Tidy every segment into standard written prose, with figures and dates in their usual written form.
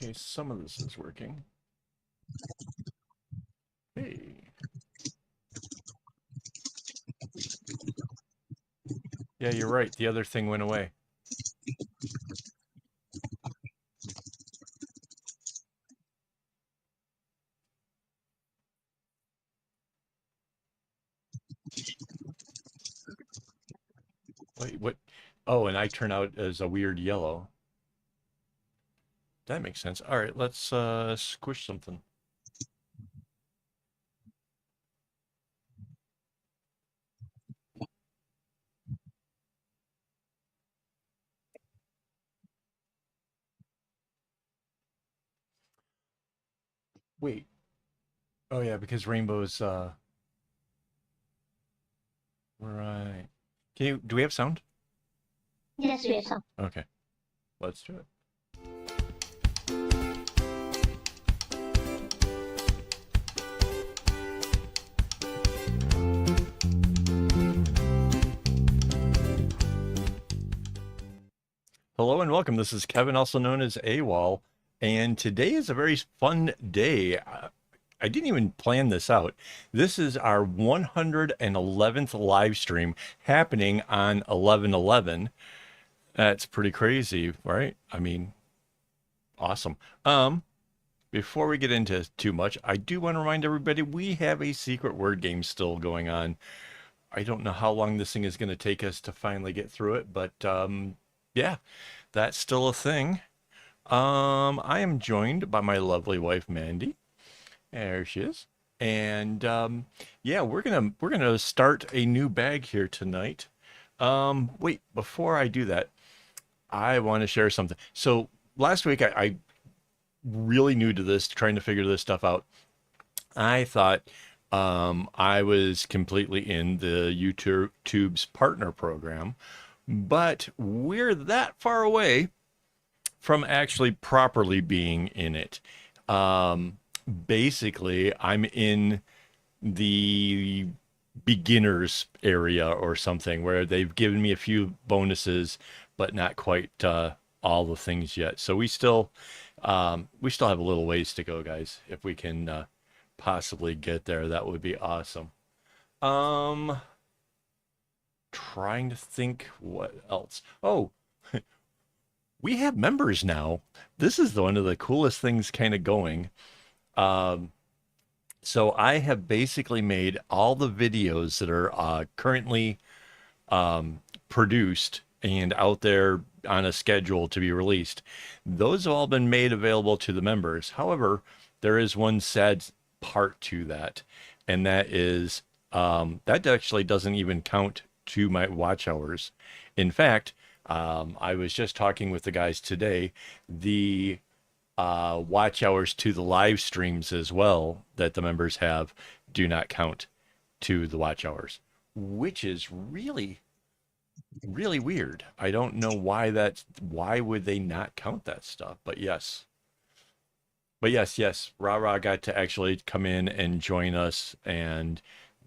Okay, some of this is working. Hey. Yeah, you're right. The other thing went away. Wait, what? Oh, and I turn out as a weird yellow. That makes sense. All right, let's squish something. Wait. Oh yeah, because rainbows right. Do we have sound? Yes, we have some. Okay. Let's do it. Hello and welcome. This is Kevin, also known as AWOL, and today is a very fun day. I didn't even plan this out. This is our 111th live stream happening on 11/11. That's pretty crazy, right? I mean, awesome. Before we get into too much, I do want to remind everybody we have a secret word game still going on. I don't know how long this thing is going to take us to finally get through it, but yeah, that's still a thing. I am joined by my lovely wife Mandy. There she is. And yeah, we're gonna start a new bag here tonight. Wait, before I do that, I want to share something. So last week I really new to this, trying to figure this stuff out. I thought I was completely in the YouTube's partner program, but we're that far away from actually properly being in it. Um, Basically, I'm in the beginners area or something where they've given me a few bonuses, but not quite all the things yet. So we still have a little ways to go, guys. If we can possibly get there, that would be awesome. Um, Trying to think what else. Oh, we have members now. This is one of the coolest things kind of going. Um, so I have basically made all the videos that are currently produced and out there on a schedule to be released. Those have all been made available to the members. However, there is one sad part to that, and that is that actually doesn't even count to my watch hours. In fact, I was just talking with the guys today. The watch hours to the live streams as well that the members have do not count to the watch hours, which is really, really weird. I don't know why would they not count that stuff? But yes, Ra Ra got to actually come in and join us, and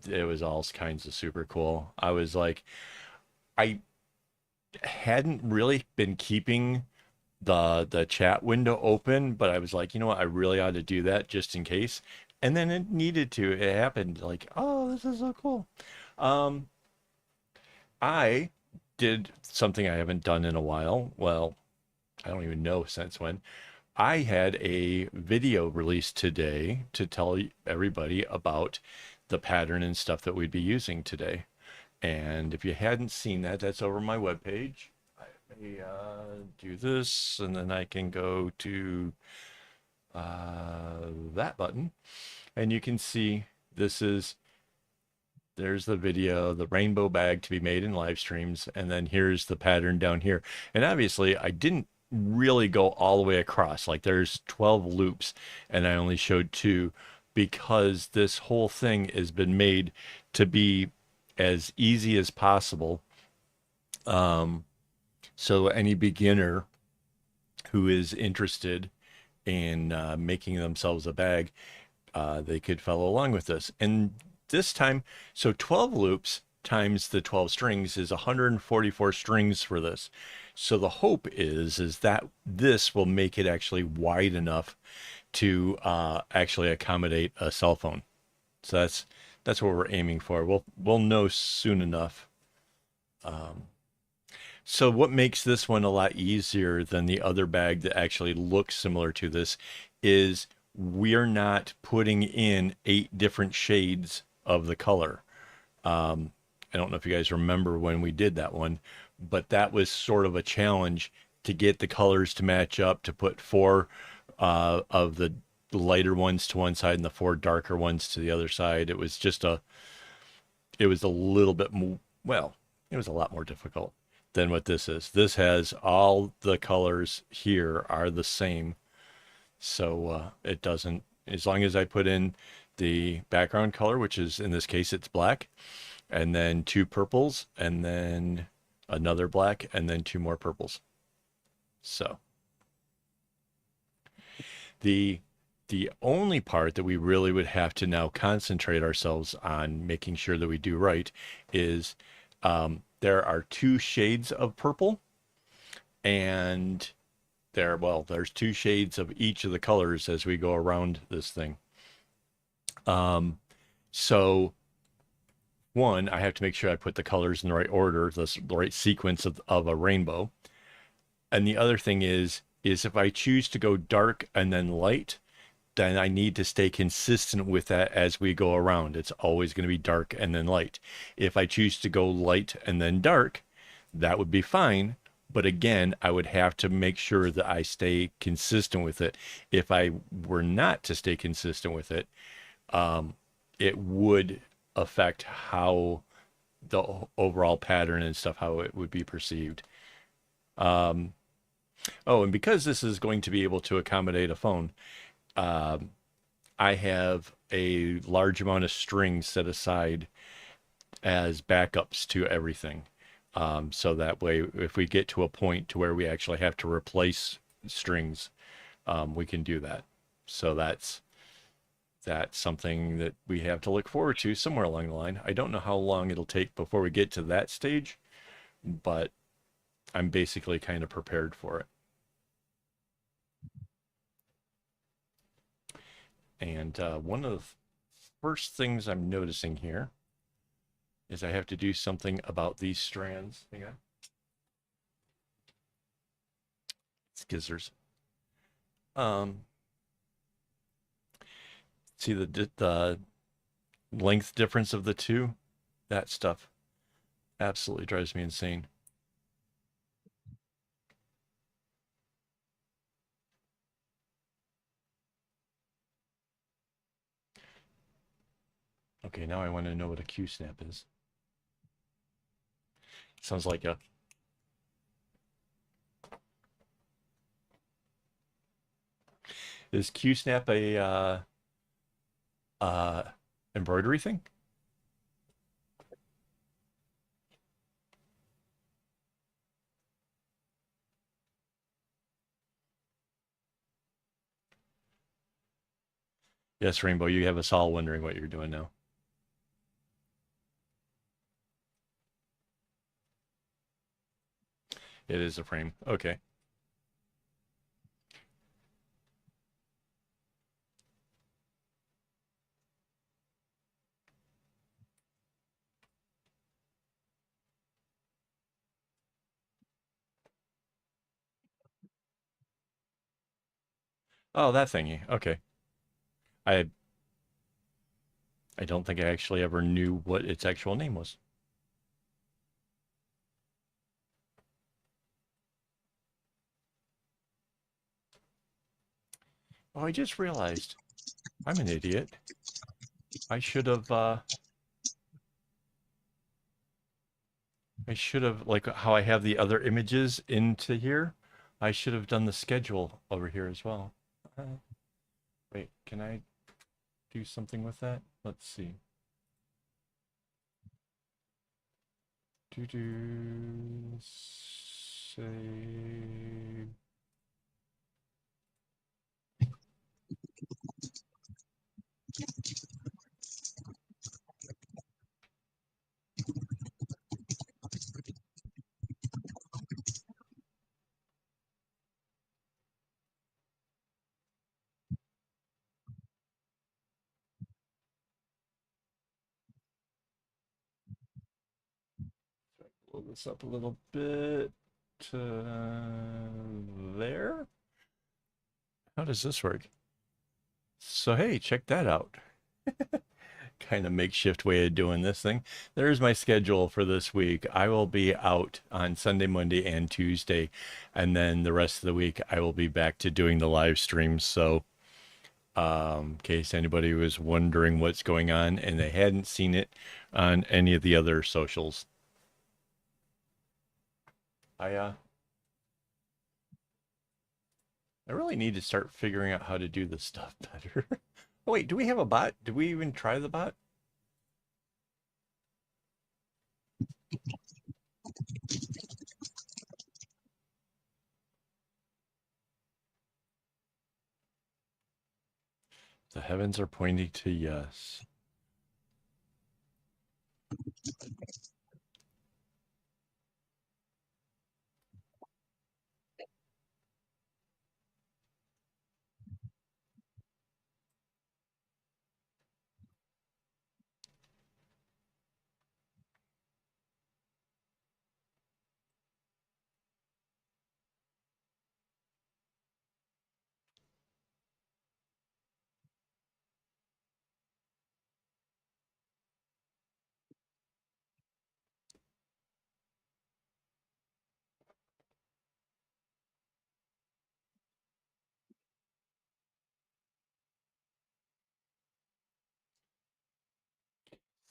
it was all kinds of super cool. I was like, I hadn't really been keeping the chat window open, but I was like, you know what, I really ought to do that just in case. And then it needed to. It happened like, oh, this is so cool. Um, I did something I haven't done in a while. Well, I don't even know since when. I had a video released today to tell everybody about the pattern and stuff that we'd be using today. And if you hadn't seen that, that's over my webpage. I may do this, and then I can go to that button, and you can see there's the video, the rainbow bag to be made in live streams, and then here's the pattern down here. And obviously, I didn't really go all the way across. Like there's 12 loops, and I only showed two because this whole thing has been made to be as easy as possible. Um, so any beginner who is interested in making themselves a bag, they could follow along with this. And this time, so 12 loops, times the 12 strings is 144 strings for this. So the hope is that this will make it actually wide enough to actually accommodate a cell phone. So that's what we're aiming for. We'll know soon enough. So what makes this one a lot easier than the other bag that actually looks similar to this is we're not putting in 8 different shades of the color. I don't know if you guys remember when we did that one, but that was sort of a challenge to get the colors to match up, to put 4 of the lighter ones to one side and the 4 darker ones to the other side. It was a little bit more, well, it was a lot more difficult than what this is. This has all the colors here are the same. So it doesn't, as long as I put in the background color, which is in this case, it's black, and then 2 purples, and then another black, and then 2 more purples. So the the only part that we really would have to now concentrate ourselves on making sure that we do right is there are 2 shades of purple, and there's 2 shades of each of the colors as we go around this thing. So one, I have to make sure I put the colors in the right order, the right sequence of a rainbow. And the other thing is if I choose to go dark and then light, then I need to stay consistent with that as we go around. It's always going to be dark and then light. If I choose to go light and then dark, that would be fine. But again, I would have to make sure that I stay consistent with it. If I were not to stay consistent with it, it would affect how the overall pattern and stuff, how it would be perceived. Oh, and because this is going to be able to accommodate a phone, I have a large amount of strings set aside as backups to everything. So that way, if we get to a point to where we actually have to replace strings, we can do that. So that's something that we have to look forward to somewhere along the line. I don't know how long it'll take before we get to that stage, but I'm basically kind of prepared for it. And one of the first things I'm noticing here is I have to do something about these strands. Hang on. Skizzers. Um, see the length difference of the two? That stuff absolutely drives me insane. Okay, now I want to know what a Q snap is. Sounds like a is Q snap a uh, embroidery thing? Yes, Rainbow, you have us all wondering what you're doing now. It is a frame. Okay. Oh, that thingy. Okay. I I don't think I actually ever knew what its actual name was. Oh, I just realized I'm an idiot. I should have, like how I have the other images into here, I should have done the schedule over here as well. Wait, can I do something with that? Let's see. Save. pull this up a little bit. There. How does this work? So, hey, check that out. Kind of makeshift way of doing this thing. There's my schedule for this week. I will be out on Sunday, Monday, and Tuesday. And then the rest of the week, I will be back to doing the live streams. So, in case anybody was wondering what's going on and they hadn't seen it on any of the other socials, I I really need to start figuring out how to do this stuff better. Oh, wait, do we have a bot? Did we even try the bot? The heavens are pointing to yes.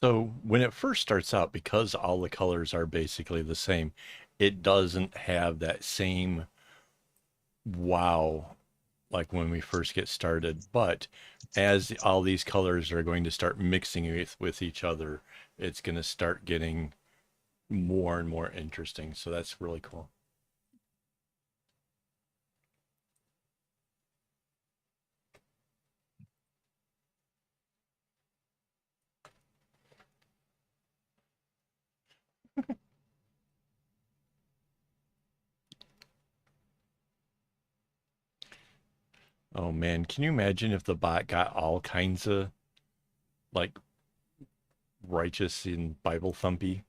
So when it first starts out, because all the colors are basically the same, it doesn't have that same wow like when we first get started. But as all these colors are going to start mixing with each other, it's going to start getting more and more interesting. So that's really cool. Oh man, can you imagine if the bot got all kinds of like righteous and Bible thumpy?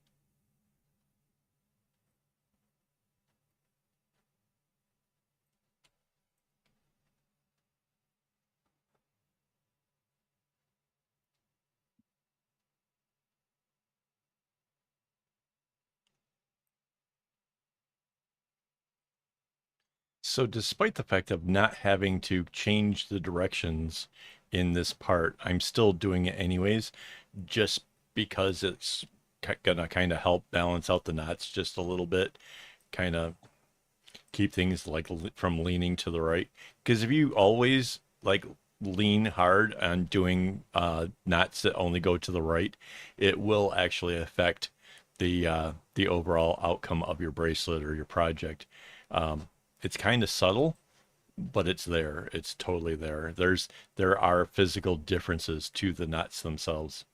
So despite the fact of not having to change the directions in this part, I'm still doing it anyways, just because it's gonna kind of help balance out the knots just a little bit, kind of keep things like from leaning to the right. Because if you always like lean hard on doing knots that only go to the right, it will actually affect the overall outcome of your bracelet or your project. It's kind of subtle, but it's there. It's totally there. There are physical differences to the knots themselves.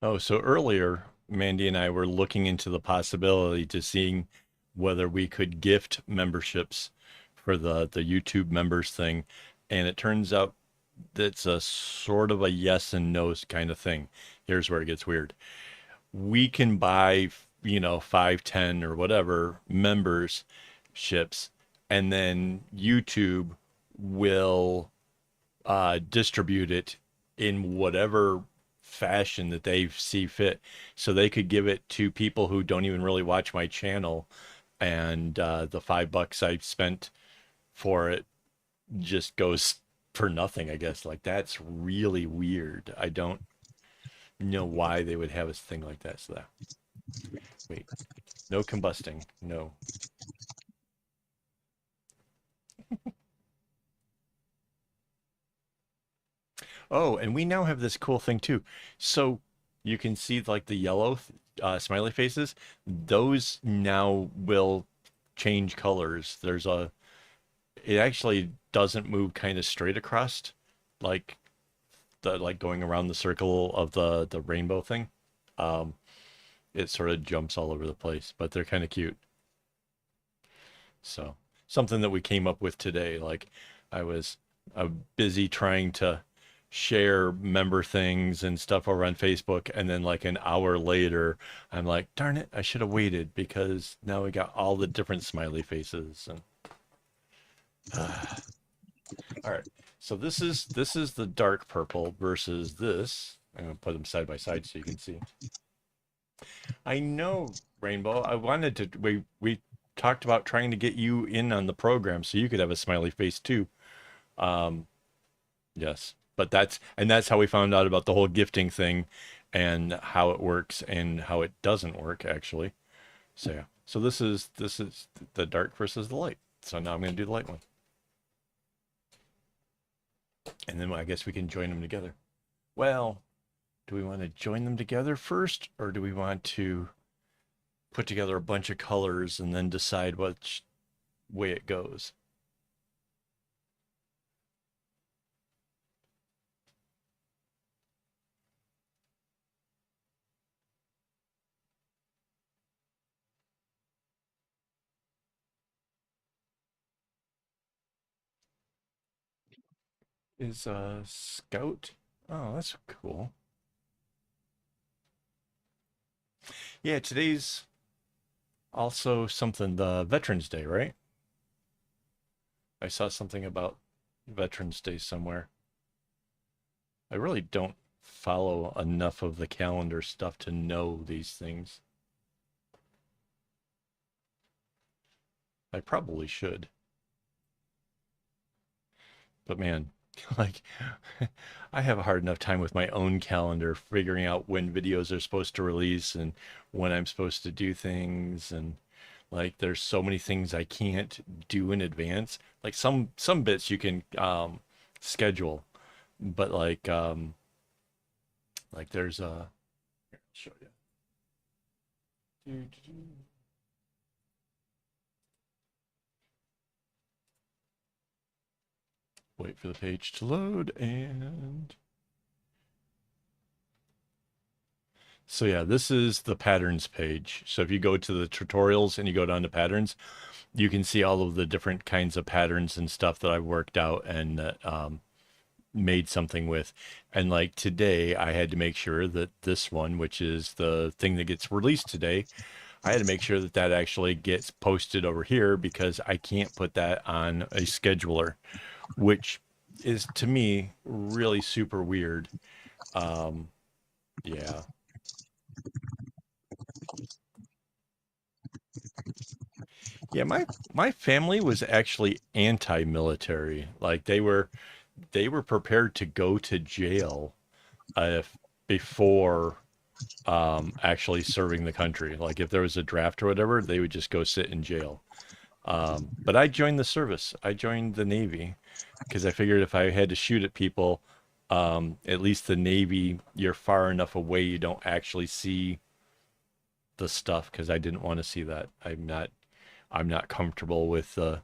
Oh, so earlier, Mandy and I were looking into the possibility to seeing whether we could gift memberships for the YouTube members thing, and it turns out that's a sort of a yes and no kind of thing. Here's where it gets weird. We can buy, 5, 10, or whatever memberships, and then YouTube will distribute it in whatever fashion that they see fit. So they could give it to people who don't even really watch my channel, and the $5 I spent for it just goes for nothing, I guess. Like that's really weird. I don't know why they would have a thing like that. So that wait, no combusting, no. Oh, and we now have this cool thing too. So you can see like the yellow smiley faces. Those now will change colors. It actually doesn't move kind of straight across, like the like going around the circle of the rainbow thing. Um, it sort of jumps all over the place, but they're kind of cute. So something that we came up with today. Like I was busy trying to share member things and stuff over on Facebook, and then like an hour later, I'm like, darn it, I should have waited because now we got all the different smiley faces and. All right. So this is the dark purple versus this. I'm gonna put them side by side so you can see. I know, Rainbow. I wanted to. We talked about trying to get you in on the program so you could have a smiley face too. Um, yes, but that's how we found out about the whole gifting thing, and how it works and how it doesn't work actually. So yeah. So this is the dark versus the light. So now I'm gonna do the light one, and then I guess we can join them together. Well, do we want to join them together first, or do we want to put together a bunch of colors and then decide which way it goes? Is Scout? Oh, that's cool. Yeah, today's also something the Veterans Day, right? I saw something about Veterans Day somewhere. I really don't follow enough of the calendar stuff to know these things. I probably should. But man, like I have a hard enough time with my own calendar figuring out when videos are supposed to release and when I'm supposed to do things, and like there's so many things I can't do in advance. Like some bits you can schedule, but like there's a here, I'll show you. Wait for the page to load, and so yeah, this is the patterns page. So if you go to the tutorials and you go down to patterns, you can see all of the different kinds of patterns and stuff that I've worked out and made something with. And like today, I had to make sure that this one, which is the thing that gets released today, I had to make sure that that actually gets posted over here because I can't put that on a scheduler, which is to me really super weird. Um, yeah. Yeah, my family was actually anti-military. Like they were prepared to go to jail if before actually serving the country. Like if there was a draft or whatever, they would just go sit in jail. But I joined the service. I joined the Navy because I figured if I had to shoot at people, at least the Navy, you're far enough away you don't actually see the stuff because I didn't want to see that. I'm not comfortable with the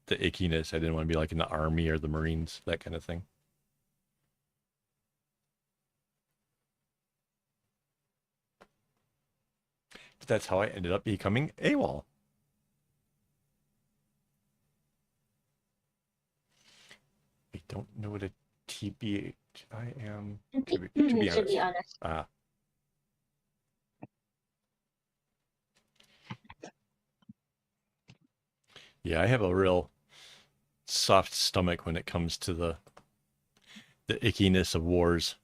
ickiness. I didn't want to be like in the Army or the Marines, that kind of thing. But that's how I ended up becoming AWOL. I don't know what a TBHI am, to be To be honest. honest. Uh, yeah, I have a real soft stomach when it comes to the ickiness of wars.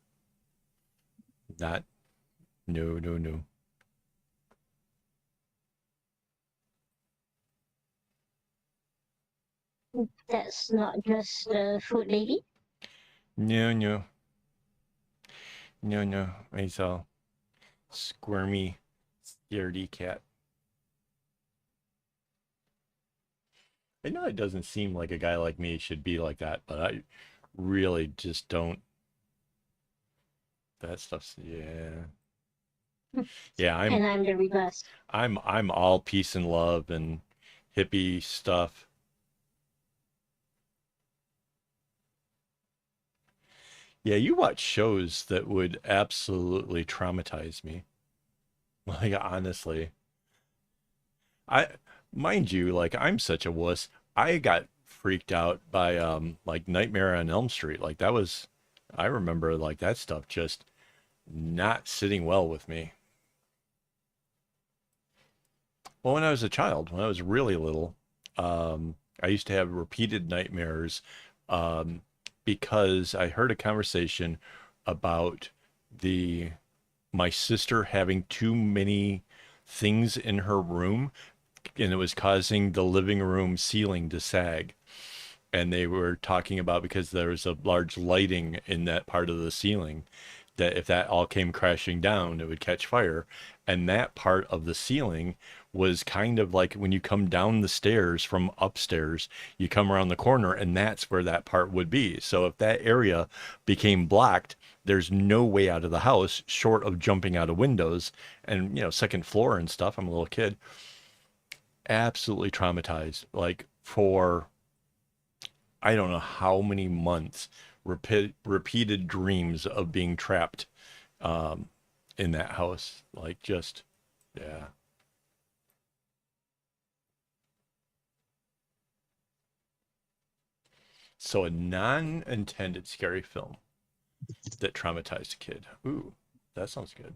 Not, no, no, no. That's not just the food lady. No, no, no, no. He's a squirmy, scaredy cat. I know it doesn't seem like a guy like me should be like that, but I really just don't. That stuff's yeah, yeah. I'm And I'm the reverse. I'm all peace and love and hippie stuff. Yeah, you watch shows that would absolutely traumatize me. Like honestly, I mind you, like I'm such a wuss. I got freaked out by like Nightmare on Elm Street. Like that was, I remember like that stuff just not sitting well with me. Well, when I was a child, when I was really little, I used to have repeated nightmares um, because I heard a conversation about the my sister having too many things in her room, and it was causing the living room ceiling to sag. And they were talking about because there was a large lighting in that part of the ceiling that if that all came crashing down, it would catch fire. And that part of the ceiling was kind of like when you come down the stairs from upstairs, you come around the corner, and that's where that part would be. So if that area became blocked, there's no way out of the house short of jumping out of windows and, second floor and stuff. I'm a little kid. Absolutely traumatized. Like for I don't know how many months, repeated dreams of being trapped um, in that house. Like just, yeah. So a non-intended scary film that traumatized a kid. Ooh, that sounds good.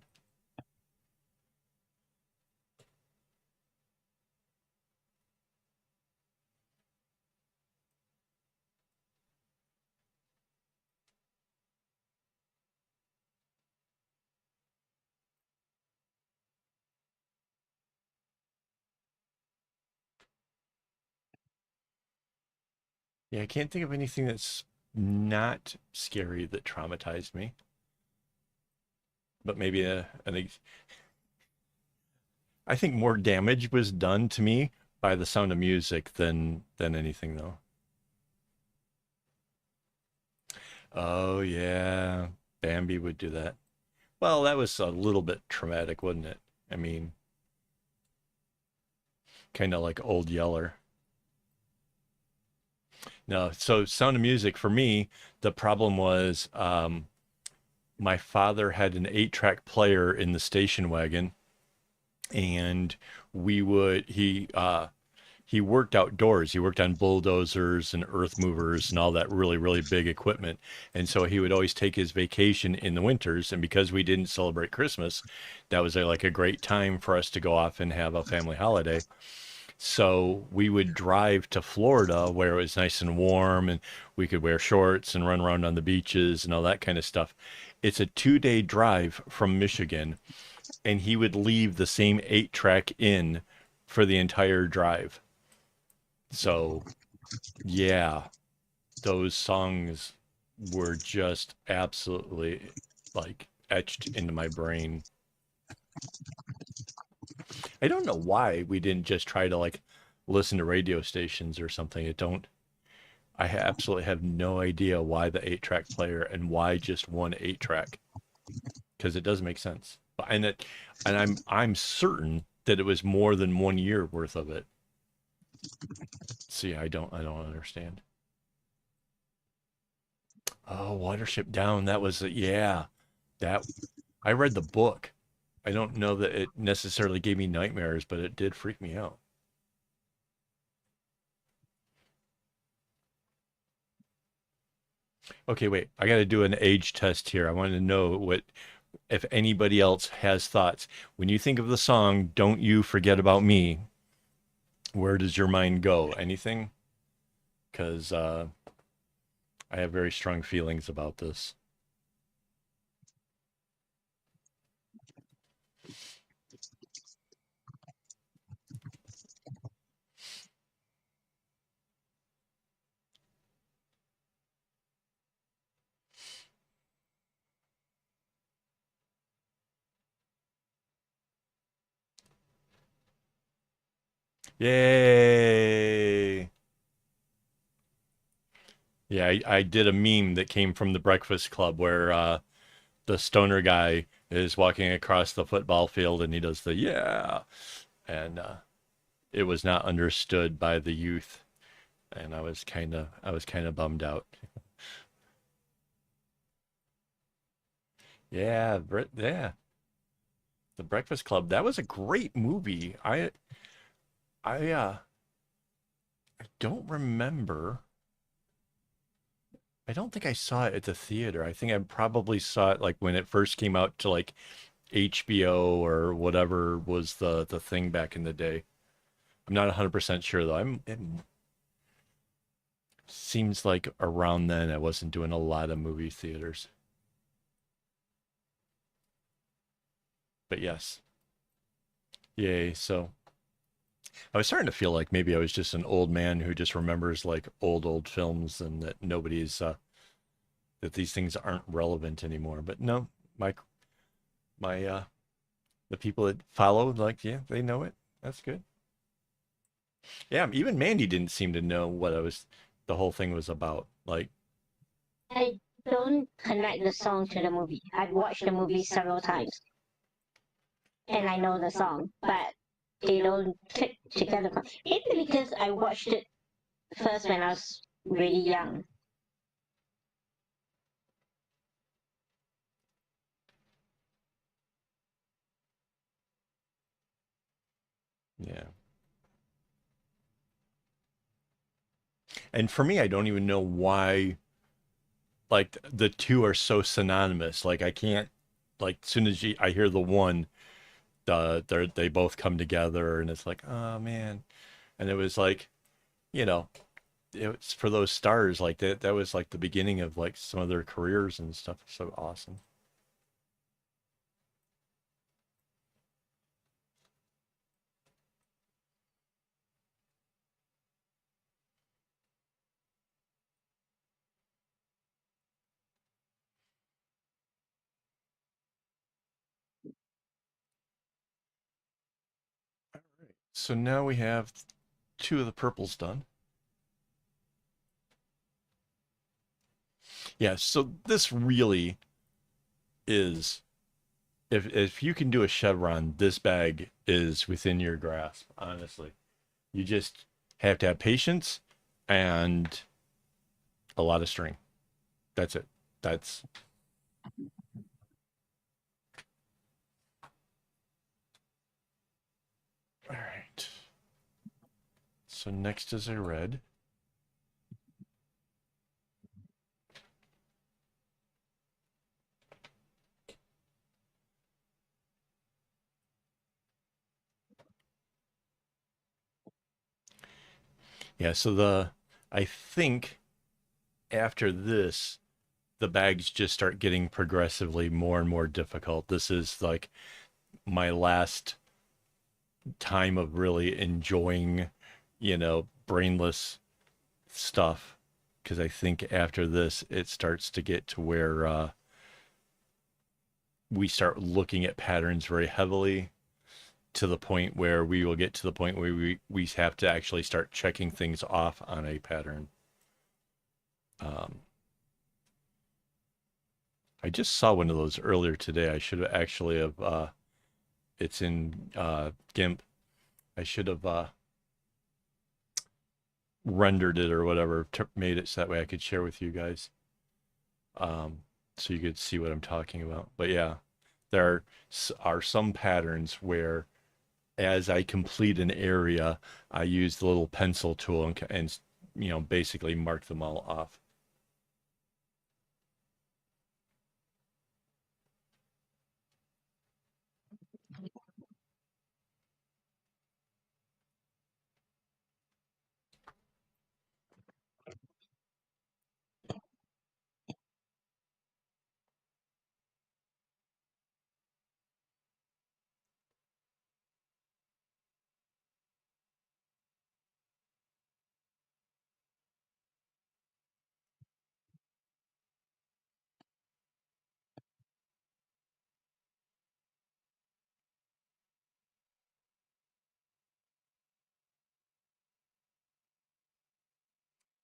Yeah, I can't think of anything that's not scary that traumatized me. But maybe I think more damage was done to me by The Sound of Music than anything though. Oh yeah, Bambi would do that. Well, that was a little bit traumatic, wasn't it? I mean, kind of like Old Yeller. No, so Sound of Music for me, the problem was my father had an 8-track player in the station wagon, and he worked outdoors. He worked on bulldozers and earth movers and all that really, really big equipment. And so he would always take his vacation in the winters. And because we didn't celebrate Christmas, that was like a great time for us to go off and have a family holiday. So we would drive to Florida where it was nice and warm and we could wear shorts and run around on the beaches and all that kind of stuff. It's a 2-day drive from Michigan, and he would leave the same 8-track in for the entire drive. So, yeah, those songs were just absolutely like etched into my brain. I don't know why we didn't just try to like listen to radio stations or something. Absolutely have no idea why the 8-track player and why just one 8-track, because it doesn't make sense. And I'm certain that it was more than 1 year worth of it. See, I don't understand. Oh, Watership Down. That was yeah. That I read the book. I don't know that it necessarily gave me nightmares, but it did freak me out. Okay, wait. I got to do an age test here. I want to know what if anybody else has thoughts. When you think of the song "Don't You Forget About Me," where does your mind go? Anything? Because I have very strong feelings about this. Yay! Yeah, I did a meme that came from the Breakfast Club where the stoner guy is walking across the football field and he does the yeah, and it was not understood by the youth, and I was kind of bummed out. Yeah, yeah, The Breakfast Club. That was a great movie. I don't remember. I don't think I saw it at the theater. I think I probably saw it like when it first came out to like HBO or whatever was the thing back in the day. I'm not 100% sure though. It seems like around then I wasn't doing a lot of movie theaters. But yes. Yay. So I was starting to feel like maybe I was just an old man who just remembers like old films and that nobody's that these things aren't relevant anymore. But no, my my the people that follow, like, yeah, they know it. That's good. Yeah, even Mandy didn't seem to know what the whole thing was about. Like, I don't connect the song to the movie. I've watched the movie several times and I know the song, but they don't click together. Maybe because I watched it first when I was really young. yeah. And for me, I don't even know why like the two are so synonymous. Like I can't like as soon as I hear the one, they both come together, and it's like, oh man. And it was like, you know, it was for those stars like that was like the beginning of like some of their careers and stuff. So awesome. All right. So now we have two of the purples done. Yeah, so this really is if you can do a chevron, this bag is within your grasp, honestly. You just have to have patience and a lot of string. That's it. That's all right. So next is a red. Yeah, so I think after this, the bags just start getting progressively more and more difficult. This is like my last time of really enjoying, brainless stuff. Because I think after this, it starts to get to where we start looking at patterns very heavily to the point where we will get to the point where we have to actually start checking things off on a pattern. Um, I just saw one of those earlier today. I should have actually have. It's in GIMP. I should have rendered it or whatever, made it so that way I could share with you guys, so you could see what I'm talking about. But yeah, there are some patterns where as I complete an area, I use the little pencil tool and basically mark them all off.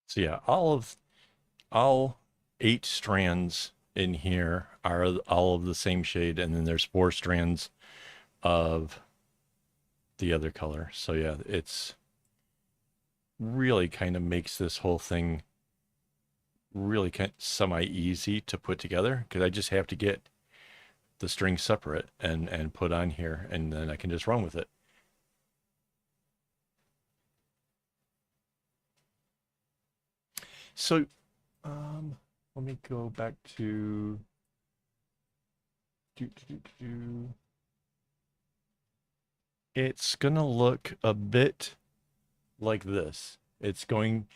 So yeah, all 8 strands in here are all of the same shade, and then there's 4 strands of the other color. So yeah, it's really kind of makes this whole thing really kind of semi easy to put together because I just have to get the string separate and put on here, and then I can just run with it. So let me go back to it's gonna look a bit like this. It's going,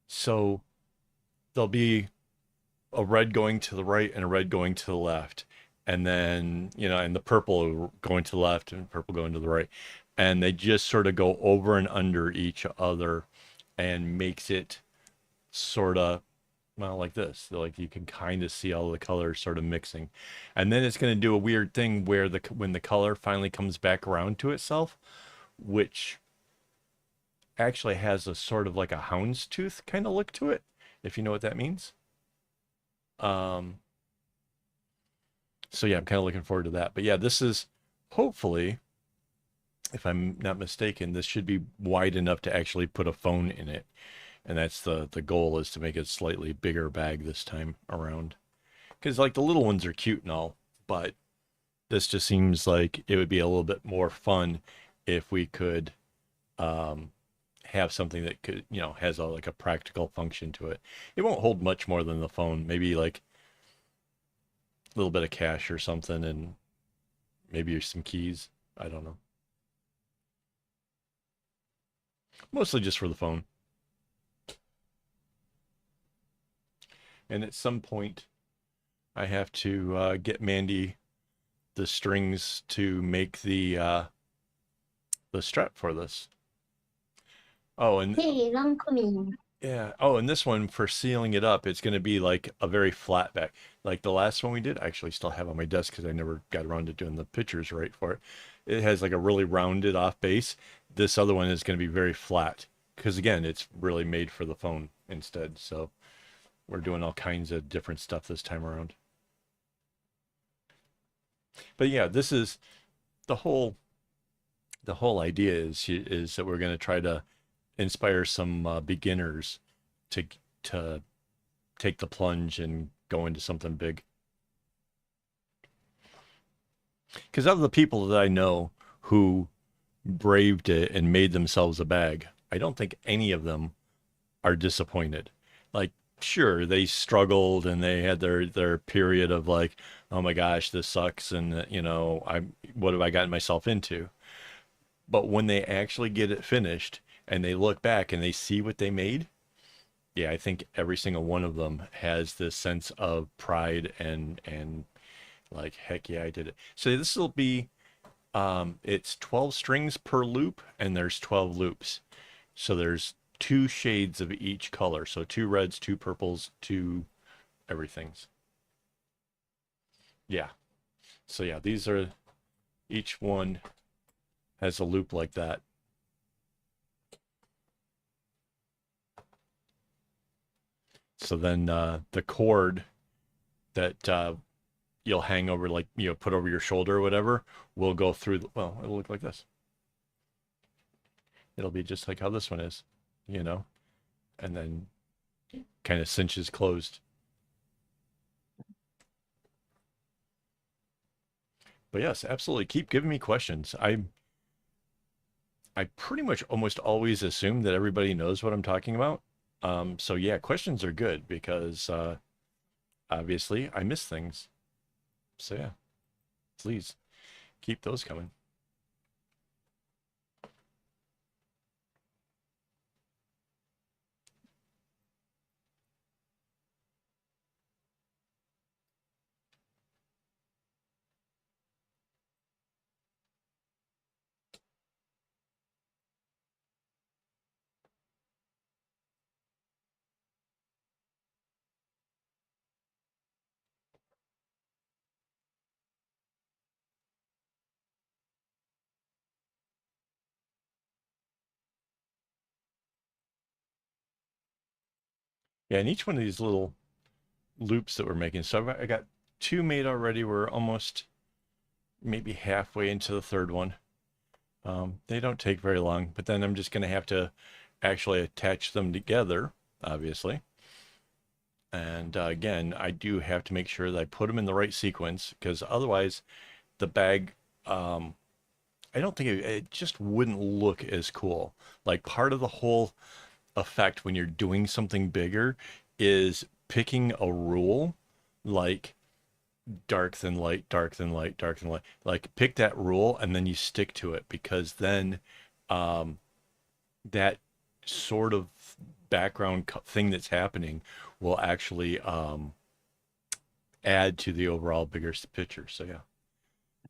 so there'll be a red going to the right and a red going to the left. And then, and the purple going to the left and purple going to the right. And they just sort of go over and under each other and makes it sort of, well, like this. Like you can kind of see all the colors sort of mixing. And then it's going to do a weird thing where when the color finally comes back around to itself, which actually has a sort of like a houndstooth kind of look to it, if you know what that means. Um, so yeah, I'm kind of looking forward to that. But yeah, this is hopefully, if I'm not mistaken, this should be wide enough to actually put a phone in it. And that's the goal, is to make it a slightly bigger bag this time around. Because like the little ones are cute and all, but this just seems like it would be a little bit more fun if we could have something that could, has like a practical function to it. It won't hold much more than the phone, maybe like a little bit of cash or something, and maybe some keys. I don't know. Mostly just for the phone. And at some point, I have to get Mandy the strings to make the strap for this. Oh, and Hey, long coming. yeah. Oh, and this one, for sealing it up, it's going to be like a very flat back. Like the last one we did, I actually still have on my desk because I never got around to doing the pictures right for it. It has like a really rounded off base. This other one is going to be very flat because, again, it's really made for the phone instead. So we're doing all kinds of different stuff this time around. But yeah, this is the whole idea is that we're going to try to inspire some beginners to to take the plunge and go into something big. Because of the people that I know who braved it and made themselves a bag, I don't think any of them are disappointed. Like, sure, they struggled and they had their period of like, oh my gosh, this sucks, and I what have I gotten myself into? But when they actually get it finished and they look back and they see what they made, yeah, I think every single one of them has this sense of pride and like, heck yeah, I did it. So this will be it's 12 strings per loop, and there's 12 loops. So there's two shades of each color. So two reds, two purples, two everythings. Yeah. So yeah, these are, each one has a loop like that. So then the cord that you'll hang over, like, put over your shoulder or whatever, will go through well, it'll look like this. It'll be just like how this one is, and then kind of cinches closed. But yes, absolutely, keep giving me questions. I pretty much almost always assume that everybody knows what I'm talking about. So yeah, questions are good because obviously I miss things. So yeah, please keep those coming. Yeah, and each one of these little loops that we're making. So I got two made already. We're almost maybe halfway into the third one. They don't take very long, but then I'm just going to have to actually attach them together, obviously. And again, I do have to make sure that I put them in the right sequence because otherwise the bag, um, I don't think it just wouldn't look as cool. Like part of the whole effect when you're doing something bigger is picking a rule like dark than light, dark than light, dark than light. Like pick that rule and then you stick to it because then um, that sort of background thing that's happening will actually add to the overall bigger picture. So yeah,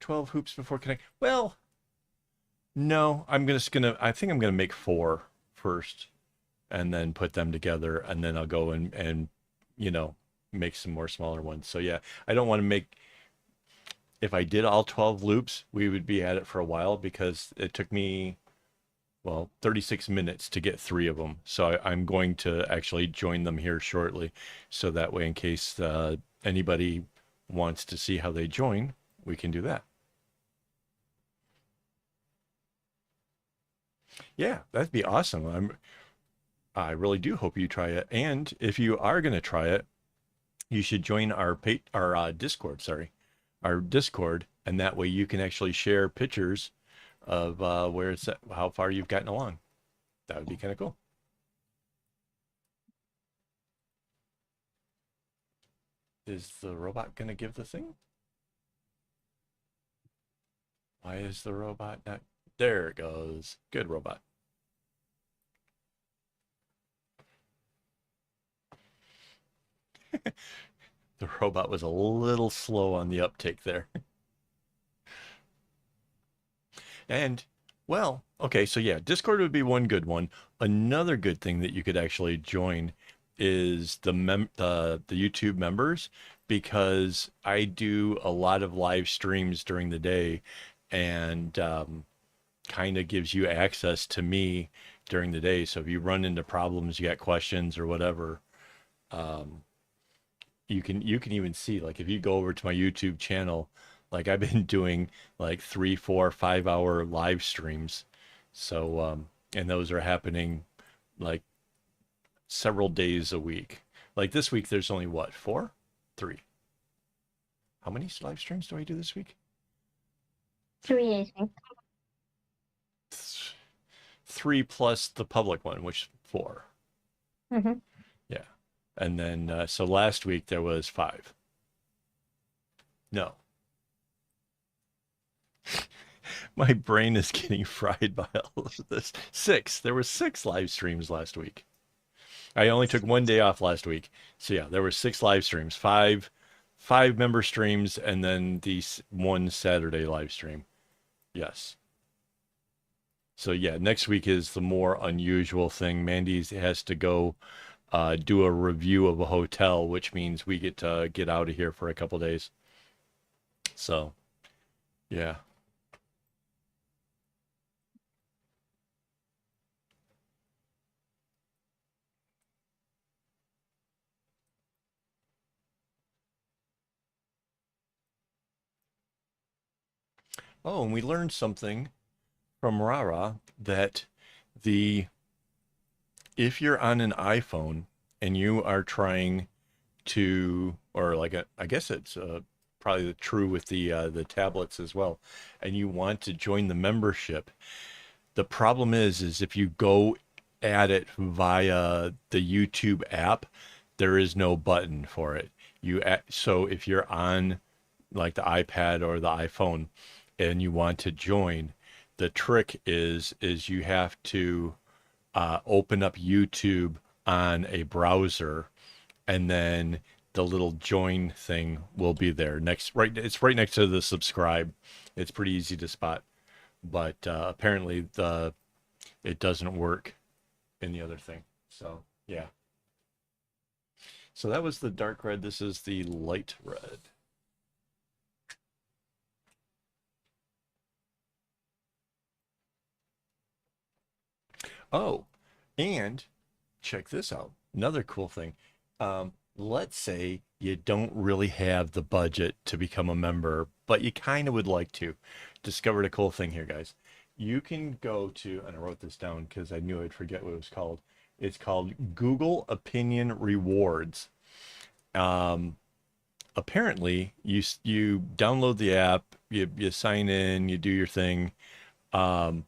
12 hoops before connect. Well, no, I think I'm gonna make four first and then put them together and then I'll go and you know make some more smaller ones. So yeah, I don't want to make if I did all 12 loops, we would be at it for a while because it took me, well, 36 minutes to get three of them. So I'm going to actually join them here shortly. So that way, in case anybody wants to see how they join, we can do that. Yeah, that'd be awesome. I really do hope you try it. And if you are going to try it, you should join our Discord, sorry, our Discord, and that way you can actually share pictures of where it's at, how far you've gotten along. That would be kind of cool. Is the robot going to give the thing? Why is the robot not? There it goes. Good robot. The robot was a little slow on the uptake there. And well, okay, so yeah, Discord would be one good one. Another good thing that you could actually join is the YouTube members because I do a lot of live streams during the day and kind of gives you access to me during the day. So if you run into problems, you got questions or whatever, um, you can even see like if you go over to my YouTube channel, like I've been doing like 3, 4, 5 hour live streams. So and those are happening like several days a week. Like this week, there's only what, four? Three. How many live streams do I do this week? Three, I think. Three plus the public one, which four. Mm-hmm. Yeah. And then so last week there was five. No, my brain is getting fried by all of this. Six. There were six live streams last week. I only took one day off last week. So yeah, there were six live streams, five member streams, and then the one Saturday live stream. Yes. So yeah, next week is the more unusual thing. Mandy has to go do a review of a hotel, which means we get to get out of here for a couple days. So yeah. Oh, and we learned something from Rara that the if you're on an iPhone and you are trying to, or like I guess it's probably true with the tablets as well, and you want to join the membership. The problem is if you go at it via the YouTube app, there is no button for it. So if you're on like the iPad or the iPhone and you want to join, the trick is you have to open up YouTube on a browser, and then the little join thing will be there next. Right, it's right next to the subscribe. It's pretty easy to spot, but apparently the it doesn't work in the other thing. So yeah. So that was the dark red. This is the light red. Oh, and check this out. Another cool thing. Let's say you don't really have the budget to become a member, but you kind of would like to. Discovered a cool thing here, guys. You can go to, and I wrote this down because I knew I'd forget what it was called. It's called Google Opinion Rewards. Um, apparently, you download the app, you sign in, you do your thing, um,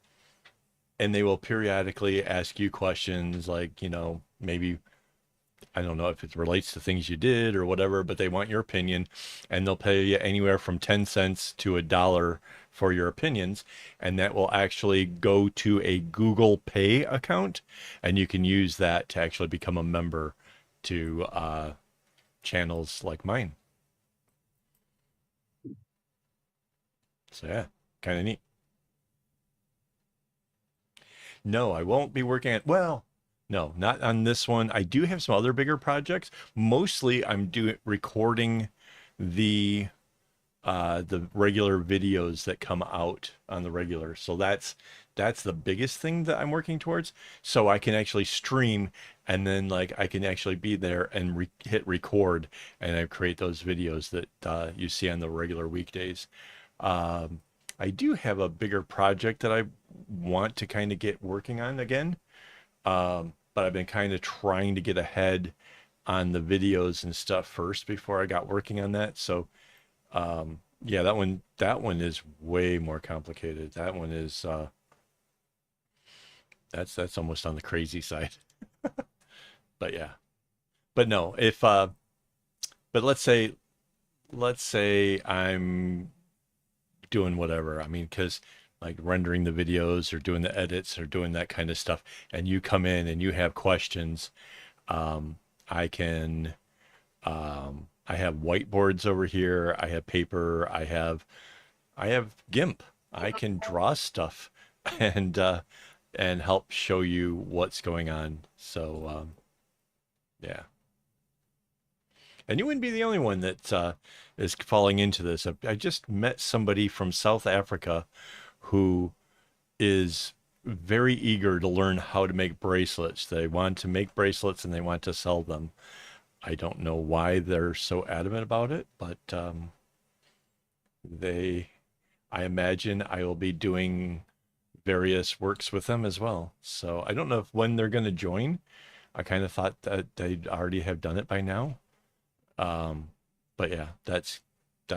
and they will periodically ask you questions like, maybe I don't know if it relates to things you did or whatever, but they want your opinion, and they'll pay you anywhere from 10 cents to $1 for your opinions, and that will actually go to a Google Pay account, and you can use that to actually become a member to channels like mine. So yeah, kind of neat. No, I won't be working at, well, no, not on this one. I do have some other bigger projects. Mostly I'm doing recording the the regular videos that come out on the regular. So that's the biggest thing that I'm working towards. So I can actually stream, and then like I can actually be there and hit record, and I create those videos that you see on the regular weekdays. Um, I do have a bigger project that I want to kind of get working on again. But I've been kind of trying to get ahead on the videos and stuff first before I got working on that. So yeah, that one is way more complicated. That one is that's almost on the crazy side. But yeah. But no, if but let's say I'm doing whatever. I mean, cuz like rendering the videos or doing the edits or doing that kind of stuff, and you come in and you have questions, um I can I have whiteboards over here, I have paper, I have GIMP. I can draw stuff and and help show you what's going on. So yeah, and you wouldn't be the only one that is falling into this. I just met somebody from South Africa who is very eager to learn how to make bracelets. They want to make bracelets and they want to sell them. I don't know why they're so adamant about it, but they, I imagine I will be doing various works with them as well. So I don't know if when they're going to join. I kind of thought that they'd already have done it by now. Um, but yeah, that's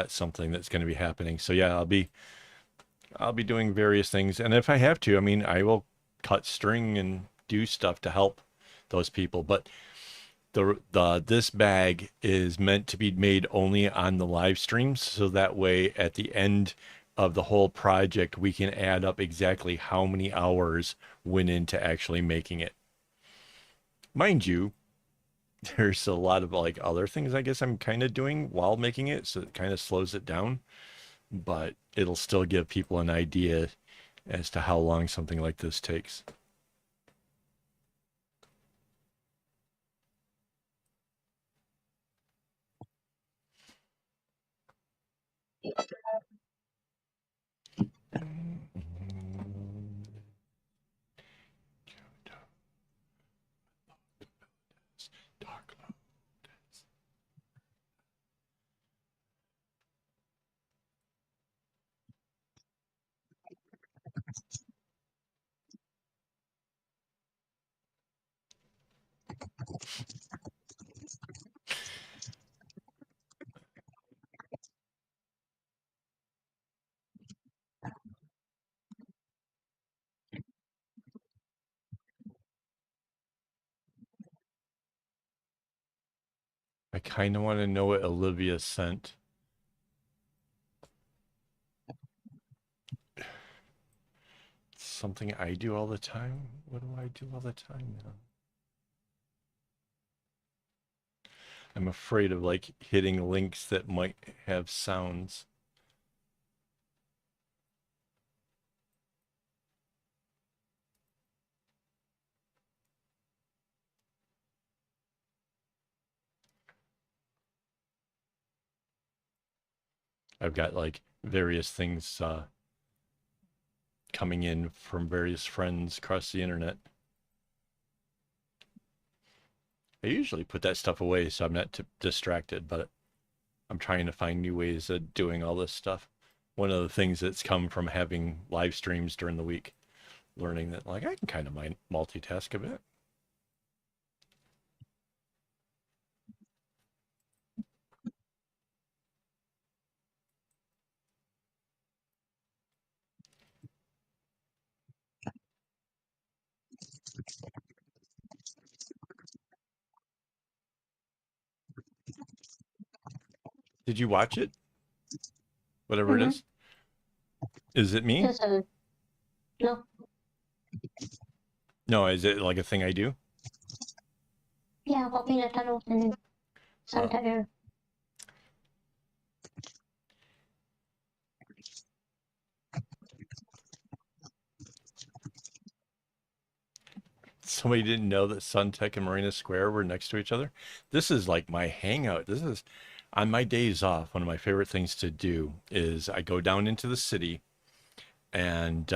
something that's going to be happening. So yeah, I'll be doing various things, and if I have to, I mean, I will cut string and do stuff to help those people. But the this bag is meant to be made only on the live streams, so that way at the end of the whole project we can add up exactly how many hours went into actually making it. Mind you, there's a lot of like other things I guess I'm kind of doing while making it, so it kind of slows it down, but it'll still give people an idea as to how long something like this takes. I kind of want to know what Olivia sent. Something I do all the time. What do I do all the time now? I'm afraid of like hitting links that might have sounds. I've got like various things coming in from various friends across the internet. I usually put that stuff away so I'm not distracted, but I'm trying to find new ways of doing all this stuff. One of the things that's come from having live streams during the week, learning that like I can kind of multitask a bit. Did you watch it? Whatever it Mm-hmm. is. Is it me? Just a no. No, is it like a thing I do? Yeah, walking the tunnel and Uh, Santa. somebody didn't know that Suntech and Marina Square were next to each other. This is like my hangout. This is on my days off. One of my favorite things to do is I go down into the city and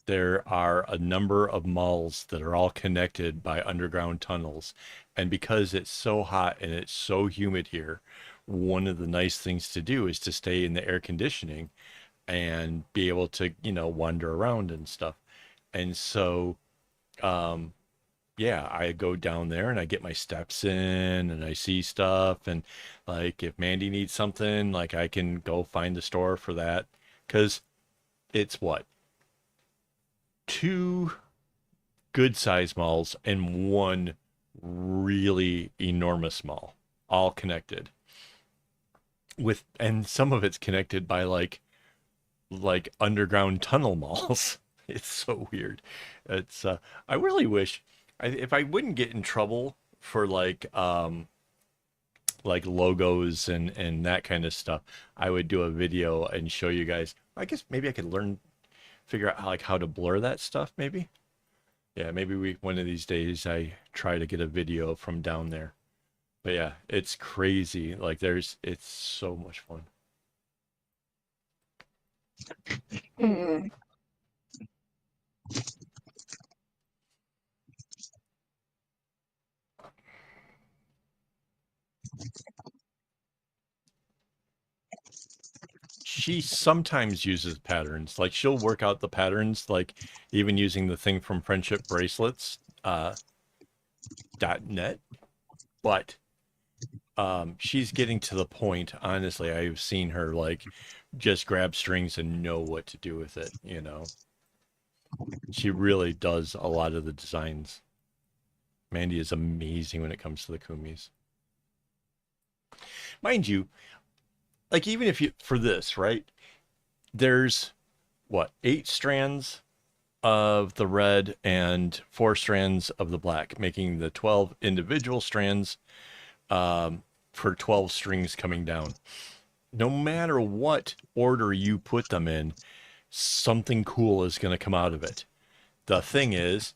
there are a number of malls that are all connected by underground tunnels. And because it's so hot and it's so humid here, one of the nice things to do is to stay in the air conditioning and be able to, wander around and stuff. And so, um, yeah, I go down there and I get my steps in and I see stuff. And like, if Mandy needs something, like I can go find the store for that. Cause it's what? Two good size malls and one really enormous mall, all connected with, and some of it's connected by like underground tunnel malls. It's so weird. It's I really wish if I wouldn't get in trouble for like logos and that kind of stuff, I would do a video and show you guys. I guess maybe I could figure out how to blur that stuff maybe. Yeah, maybe we one of these days I try to get a video from down there. But yeah, it's crazy. Like it's so much fun. Hmm. She sometimes uses patterns. Like she'll work out the patterns, like even using the thing from Friendship Bracelets .net. But she's getting to the point. Honestly, I've seen her like just grab strings and know what to do with it. She really does a lot of the designs. Mandy is amazing when it comes to the kumis. Mind you, like even if you for this, right? There's what, 8 strands of the red and 4 strands of the black, making the 12 individual strands for 12 strings coming down. No matter what order you put them in, something cool is going to come out of it. The thing is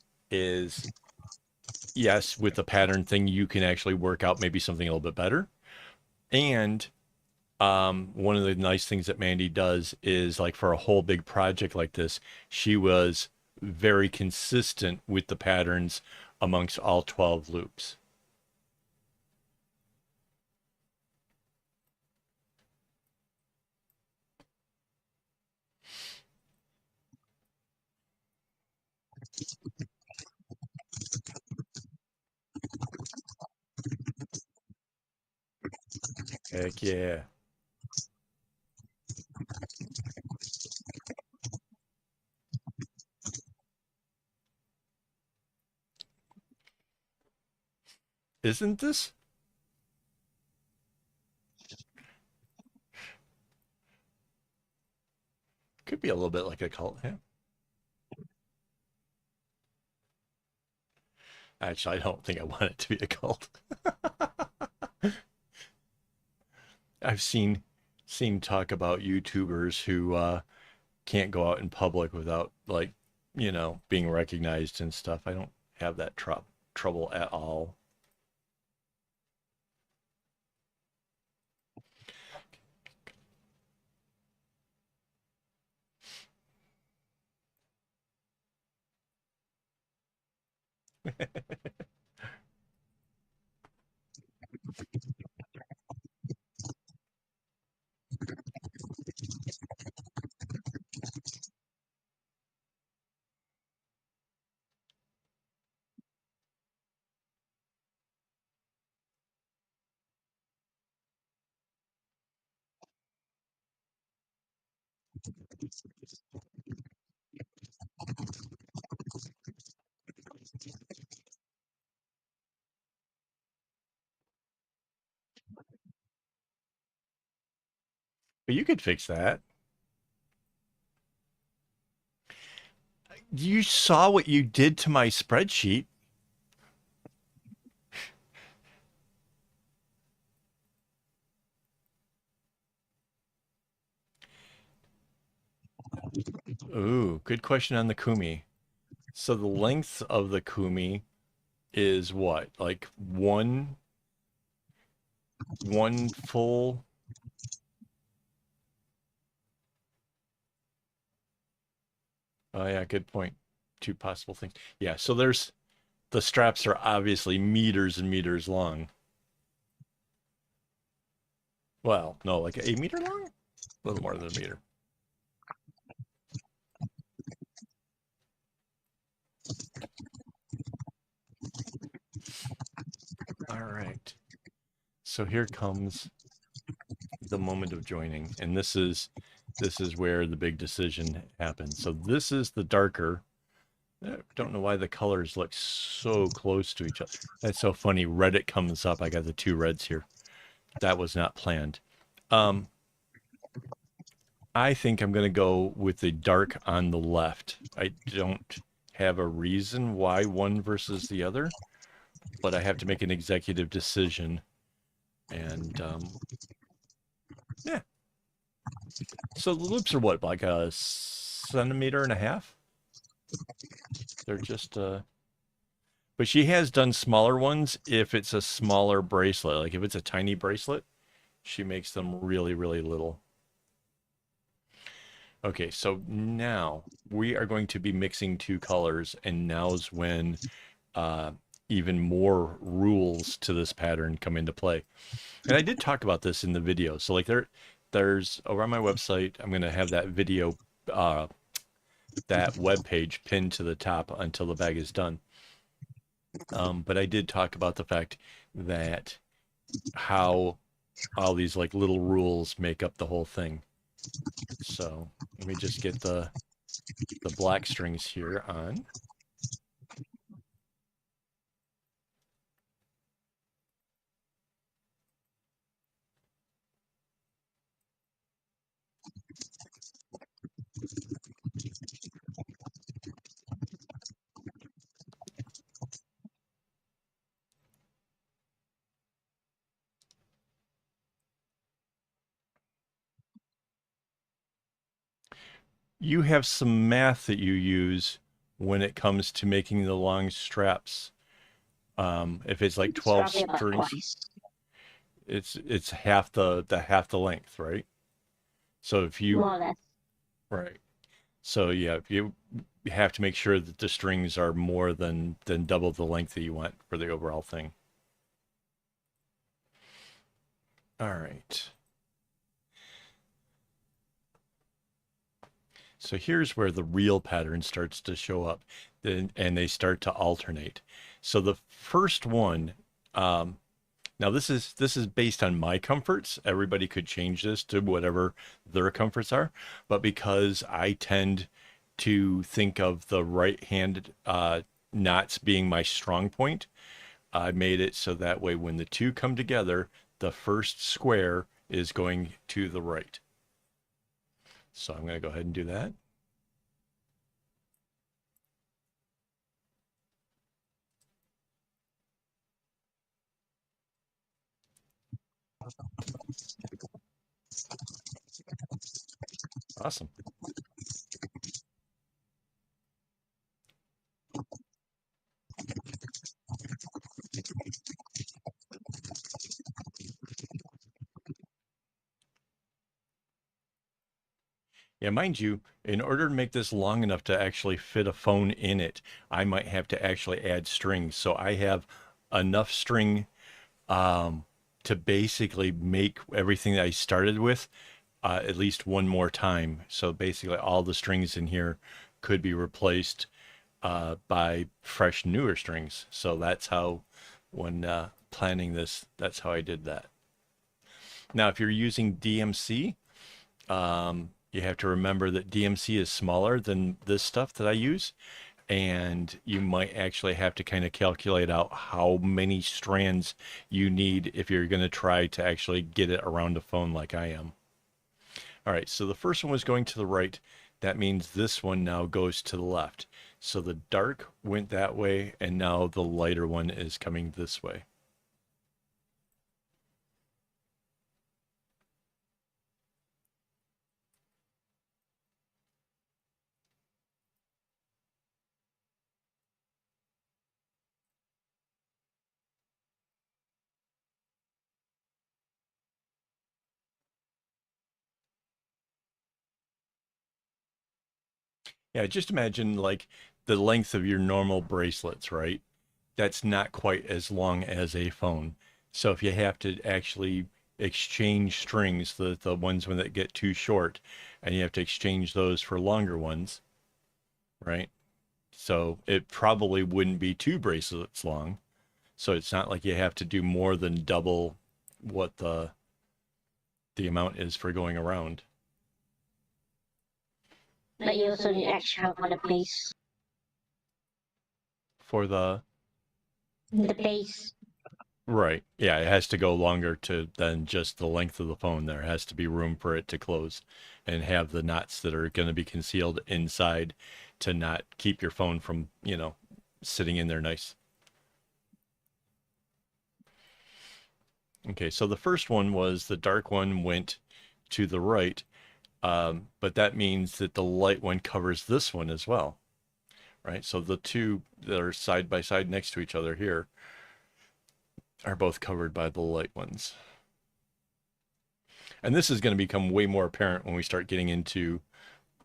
yes, with the pattern thing, you can actually work out maybe something a little bit better. And one of the nice things that Mandy does is like for a whole big project like this, she was very consistent with the patterns amongst all 12 loops. Heck yeah. Isn't this? Could be a little bit like a cult. Yeah. Actually, I don't think I want it to be a cult. I've seen talk about YouTubers who can't go out in public without like, being recognized and stuff. I don't have that trouble at all. But you could fix that. You saw what you did to my spreadsheet. Ooh, good question on the kumi. So the length of the kumi is what? Like one full. Oh yeah, good point. Two possible things. Yeah, so there's the straps are obviously meters and meters long. Well, no, like a meter long? A little more than a meter. All right. So here comes the moment of joining, and this is where the big decision happens. So this is the darker. I don't know why the colors look so close to each other. That's so funny. Reddit comes up. I got the two reds here. That was not planned. Um, I think I'm going to go with the dark on the left. I don't have a reason why one versus the other, but I have to make an executive decision. And yeah. So the loops are what, like a centimeter and a half? They're just but she has done smaller ones if it's a smaller bracelet. Like if it's a tiny bracelet, she makes them really, really little. Okay, so now we are going to be mixing two colors, and now's when uh, even more rules to this pattern come into play. And I did talk about this in the video. So like there's over on my website, I'm gonna have that video, that web page pinned to the top until the bag is done. But I did talk about the fact that how all these like little rules make up the whole thing. So let me just get the black strings here on. You have some math that you use when it comes to making the long straps. If it's like It's 12 roughly about strings, twice. it's half the length, right? So if you More or less. right. So yeah, if you have to make sure that the strings are more than double the length that you want for the overall thing. All right. So here's where the real pattern starts to show up, and they start to alternate. So the first one, now this is based on my comforts. Everybody could change this to whatever their comforts are, but because I tend to think of the right hand knots being my strong point, I made it so that way when the two come together, the first square is going to the right. So I'm going to go ahead and do that. Awesome. Yeah, mind you, in order to make this long enough to actually fit a phone in it, I might have to actually add strings. So I have enough string um, to basically make everything that I started with at least one more time. So basically, all the strings in here could be replaced by fresh, newer strings. So that's how, when planning this, that's how I did that. Now, if you're using DMC, you have to remember that DMC is smaller than this stuff that I use. and you might actually have to kind of calculate out how many strands you need if you're going to try to actually get it around a phone like I am. All right, so the first one was going to the right. That means this one now goes to the left. So the dark went that way, and now the lighter one is coming this way. Yeah, just imagine like the length of your normal bracelets, right? That's not quite as long as a phone. So if you have to actually exchange strings, the ones when that get too short, and you have to exchange those for longer ones, right? So it probably wouldn't be two bracelets long. So it's not like you have to do more than double what the amount is for going around. But you also need extra for the base. For the The base. right. Yeah, it has to go longer to than just the length of the phone. There has to be room for it to close and have the knots that are going to be concealed inside to not keep your phone from, sitting in there nice. Okay, so the first one was the dark one went to the right, but that means that the light one covers this one as well, right? So the two that are side by side next to each other here are both covered by the light ones. And this is going to become way more apparent when we start getting into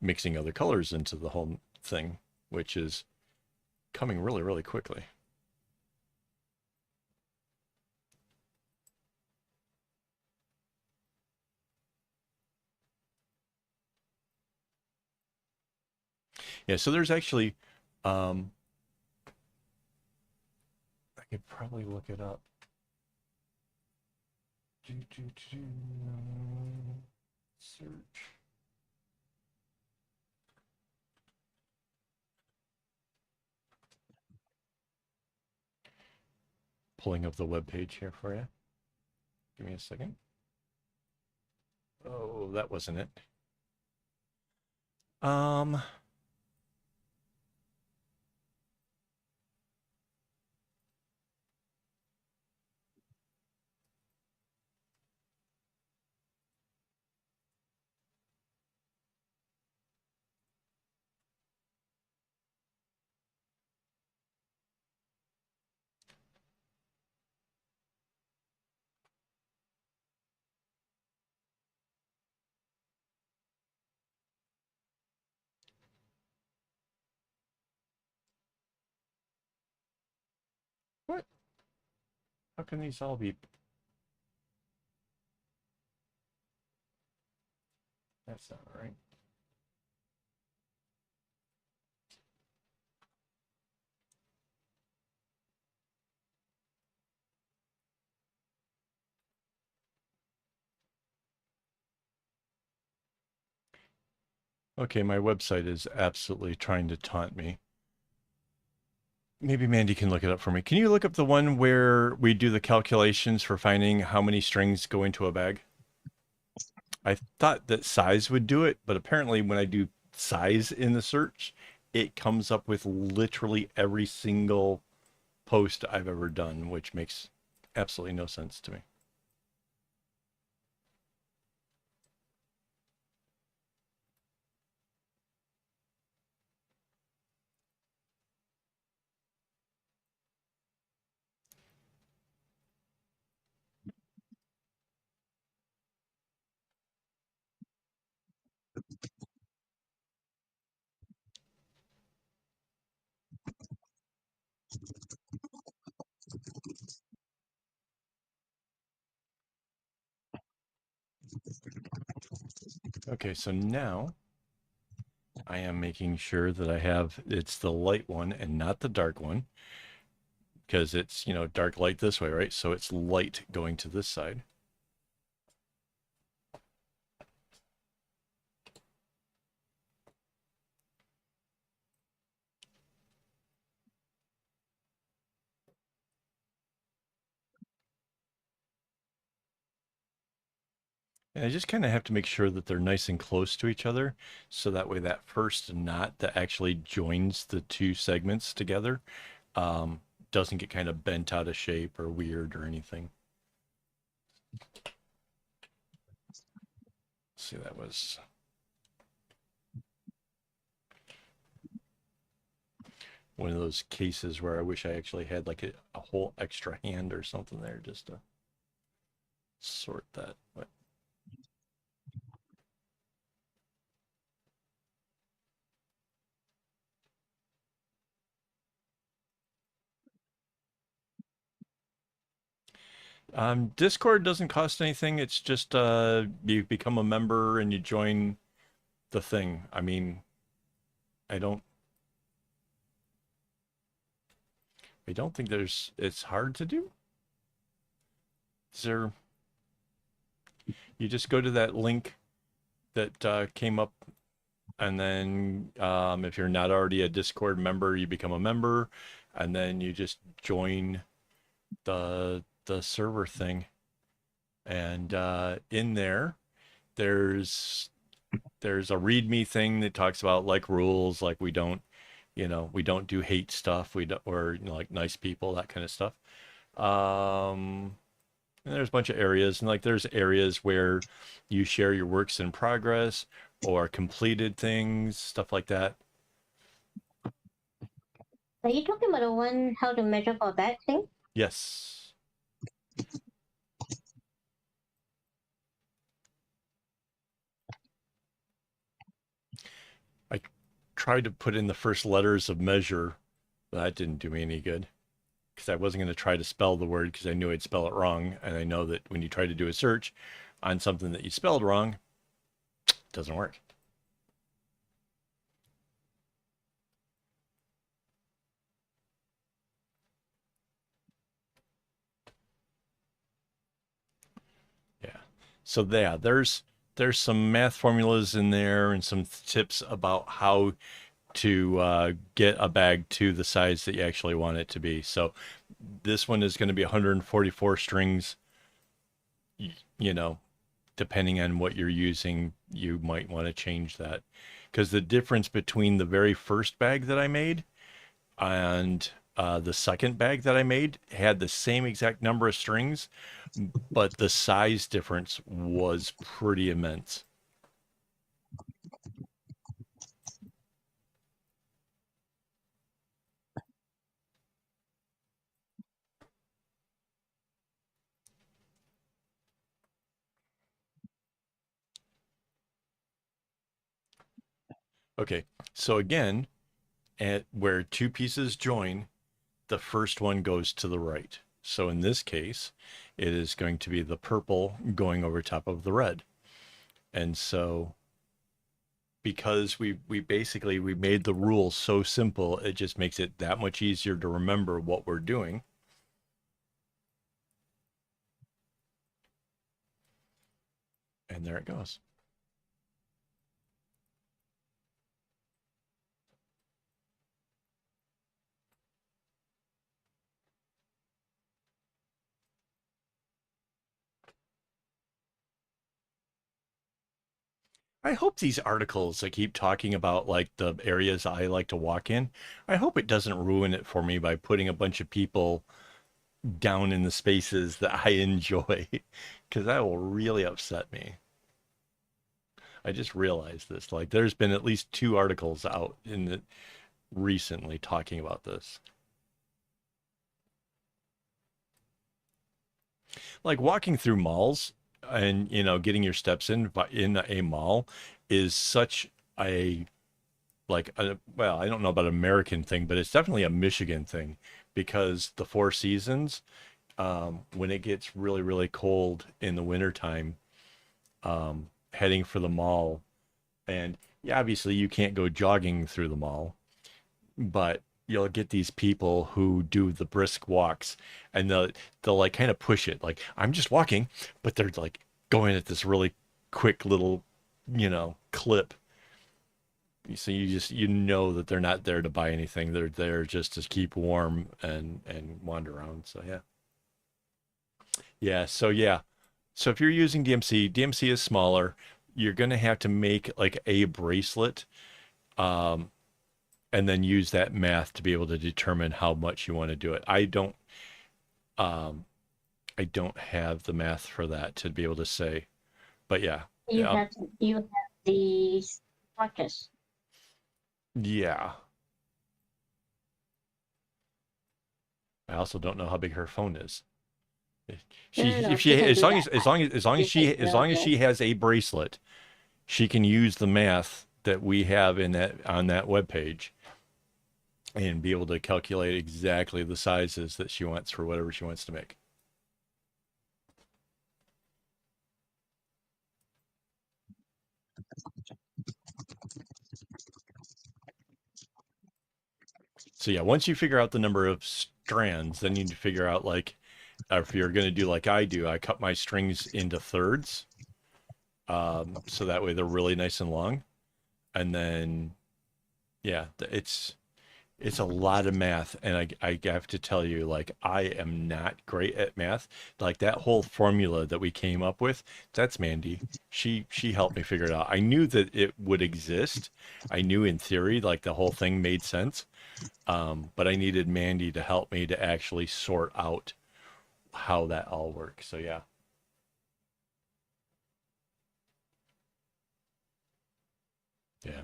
mixing other colors into the whole thing, which is coming really, really quickly. Yeah, so there's actually, um, I could probably look it up. Search. Pulling up the web page here for you. Give me a second. Oh, that wasn't it. Um, what? How can these all be? That's not right. Okay, my website is absolutely trying to taunt me. Maybe Mandy can look it up for me. Can you look up the one where we do the calculations for finding how many strings go into a bag? I thought that size would do it, but apparently when I do size in the search, it comes up with literally every single post I've ever done, which makes absolutely no sense to me. Okay, so now I am making sure that I have it's the light one and not the dark one because it's, dark light this way, right? So it's light going to this side. And I just kind of have to make sure that they're nice and close to each other. So that way that first knot that actually joins the two segments together um, doesn't get kind of bent out of shape or weird or anything. Let's see, that was one of those cases where I wish I actually had like a whole extra hand or something there just to sort that. But Discord doesn't cost anything. It's just you become a member and you join the thing. I mean, I don't I don't think it's hard to do. Is there you just go to that link that came up, and then if you're not already a Discord member, you become a member, and then you just join the server thing. And in there, there's there's a README thing that talks about like rules, like we don't do hate stuff, we don't, or like nice people, that kind of stuff. Um, and there's a bunch of areas, and like there's areas where you share your works in progress or completed things, stuff like that. Are you talking about the one how to measure for that thing? Yes. I tried to put in the first letters of measure, but that didn't do me any good because I wasn't going to try to spell the word because I knew I'd spell it wrong. And I know that when you try to do a search on something that you spelled wrong, it doesn't work. Yeah. So yeah, there's some math formulas in there and some tips about how to get a bag to the size that you actually want it to be. So this one is going to be 144 strings. You know, depending on what you're using, you might want to change that because the difference between the very first bag that I made and the second bag that I made had the same exact number of strings, but the size difference was pretty immense. Okay, so again, at where two pieces join, the first one goes to the right. So in this case, it is going to be the purple going over top of the red. And so because we basically we made the rules so simple, it just makes it that much easier to remember what we're doing. And there it goes. I hope these articles that keep talking about like the areas I like to walk in, I hope it doesn't ruin it for me by putting a bunch of people down in the spaces that I enjoy, because that will really upset me. I just realized this. Like, there's been at least two articles out in the recently talking about this. Like walking through malls and getting your steps in a mall is such a well, I don't know about American thing, but it's definitely a Michigan thing because the Four Seasons, when it gets really, really cold in the wintertime, heading for the mall. And yeah, obviously you can't go jogging through the mall, but you'll get these people who do the brisk walks and they'll like kind of push it. Like I'm just walking, but they're like going at this really quick little, clip. So you know that they're not there to buy anything. They're there just to keep warm and wander around. So yeah. Yeah, so yeah. So if you're using DMC, DMC is smaller. You're going to have to make like a bracelet, um, and then use that math to be able to determine how much you want to do it. Um, I don't have the math for that to be able to say, but yeah, um, You have the swatches. yeah. I also don't know how big her phone is. No, She, no, no. if She she, can as do long that. as, as long as, as long as Just like she has a bracelet, she can use the math that we have in that on that web page and be able to calculate exactly the sizes that she wants for whatever she wants to make. So yeah, once you figure out the number of strands, then you need to figure out like if you're going to do like I do, I cut my strings into thirds, so that way they're really nice and long. And then yeah, it's a lot of math, and I have to tell you, like, I am not great at math. Like that whole formula that we came up with, that's Mandy. She helped me figure it out. I knew that it would exist. I knew in theory, like the whole thing made sense. But I needed Mandy to help me to actually sort out how that all works. So yeah, yeah.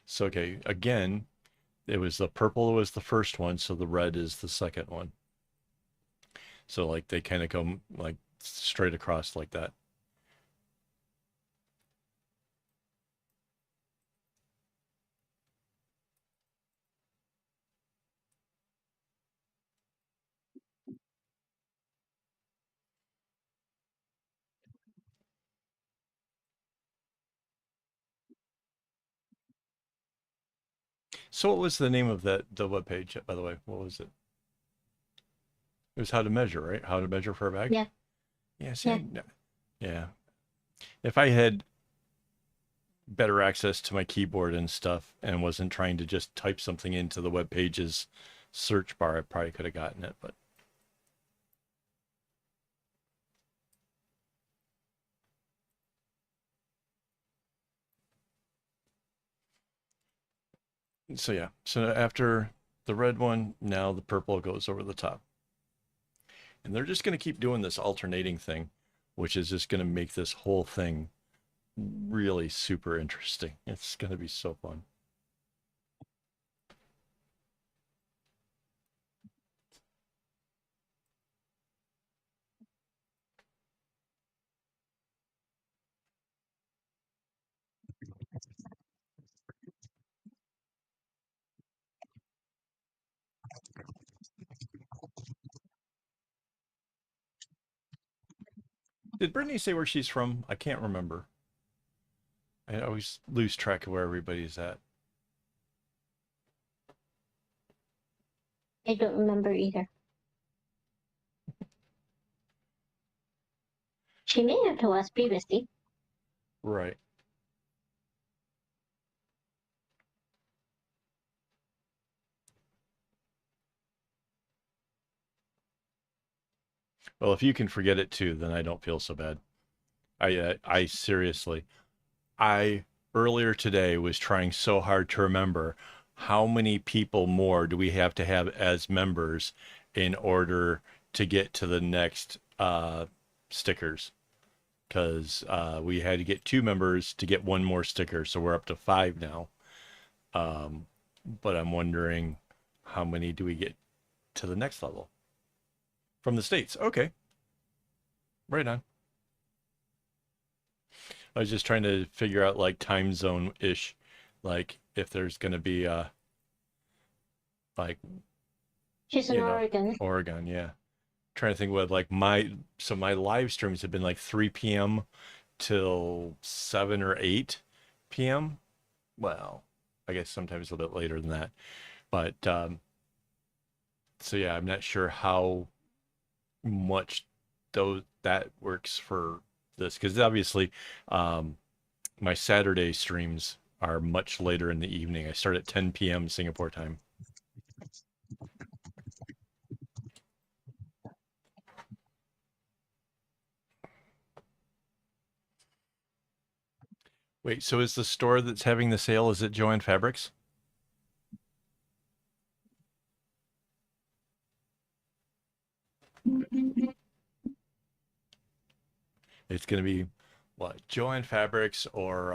So okay, again, it was the purple was the first one, so the red is the second one. So like they kind of come like straight across like that. So what was the name of the web page, by the way? What was it? It was how to measure, right? How to measure for a bag. Yeah, Yeah. See, yeah. yeah. If I had better access to my keyboard and stuff and wasn't trying to just type something into the web page's search bar, I probably could have gotten it. But so yeah. So after the red one, now the purple goes over the top. And they're just going to keep doing this alternating thing, which is just going to make this whole thing really super interesting. It's going to be so fun. Did Brittany say where she's from? I can't remember. I always lose track of where everybody's at. I don't remember either. She may have told us previously. Right. Well, if you can forget it too, then I don't feel so bad. I seriously, I earlier today was trying so hard to remember how many people more do we have to have as members in order to get to the next stickers, because we had to get two members to get one more sticker, so we're up to five now. Um, but I'm wondering how many do we get to the next level from the states? Okay, right on. I was just trying to figure out like time zone ish, like if there's gonna be like She's in you know Oregon. Oregon, yeah. Trying to think what like my live streams have been like 3 p.m. till 7 or 8 p.m. Well, I guess sometimes a little bit later than that. But so yeah, I'm not sure how much those that works for this because obviously um, my Saturday streams are much later in the evening. I start at 10 p.m. Singapore time. Wait, so is the store that's having the sale, is it Joann Fabrics? It's going to be what? Joann Fabrics or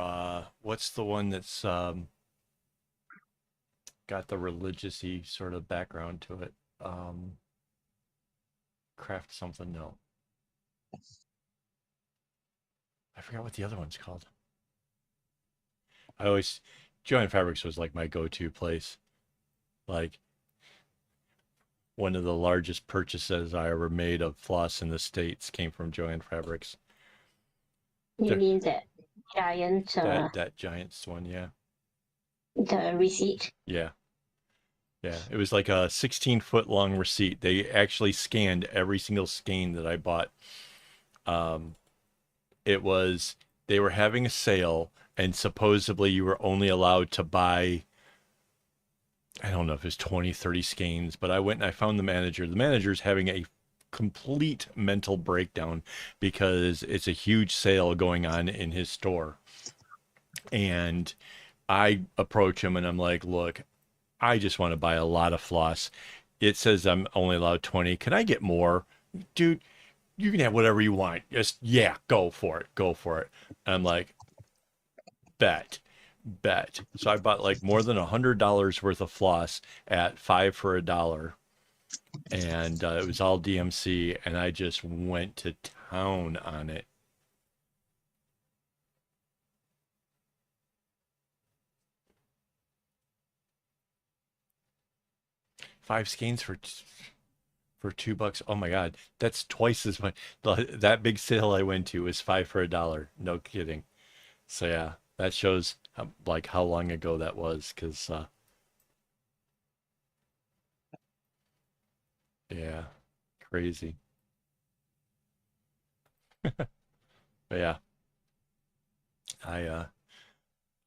what's the one that's got the religious-y sort of background to it? Um, Craft something, no. I forgot what the other one's called. I always Joann Fabrics was like my go-to place. Like one of the largest purchases I ever made of floss in the States came from Joann Fabrics. You There, mean that giant, that Giants one, yeah. the receipt? Yeah. Yeah. It was like a 16-foot long receipt. They actually scanned every single skein that I bought. Um, it was they were having a sale and supposedly you were only allowed to buy, I don't know if it's 20, 30 skeins, but I went and I found the manager. The manager's having a complete mental breakdown because it's a huge sale going on in his store. And I approach him and I'm like, look, I just want to buy a lot of floss. It says I'm only allowed 20. Can I get more? Dude, you can have whatever you want. Just, yeah, go for it. Go for it. I'm like, bet, bet. So I bought like more than $100 worth of floss at five for a dollar. And it was all DMC. And I just went to town on it. Five skeins for $2. Oh my God, that's twice as much. That big sale I went to was five for a dollar. No kidding. So yeah, that shows like how long ago that was. Cause yeah, crazy. But yeah, I uh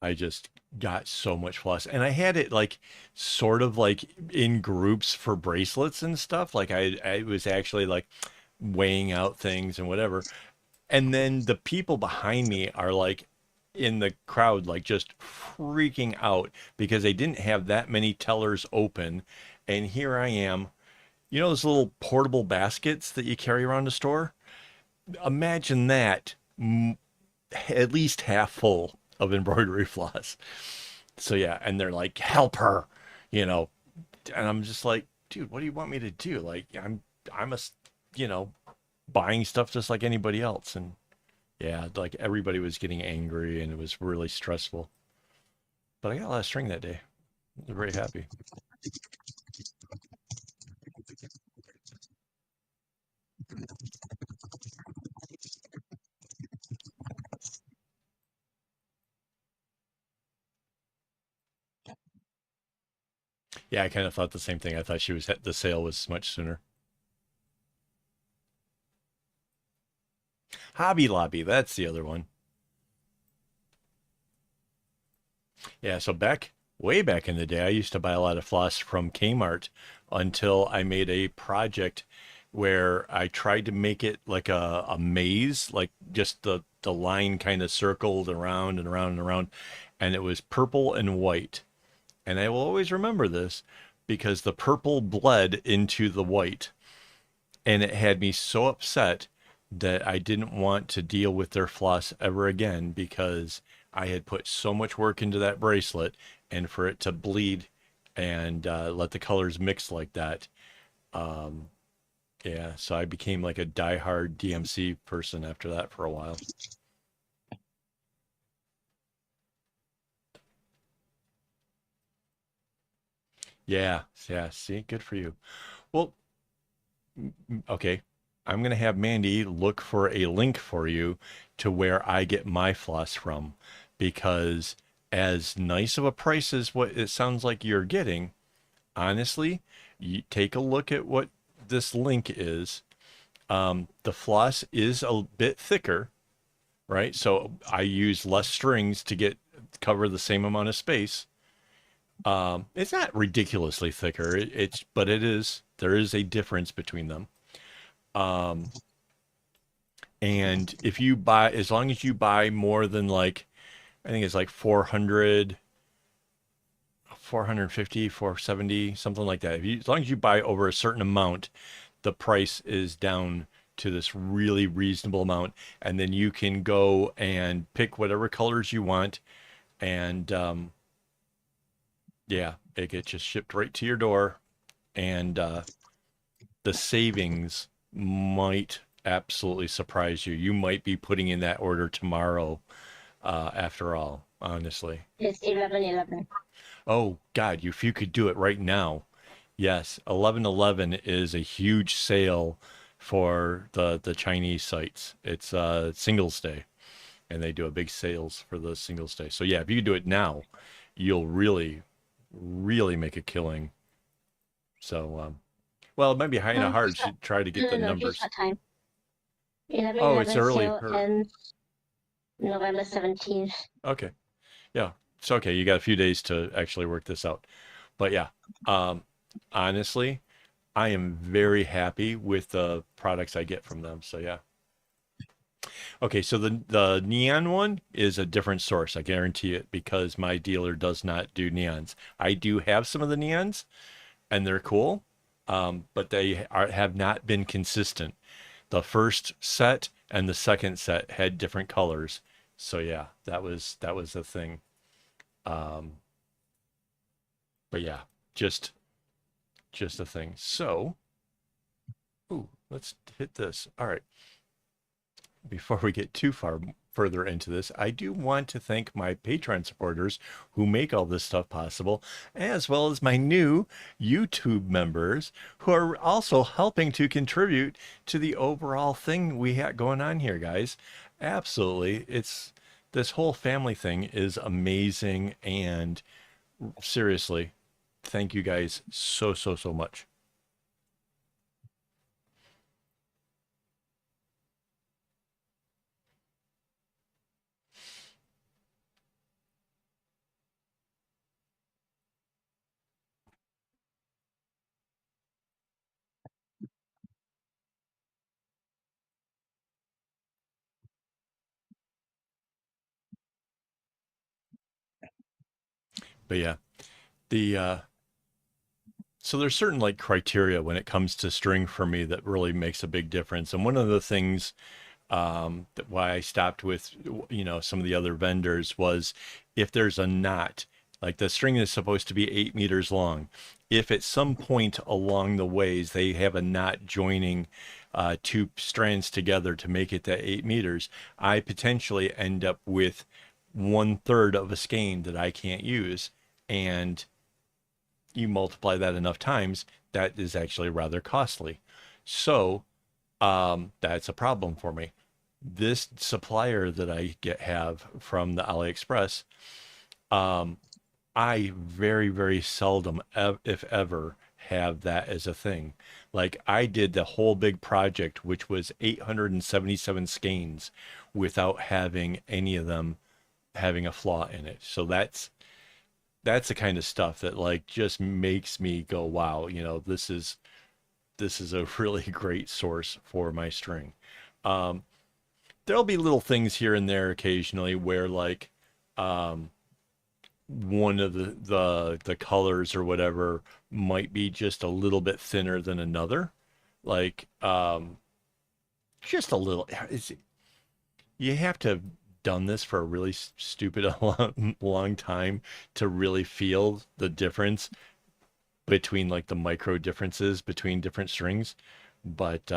I just got so much floss, and I had it like sort of like in groups for bracelets and stuff. Like I was actually like weighing out things and whatever. And then the people behind me are like in the crowd, like just freaking out because they didn't have that many tellers open. And here I am, you know, those little portable baskets that you carry around the store? Imagine that at least half full of embroidery floss. So yeah, and they're like, help her, you know, and I'm just like, dude, what do you want me to do? Like, I'm a, you know, buying stuff just like anybody else. And yeah, like everybody was getting angry and it was really stressful. But I got a lot of string that day. I was very happy. Yeah, I kind of thought the same thing. I thought the sale was much sooner. Hobby Lobby, that's the other one. Yeah, so way back in the day, I used to buy a lot of floss from Kmart until I made a project where I tried to make it like a maze, like just the line kind of circled around and around and around, and it was purple and white. And I will always remember this because the purple bled into the white. And it had me so upset that I didn't want to deal with their floss ever again because I had put so much work into that bracelet and for it to bleed and let the colors mix like that. Um, yeah, so I became like a diehard DMC person after that for a while. Yeah, yeah, see, good for you. Well, okay. I'm going to have Mandy look for a link for you to where I get my floss from because as nice of a price as what it sounds like you're getting, honestly, you take a look at what this link is. The floss is a bit thicker, right? So I use less strings to get cover the same amount of space. It's not ridiculously thicker. But it is, there is a difference between them. Um, And if you buy, as long as you buy more than like I think it's like 400, 450, 470, something like that. If you, as long as you buy over a certain amount, the price is down to this really reasonable amount. And then you can go and pick whatever colors you want. And yeah, it gets just shipped right to your door. And the savings might absolutely surprise you. You might be putting in that order tomorrow, after all, honestly. It's 11:11. Oh God, if you could do it right now. Yes, 11/11 is a huge sale for the Chinese sites. It's Singles Day, and they do a big sales for the Singles Day. So yeah, if you do it now, you'll really, really make a killing. So well, it might be kind of hard Here's to what, try to get no, the no, no, here's numbers. what time. Eleven Oh, it's eleven early. sale ends November 17th. Okay, yeah, it's okay. You got a few days to actually work this out. But yeah, um, honestly, I am very happy with the products I get from them. So yeah. Okay, so the neon one is a different source. I guarantee it because my dealer does not do neons. I do have some of the neons, and they're cool, but have not been consistent. The first set and the second set had different colors. So yeah, that was the thing. Um, but yeah, just just a thing. So, ooh, let's hit this. All right. Before we get too far further into this, I do want to thank my Patreon supporters who make all this stuff possible, as well as my new YouTube members who are also helping to contribute to the overall thing we have going on here, guys. Absolutely. It's this whole family thing is amazing, and seriously, thank you guys so, so, so much. But yeah, the so there's certain like criteria when it comes to string for me that really makes a big difference. And one of the things that why I stopped with some of the other vendors was if there's a knot, like the string is supposed to be 8 meters long. If at some point along the ways they have a knot joining two strands together to make it that 8 meters, I potentially end up with 1/3 of a skein that I can't use. And you multiply that enough times, that is actually rather costly. So that's a problem for me. This supplier that I have from the AliExpress, um, I very, very seldom, if ever, have that as a thing. Like I did the whole big project, which was 877 skeins without having any of them having a flaw in it. So that's the kind of stuff that like just makes me go, wow, this is a really great source for my string. Um, there'll be little things here and there occasionally where like um, one of the colors or whatever might be just a little bit thinner than another, like just a little. You have to have done this for a really stupid long, long time to really feel the difference between like the micro differences between different strings. But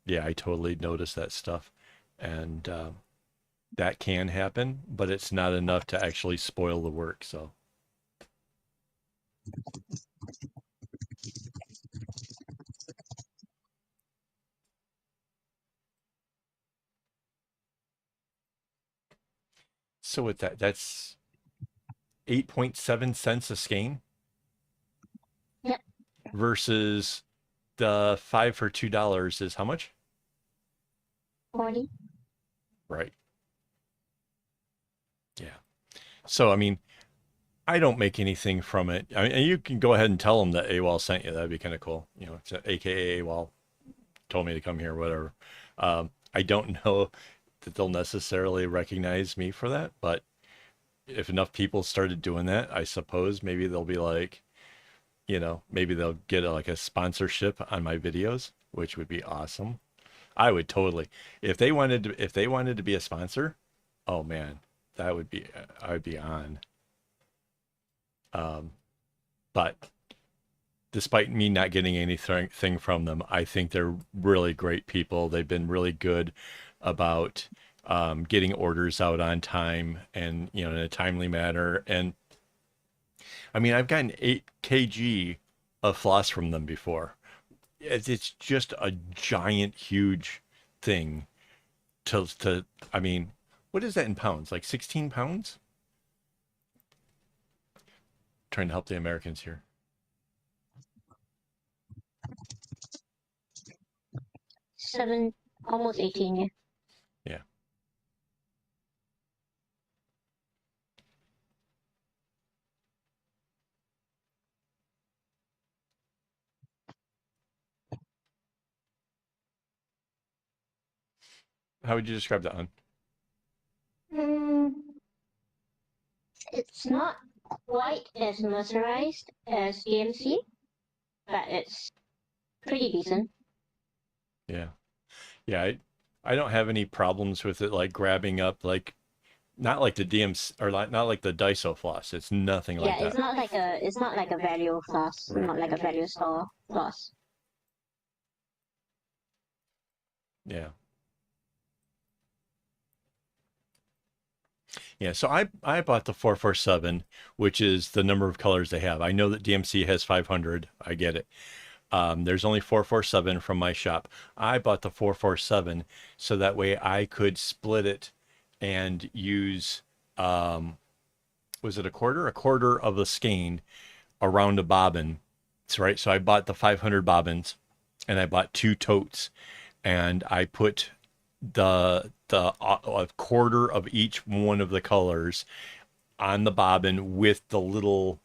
yeah, I totally noticed that stuff. And that can happen, but it's not enough to actually spoil the work. So with that, that's 8.7 cents a skein Yep, versus the five for $2 is how much? 40. Right. Yeah. So I mean, I don't make anything from it. I mean, and you can go ahead and tell them that AWOL sent you. That'd be kind of cool. It's AKA AWOL told me to come here, whatever. I don't know that they'll necessarily recognize me for that, but if enough people started doing that, I suppose maybe they'll be like, maybe they'll get like a sponsorship on my videos, which would be awesome. I would totally, if they wanted to be a sponsor, oh man, that would be, I would be on. Um, but despite me not getting anything from them, I think they're really great people. They've been really good about getting orders out on time and in a timely manner. And I mean, I've gotten 8 kg of floss from them before. It's just a giant, huge thing. To I mean, what is that in pounds? Like 16 pounds? Trying to help the Americans here. 7, almost 18, yeah. Yeah. How would you describe that one? Mm, it's not quite as mercerized as DMC, but it's pretty decent. Yeah. Yeah. I don't have any problems with it, like grabbing up, like not like the DMs or like not like the Daiso floss. It's nothing like Yeah, that. it's not like a value floss, Right. not like a value store floss. Yeah. Yeah. So I bought the 447, which is the number of colors they have. I know that DMC has 500. I get it. There's only 447 from my shop. I bought the 447 so that way I could split it and use, was it a quarter? A quarter of the skein around a bobbin. That's right. So I bought the 500 bobbins and I bought 2 totes and I put the a quarter of each one of the colors on the bobbin with the little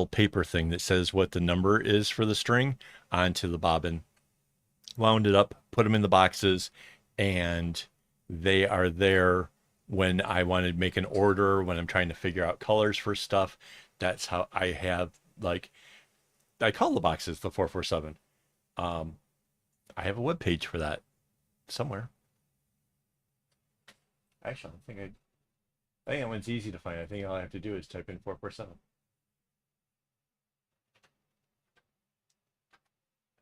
paper thing that says what the number is for the string onto the bobbin. Wound it up, put them in the boxes, and they are there when I want to make an order, when I'm trying to figure out colors for stuff. That's how I have, like, I call the boxes the 447. Um, I have a web page for that somewhere. Actually, I think that one's easy to find. I think all I have to do is type in 447.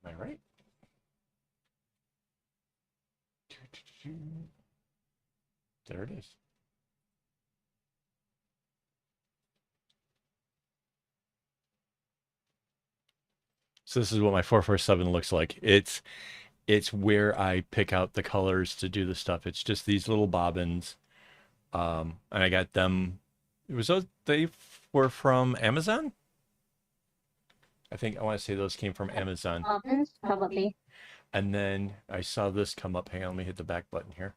Am I right? There it is. So this is what my 447 looks like. It's where I pick out the colors to do the stuff. It's just these little bobbins. And I got them. It was those they were from Amazon. I think I want to say those came from Amazon. Almonds, probably. And then I saw this come up. Hang on, let me hit the back button here.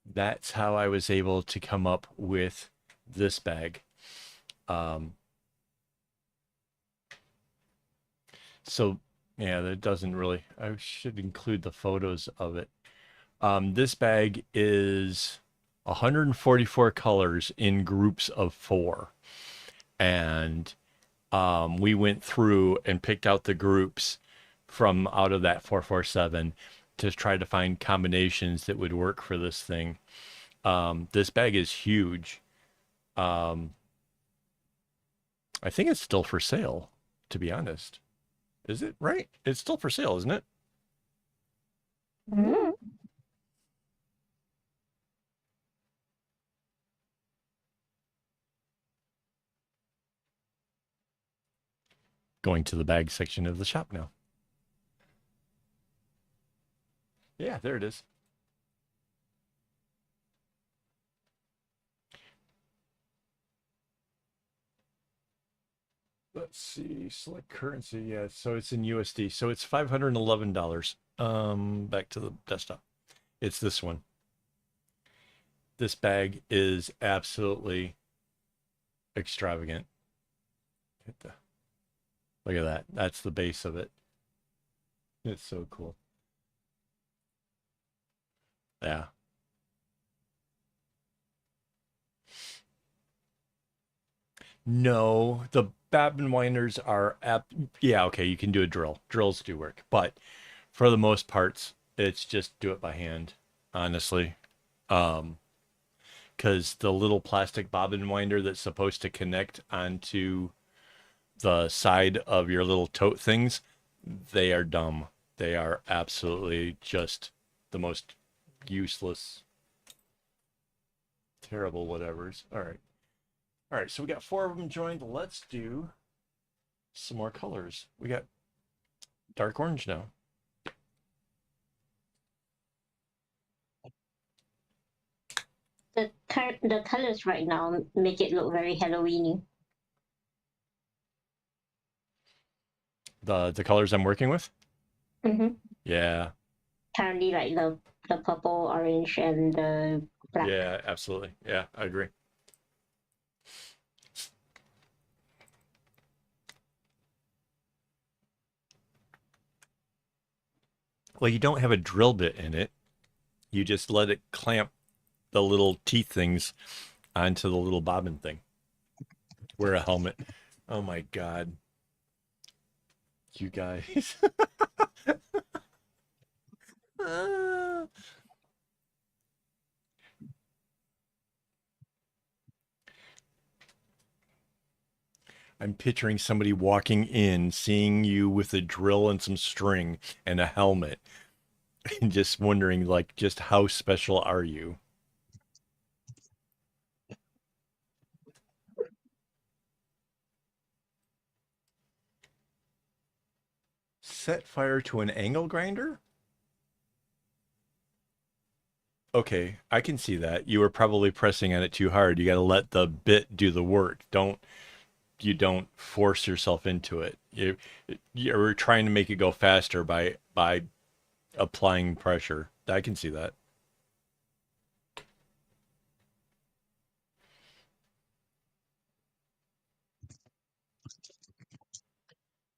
That's how I was able to come up with this bag. Um, so yeah, that doesn't really. I should include the photos of it. This bag is 144 colors in groups of 4, and we went through and picked out the groups from out of that 447 to try to find combinations that would work for this thing. This bag is huge. Um, I think it's still for sale, to be honest. Is it right? It's still for sale, isn't it? Mm. Going to the bag section of the shop now. Yeah, there it is. Let's see, select currency. Yeah, so it's in USD. So it's $511. Back to the desktop. It's this one. This bag is absolutely extravagant. Look at that. That's the base of it. It's so cool. Yeah. No, the bobbin winders are yeah, okay, you can do a drill. Drills do work, but for the most parts, it's just do it by hand, honestly. Um, because the little plastic bobbin winder that's supposed to connect onto the side of your little tote things, they are dumb. They are absolutely just the most useless, terrible whatevers. All right. All right. So we got four of them joined. Let's do some more colors. We got dark orange now. The colors right now make it look very Halloweeny. The colors I'm working with. Mm-hmm. Yeah. Currently, like the purple, orange, and the black. Yeah, absolutely. Yeah, I agree. Well, you don't have a drill bit in it. You just let it clamp the little teeth things onto the little bobbin thing. Wear a helmet. Oh my God. You guys. I'm picturing somebody walking in, seeing you with a drill and some string and a helmet, and just wondering, like, just how special are you? Set fire to an angle grinder? Okay, I can see that. You were probably pressing on it too hard. You got to let the bit do the work. Don't force yourself into it. You're trying to make it go faster by applying pressure. I can see that.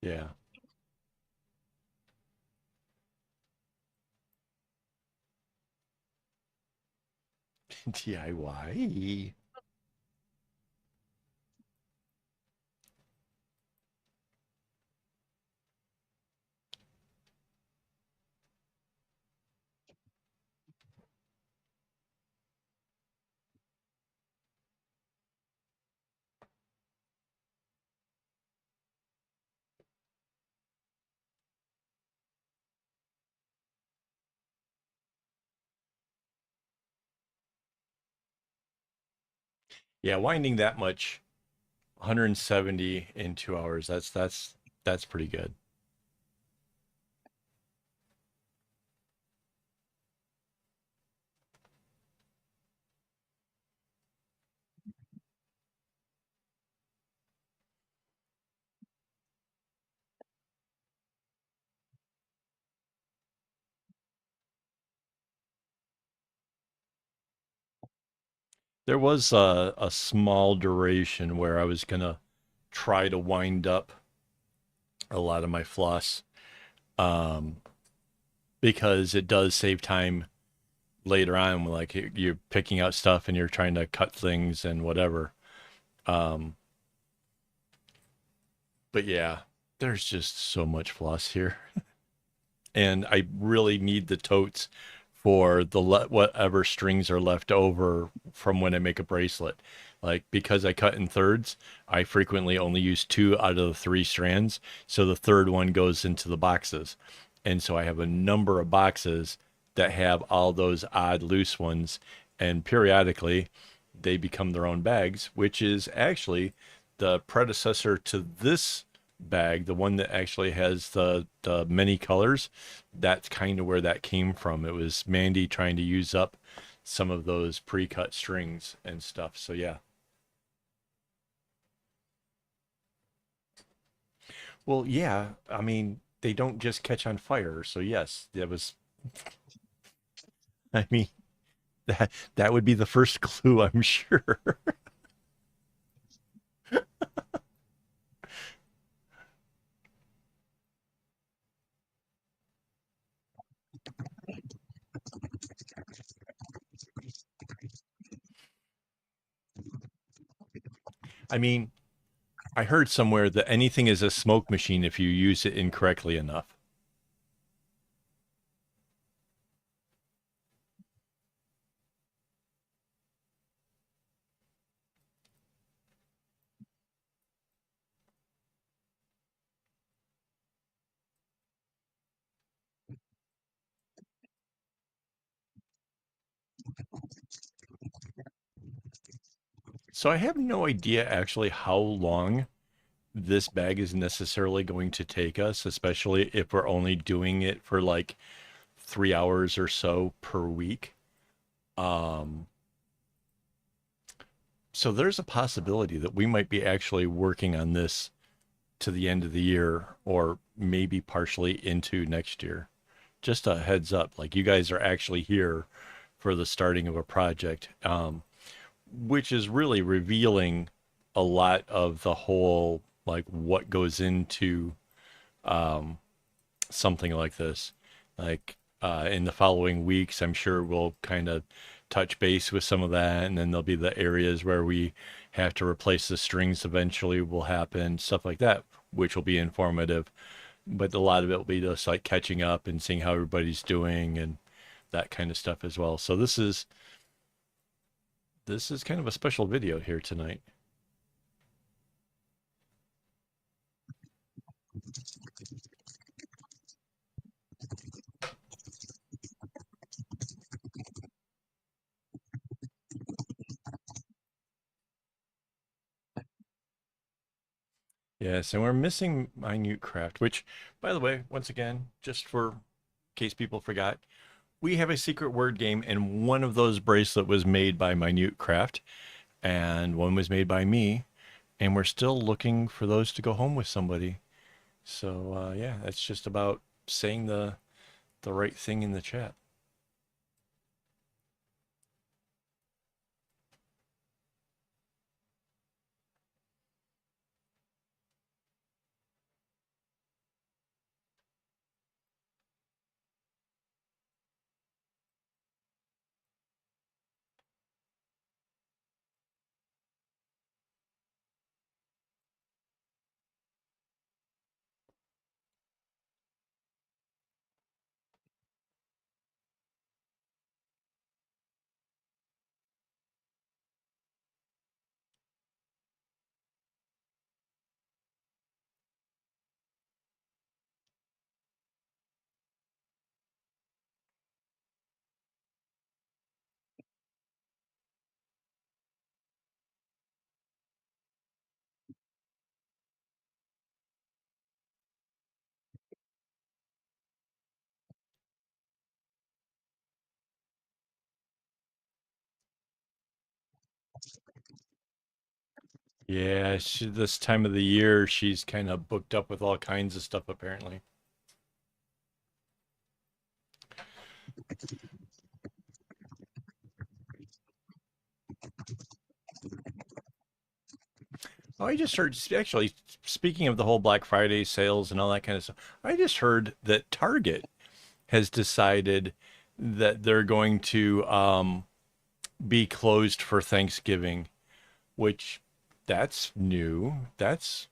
Yeah. DIY. Yeah, winding that much 170 in 2 hours. That's pretty good. There was a small duration where I was gonna try to wind up a lot of my floss, um, because it does save time later on. Like you're picking out stuff and you're trying to cut things and whatever. Um, but yeah, there's just so much floss here. And I really need the totes for the whatever strings are left over from when I make a bracelet. Like because I cut in thirds, I frequently only use two out of the three strands, so the third one goes into the boxes. And so I have a number of boxes that have all those odd loose ones, and periodically they become their own bags, which is actually the predecessor to this bag, the one that actually has the many colors. That's kind of where that came from. It was Mandy trying to use up some of those pre-cut strings and stuff. So yeah. Well, yeah. I mean, they don't just catch on fire. So yes, that was. I mean, that would be the first clue, I'm sure. I mean, I heard somewhere that anything is a smoke machine if you use it incorrectly enough. So I have no idea actually how long this bag is necessarily going to take us, especially if we're only doing it for like 3 hours or so per week. Um, so there's a possibility that we might be actually working on this to the end of the year or maybe partially into next year. Just a heads up, like you guys are actually here for the starting of a project, which is really revealing a lot of the whole, like what goes into um, something like this. Like in the following weeks, I'm sure we'll kind of touch base with some of that, and then there'll be the areas where we have to replace the strings eventually will happen, stuff like that, which will be informative. But a lot of it will be just like catching up and seeing how everybody's doing and that kind of stuff as well. So this is kind of a special video here tonight. Yes, and we're missing minute craft, which, by the way, once again, just for case people forgot, we have a secret word game, and one of those bracelet was made by Minute Craft, and one was made by me, and we're still looking for those to go home with somebody. So yeah, that's just about saying the right thing in the chat. Yeah, this time of the year, she's kind of booked up with all kinds of stuff, apparently. Oh, I just heard, actually, speaking of the whole Black Friday sales and all that kind of stuff, I just heard that Target has decided that they're going to be closed for Thanksgiving, which that's new. That's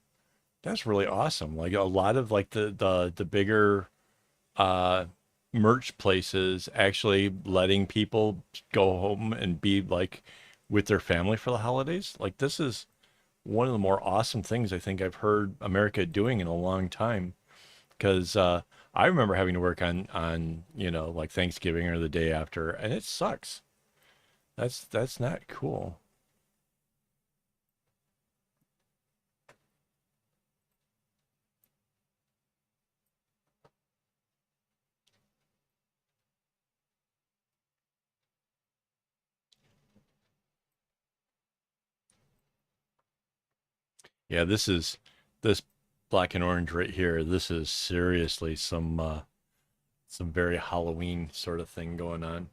really awesome. Like a lot of like the bigger uh merch places actually letting people go home and be like with their family for the holidays. Like this is one of the more awesome things I think I've heard America doing in a long time. Because I remember having to work on like Thanksgiving or the day after, and it sucks. That's not cool. Yeah, this black and orange right here. This is seriously some very Halloween sort of thing going on.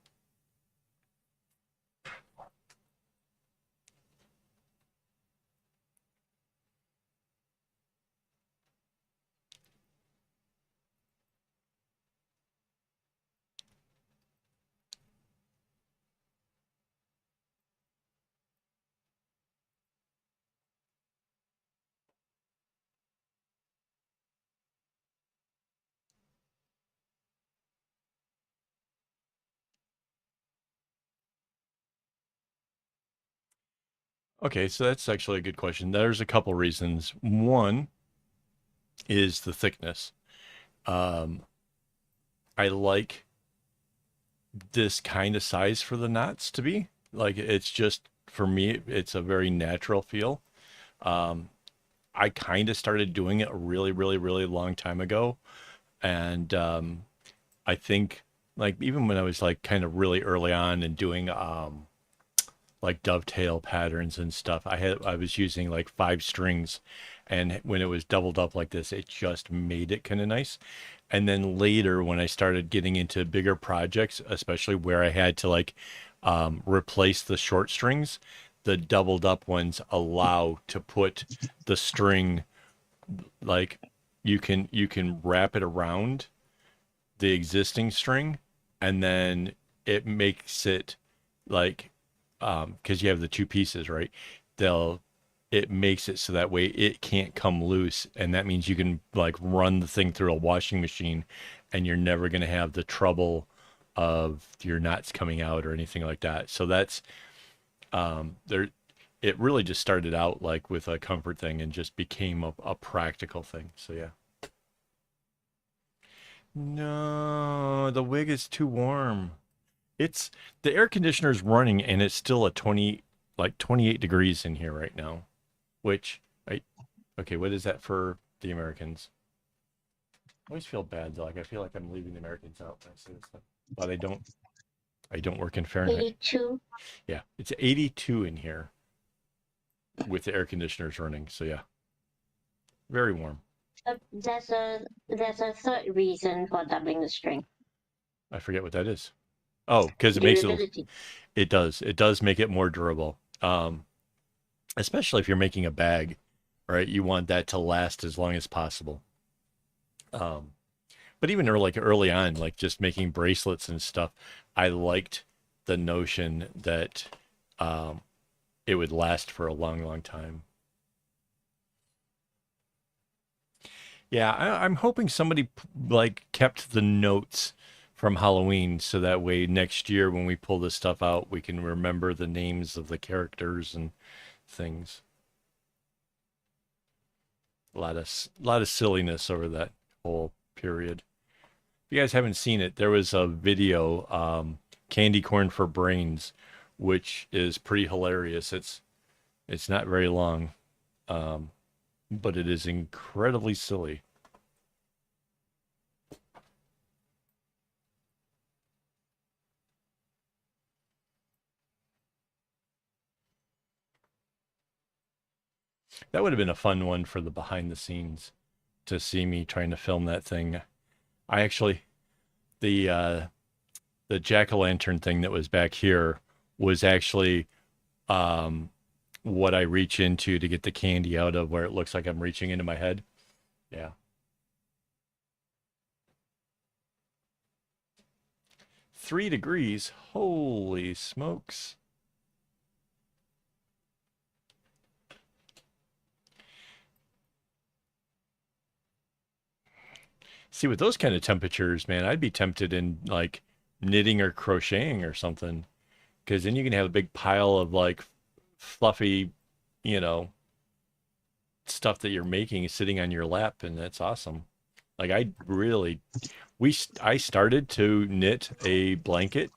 Okay, so that's actually a good question. There's a couple reasons. One is the thickness. Um, I like this kind of size for the knots to be. Like it's just for me, it's a very natural feel. Um, I kind of started doing it a really, really, really long time ago, and I think like even when I was like kind of really early on and doing like dovetail patterns and stuff, I was using like 5 strings, and when it was doubled up like this, it just made it kind of nice. And then later, when I started getting into bigger projects, especially where I had to like replace the short strings, the doubled up ones allow to put the string like you can wrap it around the existing string, and then it makes it like because you have the two pieces, right? They'll it makes it so that way it can't come loose, and that means you can like run the thing through a washing machine, and you're never going to have the trouble of your knots coming out or anything like that. So that's there. It really just started out like with a comfort thing and just became a practical thing. So yeah. No, the wig is too warm. It's the air conditioner's running and it's still at 20 like 28 degrees in here right now, which I okay, what is that for the Americans? I always feel bad though. Like I feel like I'm leaving the Americans out when I say this stuff. But I don't work in Fahrenheit. 82. Yeah, it's 82 in here with the air conditioners running. So yeah, very warm. There's a third reason for doubling the string. I forget what that is. Oh, because it makes it Durability. it does make it more durable. Especially if you're making a bag, right? You want that to last as long as possible. Um, but even early on, like just making bracelets and stuff, I liked the notion that um, it would last for a long, long time. Yeah, I'm hoping somebody like kept the notes from Halloween so that way next year when we pull this stuff out, we can remember the names of the characters and things. A lot of silliness over that whole period. If you guys haven't seen it, there was a video, Candy Corn for Brains, which is pretty hilarious. It's not very long, um, but it is incredibly silly. That would have been a fun one for the behind the scenes to see me trying to film that thing. I actually the the jack-o'-lantern thing that was back here was actually um, what I reach into to get the candy out of where it looks like I'm reaching into my head. Yeah. 3 degrees. Holy smokes. See, with those kind of temperatures, man, I'd be tempted in like knitting or crocheting or something. Because then you can have a big pile of like fluffy, you know, stuff that you're making sitting on your lap, and that's awesome. Like I really, I started to knit a blanket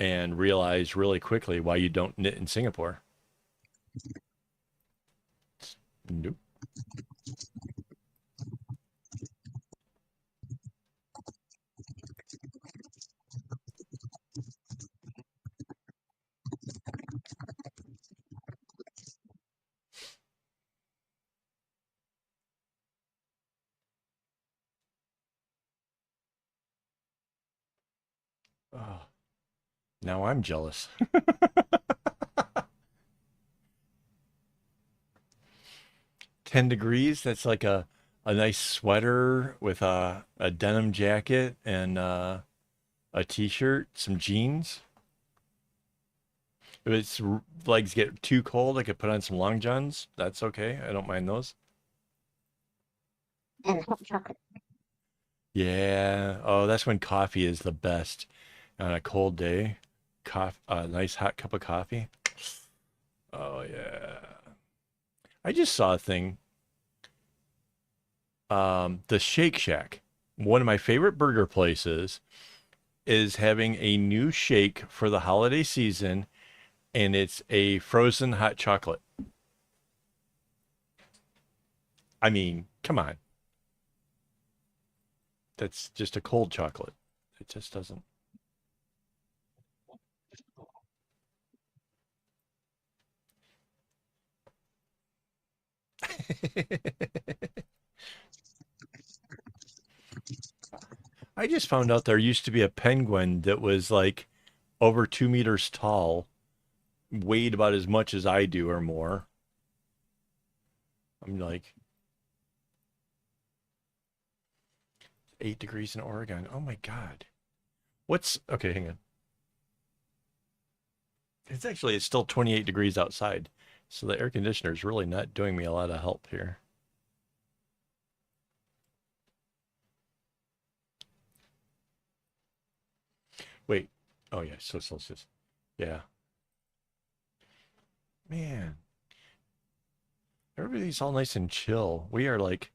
and realized really quickly why you don't knit in Singapore. Nope. Oh, now I'm jealous. 10 degrees. That's like a nice sweater with a denim jacket and a t-shirt, some jeans. If its legs get too cold, I could put on some long johns. That's okay. I don't mind those. And hot chocolate. Yeah. Oh, that's when coffee is the best on a cold day. A nice hot cup of coffee. Oh yeah. I just saw a thing. The Shake Shack, one of my favorite burger places, is having a new shake for the holiday season, and it's a frozen hot chocolate. I mean, come on. That's just a cold chocolate. It just doesn't. I just found out there used to be a penguin that was like over 2 meters tall, weighed about as much as I do or more. I'm like, 8 degrees in Oregon. Oh my God. What's okay? Hang on. It's still 28 degrees outside. So the air conditioner is really not doing me a lot of help here. Wait. Oh yeah, so Celsius. Yeah. Man, everybody's all nice and chill. We are like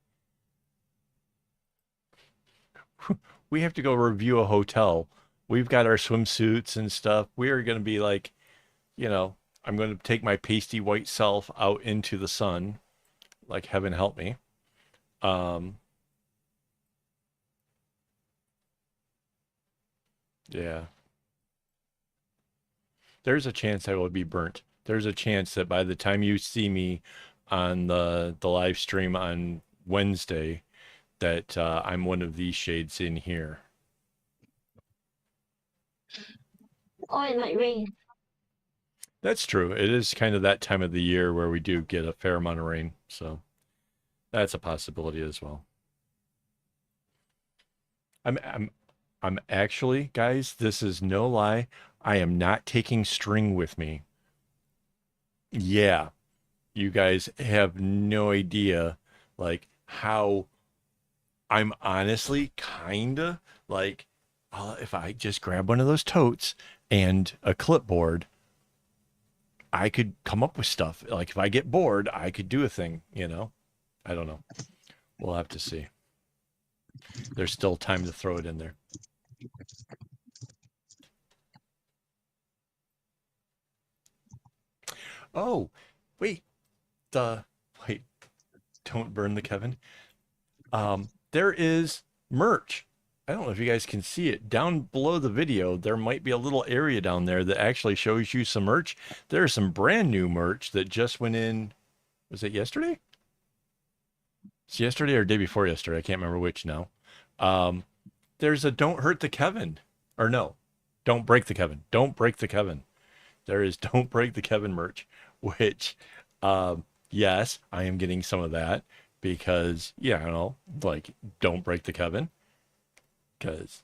we have to go review a hotel. We've got our swimsuits and stuff. We are going to be like, you know, I'm going to take my pasty white self out into the sun, like heaven help me. Um, yeah. There's a chance I will be burnt. There's a chance that by the time you see me on the live stream on Wednesday, that I'm one of these shades in here. Or it might rain. That's true. It is kind of that time of the year where we do get a fair amount of rain, so that's a possibility as well. I'm I'm I'm actually, guys, this is no lie. I am not taking string with me. Yeah, you guys have no idea like how I'm honestly kinda like if I just grab one of those totes and a clipboard, I could come up with stuff. Like if I get bored, I could do a thing, you know? I don't know. We'll have to see. There's still time to throw it in there. Oh, wait, the wait, don't burn the Kevin. There is merch. I don't know if you guys can see it down below the video. There might be a little area down there that actually shows you some merch. There's some brand new merch that just went in. Was it yesterday? It's yesterday or day before yesterday. I can't remember which now. Um, there's a "Don't Hurt the Kevin," or no, "Don't Break the Kevin." Don't break the Kevin. There is "Don't Break the Kevin" merch, which, yes, I am getting some of that because, yeah, I don't know, like, don't break the Kevin. Because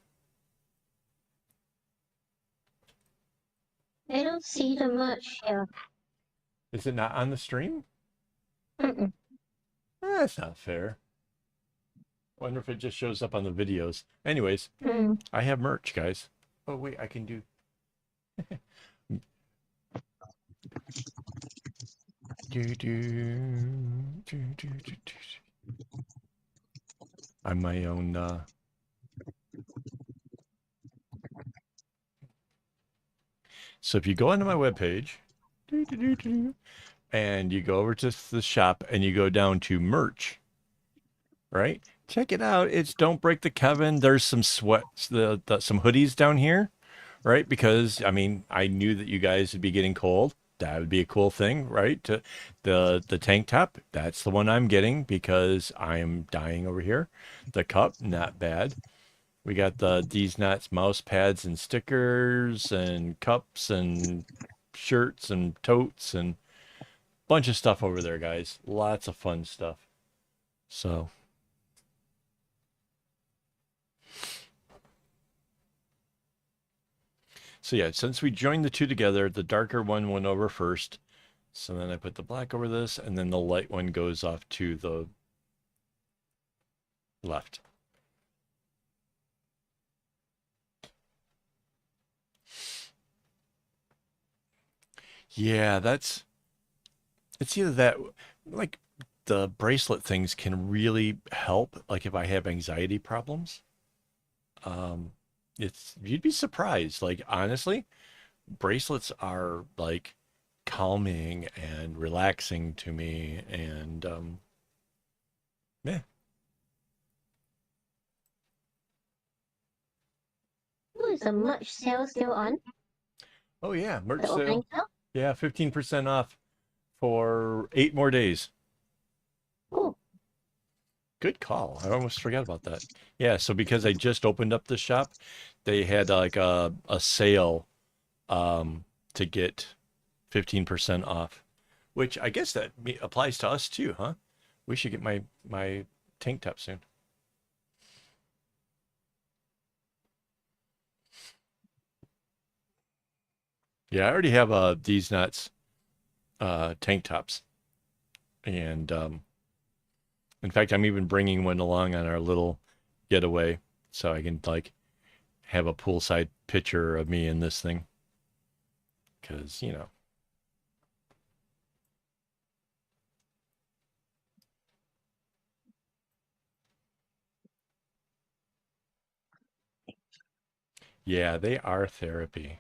I don't see the much here. is it not on the stream? Mm-mm. That's not fair. I wonder if it just shows up on the videos. Anyways, Mm. I have merch, guys. Oh, wait, I can do. I'm my own. So if you go onto my webpage and you go over to the shop and you go down to merch, right? Check it out. It's "Don't Break the Kevin." There's some sweats, some hoodies down here, right? Because I mean, I knew that you guys would be getting cold. That would be a cool thing, right? To the tank top, that's the one I'm getting because I am dying over here. The cup, not bad. We got the D's Nuts mouse pads and stickers and cups and shirts and totes and bunch of stuff over there, guys. Lots of fun stuff. So So yeah, since we joined the two together, the darker one went over first. So then I put the black over this, and then the light one goes off to the left. Yeah, that's it's either that, like the bracelet things can really help. Like if I have anxiety problems, um, it's you'd be surprised. Like honestly, bracelets are like calming and relaxing to me, and yeah. Oh, is the merch sale still on? Oh yeah, merch The opening sale. sale? Yeah, 15% off for 8 more days. Oh, Good call. I almost forgot about that. Yeah, so because I just opened up the shop, they had like a sale um to get 15% off, which I guess that applies to us too, huh? We should get my tank top soon. Yeah, I already have these nuts tank tops, and in fact, I'm even bringing one along on our little getaway, so I can like have a poolside picture of me in this thing, because yeah, they are therapy.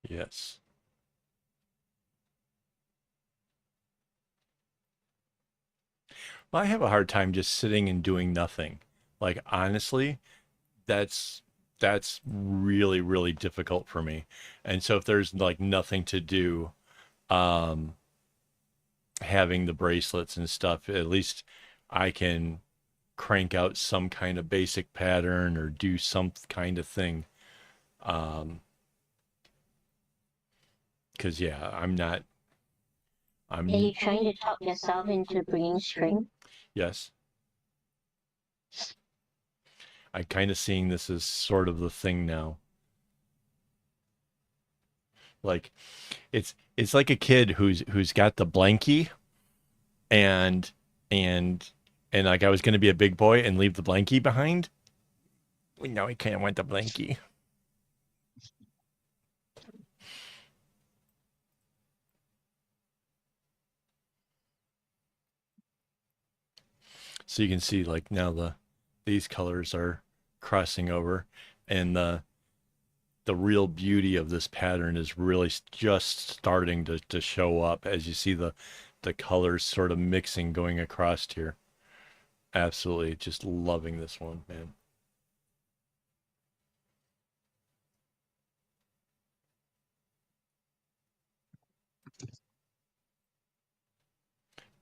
Yes. Well, I have a hard time just sitting and doing nothing. Like honestly, that's that's really really difficult for me. And so if there's like nothing to do, um having the bracelets and stuff, at least I can crank out some kind of basic pattern or do some kind of thing. Um cuz yeah, are I'm you trying to talk yourself into bringing string? yes, I kind of seeing this as sort of the thing now. Like it's like a kid who's got the blankie and and and like I was going to be a big boy and leave the blankie behind. Well, now I can't want the blankie. So you can see like now these colors are crossing over, and the real beauty of this pattern is really just starting to show up as you see the colors sort of mixing going across here. Absolutely, just loving this one, man.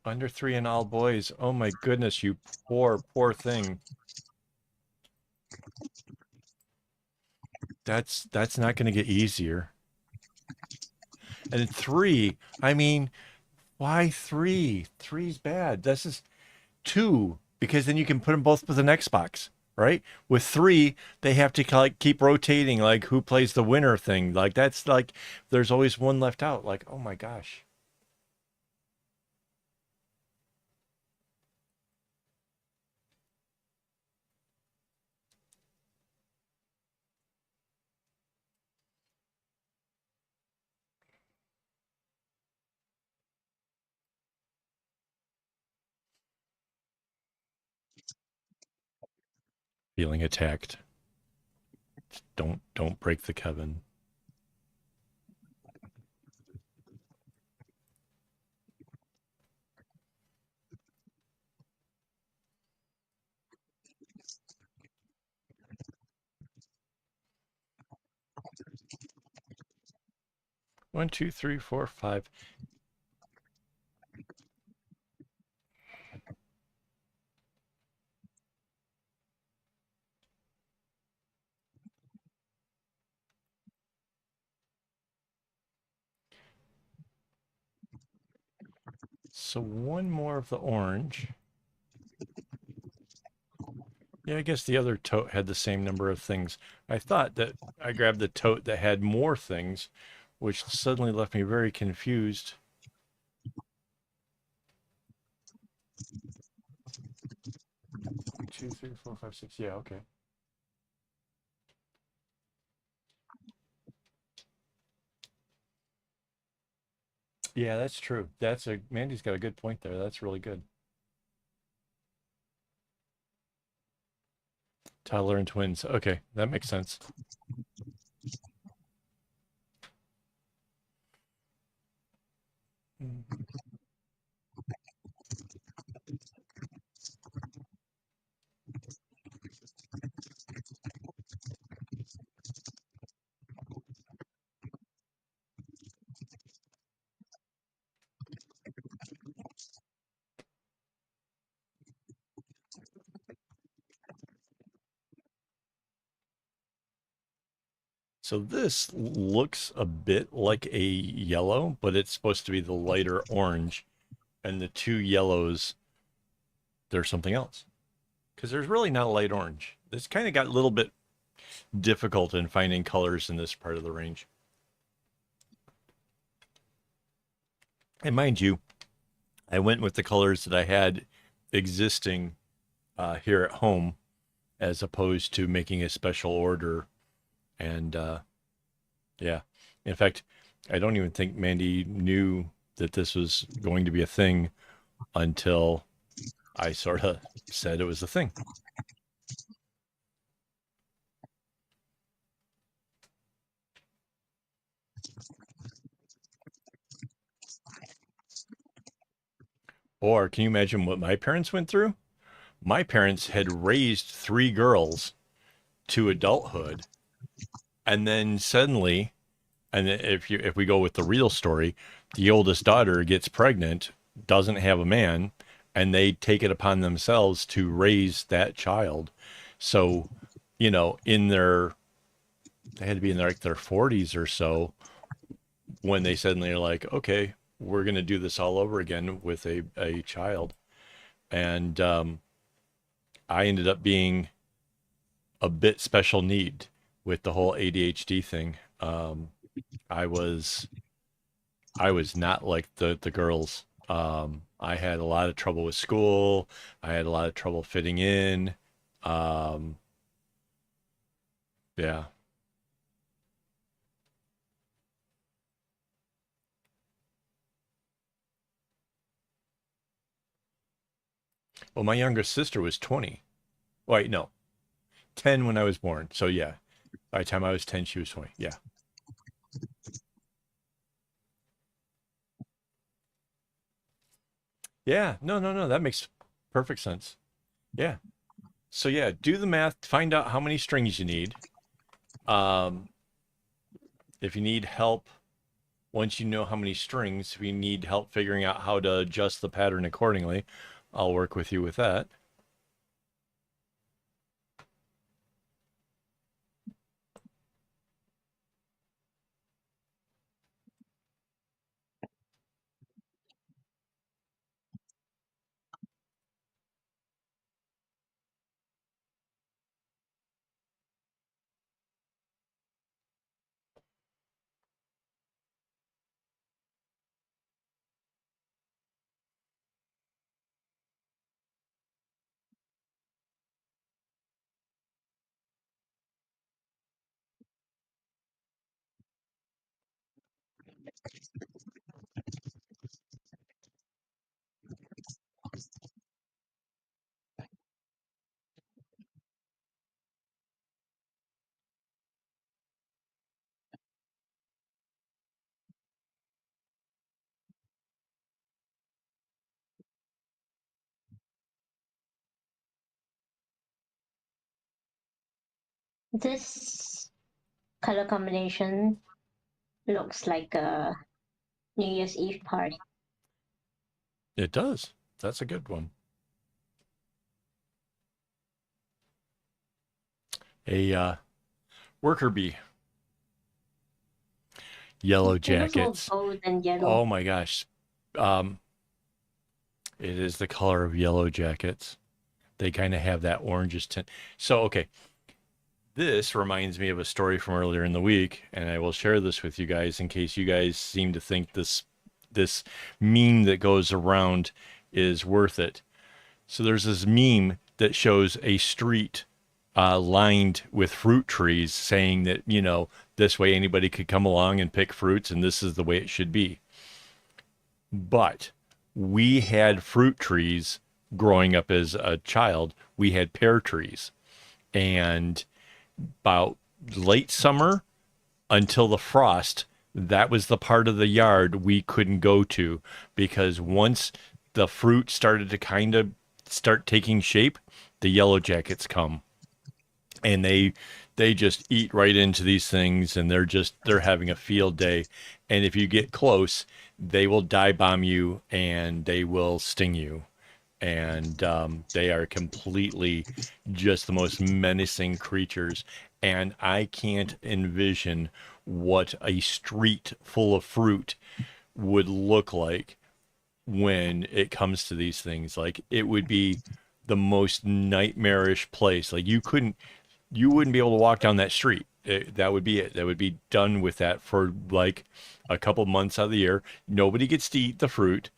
Under three and all boys. Oh my goodness, you poor thing. That's not going to get easier. And then three, I mean, why three? Three's bad. This is two because then you can put them both with an Xbox, right? With three, they have to like keep rotating, like who plays the winner thing. Like that's like there's always one left out. Like oh my gosh, feeling attacked. Don't break the Kevin. One, two, three, four, five. So one more of the orange. Yeah, I guess the other tote had the same number of things. I thought that I grabbed the tote that had more things, which suddenly left me very confused. 2, 3, 4, 5, 6. Yeah, okay. Yeah, that's true. Mandy's got a good point there. That's really good. Toddler and twins. Okay, that makes sense. Mm. So this looks a bit like a yellow, but it's supposed to be the lighter orange, and the two yellows, they're something else. Because there's really not a light orange. It's kind of got a little bit difficult in finding colors in this part of the range. And mind you, I went with the colors that I had existing here at home as opposed to making a special order. And yeah, in fact, I don't even think Mandy knew that this was going to be a thing until I sort of said it was a thing. Or can you imagine what my parents went through? My parents had raised three girls to adulthood, and then suddenly, and if we go with the real story, the oldest daughter gets pregnant, doesn't have a man, and they take it upon themselves to raise that child. So, in their they had to be in their 40s or so when they suddenly are like, okay, we're going to do this all over again with a child. And I ended up being a bit special need with the whole ADHD thing. I was I was not like the girls. I had a lot of trouble with school. I had a lot of trouble fitting in. Um, yeah. Well, my youngest sister was 20. Wait, no, 10 when I was born. So yeah, by the time I was 10, she was 20. Yeah. Yeah. No, no, no. That makes perfect sense. Yeah. So yeah, do the math, find out how many strings you need. Um, if you need help, once you know how many strings, if you need help figuring out how to adjust the pattern accordingly, I'll work with you with that. This color combination looks like a New Year's Eve party. It does. That's a good one. A worker bee, yellow It looks more jackets. gold than yellow. Oh my gosh. Um, it is the color of yellow jackets. They kind of have that orangish tint. So, okay, this reminds me of a story from earlier in the week, and I will share this with you guys in case you guys seem to think this meme that goes around is worth it. So there's this meme that shows a street lined with fruit trees, saying that this way anybody could come along and pick fruits, and this is the way it should be. But we had fruit trees growing up as a child. We had pear trees, and about late summer until the frost, that was the part of the yard we couldn't go to because once the fruit started to kind of start taking shape, the yellow jackets come and they just eat right into these things and they're having a field day. And if you get close, they will dive bomb you and they will sting you. And they are completely just the most menacing creatures. And I can't envision what a street full of fruit would look like when it comes to these things. Like it would be the most nightmarish place. Like you wouldn't be able to walk down that street. That would be it. That would be done with that for like a couple months out of the year. Nobody gets to eat the fruit.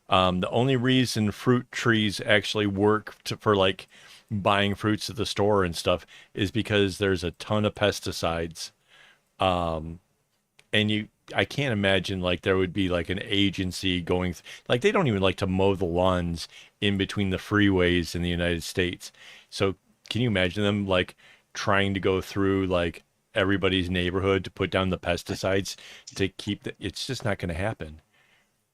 The only reason fruit trees actually work for like buying fruits at the store and stuff is because there's a ton of pesticides. Um, and I can't imagine like there would be like an agency going, like they don't even like to mow the lawns in between the freeways in the United States. So can you imagine them like trying to go through like everybody's neighborhood to put down the pesticides to keep it's just not going to happen.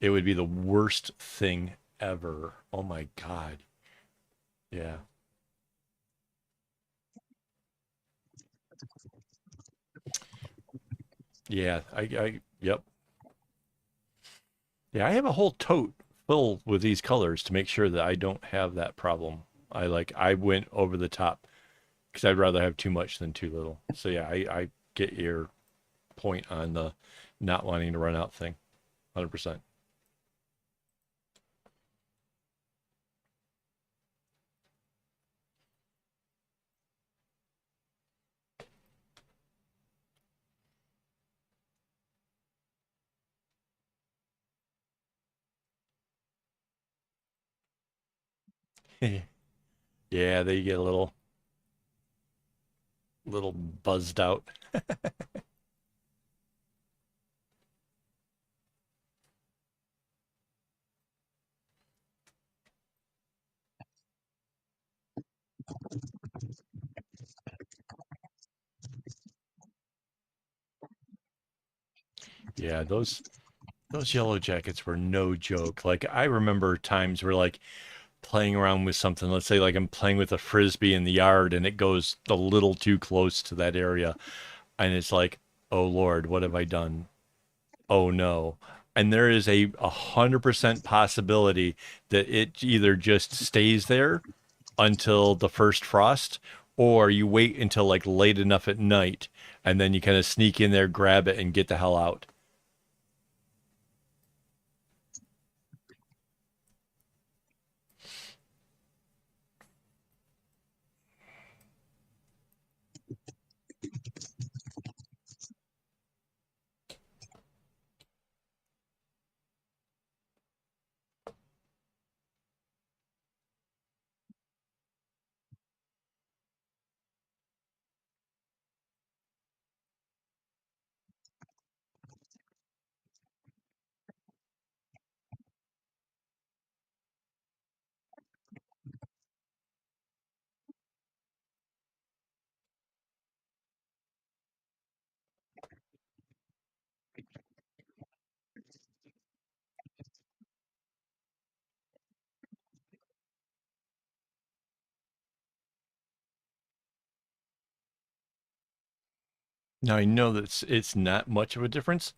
It would be the worst thing ever. Oh my God. Yeah. Yeah. Yep. Yeah. I have a whole tote full with these colors to make sure that I don't have that problem. I went over the top because I'd rather have too much than too little. So yeah, I get your point on the not wanting to run out thing. 100%. Yeah, they get a little buzzed out. Yeah, those yellow jackets were no joke. Like I remember times where like playing around with something, let's say like I'm playing with a frisbee in the yard and it goes a little too close to that area and it's like, "Oh Lord, what have I done? Oh no." And there is a 100% possibility that it either just stays there until the first frost or you wait until like late enough at night and then you kind of sneak in there, grab it and get the hell out. Now I know that it's not much of a difference,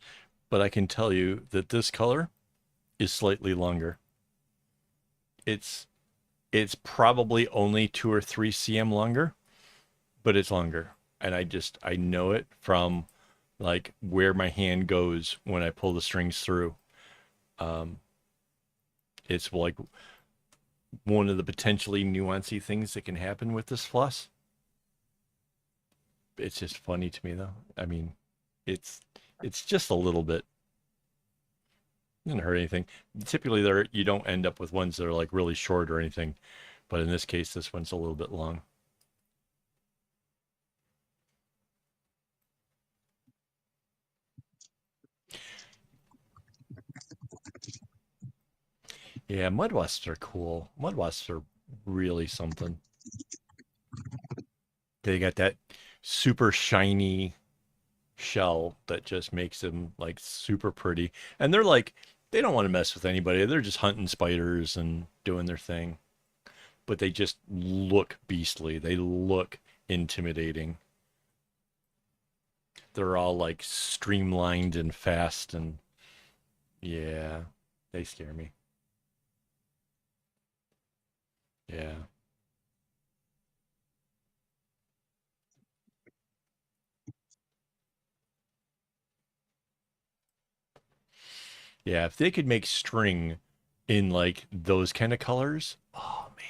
but I can tell you that this color is slightly longer. It's it's probably only 2 or 3 cm longer, but it's longer. And I know it from like where my hand goes when I pull the strings through. Um, it's like one of the potentially nuancy things that can happen with this floss. It's just funny to me though. I mean, it's it's just a little bit. Doesn't hurt anything. Typically, there you don't end up with ones that are like really short or anything, but in this case, this one's a little bit long. Yeah, mud wasps are cool. Mud wasps are really something. They got that super shiny shell that just makes them like super pretty. And they're like, they don't want to mess with anybody. They're just hunting spiders and doing their thing. But they just look beastly. They look intimidating. They're all like streamlined and fast and yeah, they scare me. Yeah. Yeah, if they could make string in like those kind of colors, oh man.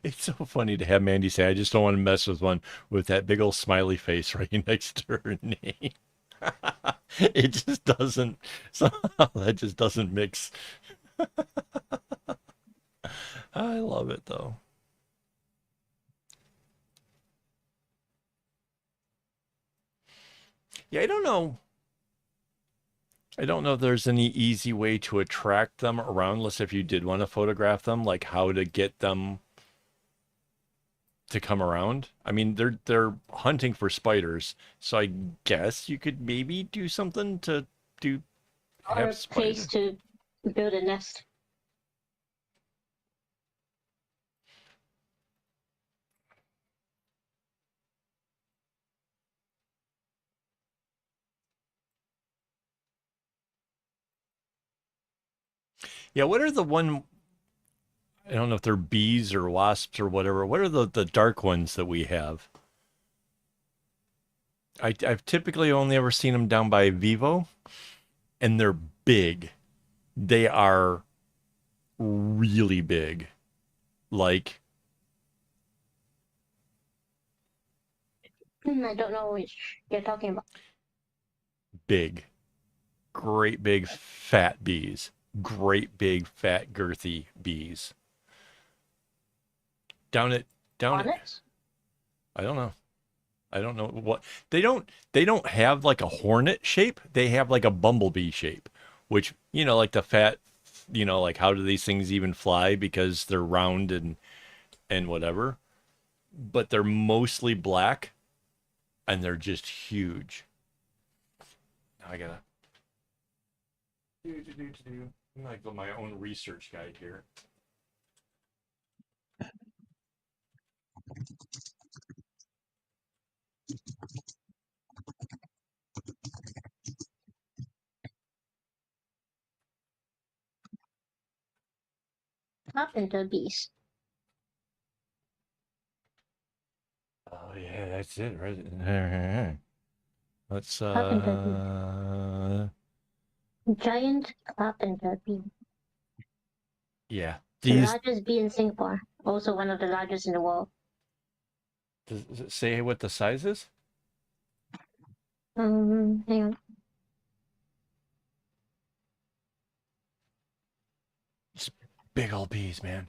It's so funny to have Mandy say, I just don't want to mess with one with that big old smiley face right next to her name. It just doesn't, somehow that just doesn't mix. I love it though. Yeah, I don't know. I don't know if there's any easy way to attract them around, unless if you did want to photograph them, like how to get them to come around. I mean, they're hunting for spiders, so I guess you could maybe do something to do Or have a place spider. to build a nest. Yeah, what are the one? I don't know if they're bees or wasps or whatever. What are the dark ones that we have? I've typically only ever seen them down by Vivo, and they're big. They are really big, like I don't know which you're talking about. big, great big fat bees, great big fat girthy bees. Down it, down it. Hornets? I don't know. I don't know what they don't have like a hornet shape. They have like a bumblebee shape, which, like the fat, like how do these things even fly because they're round and whatever, but they're mostly black and they're just huge. Now I gotta I'm like my own research guide here. Carpenter bees. Oh yeah, that's it, right? Let's Carpenter bee. Giant carpenter bee. yeah. The These largest bee in Singapore. Also one of the largest in the world. does it say what the size is? Hang on. Just big old bees, man.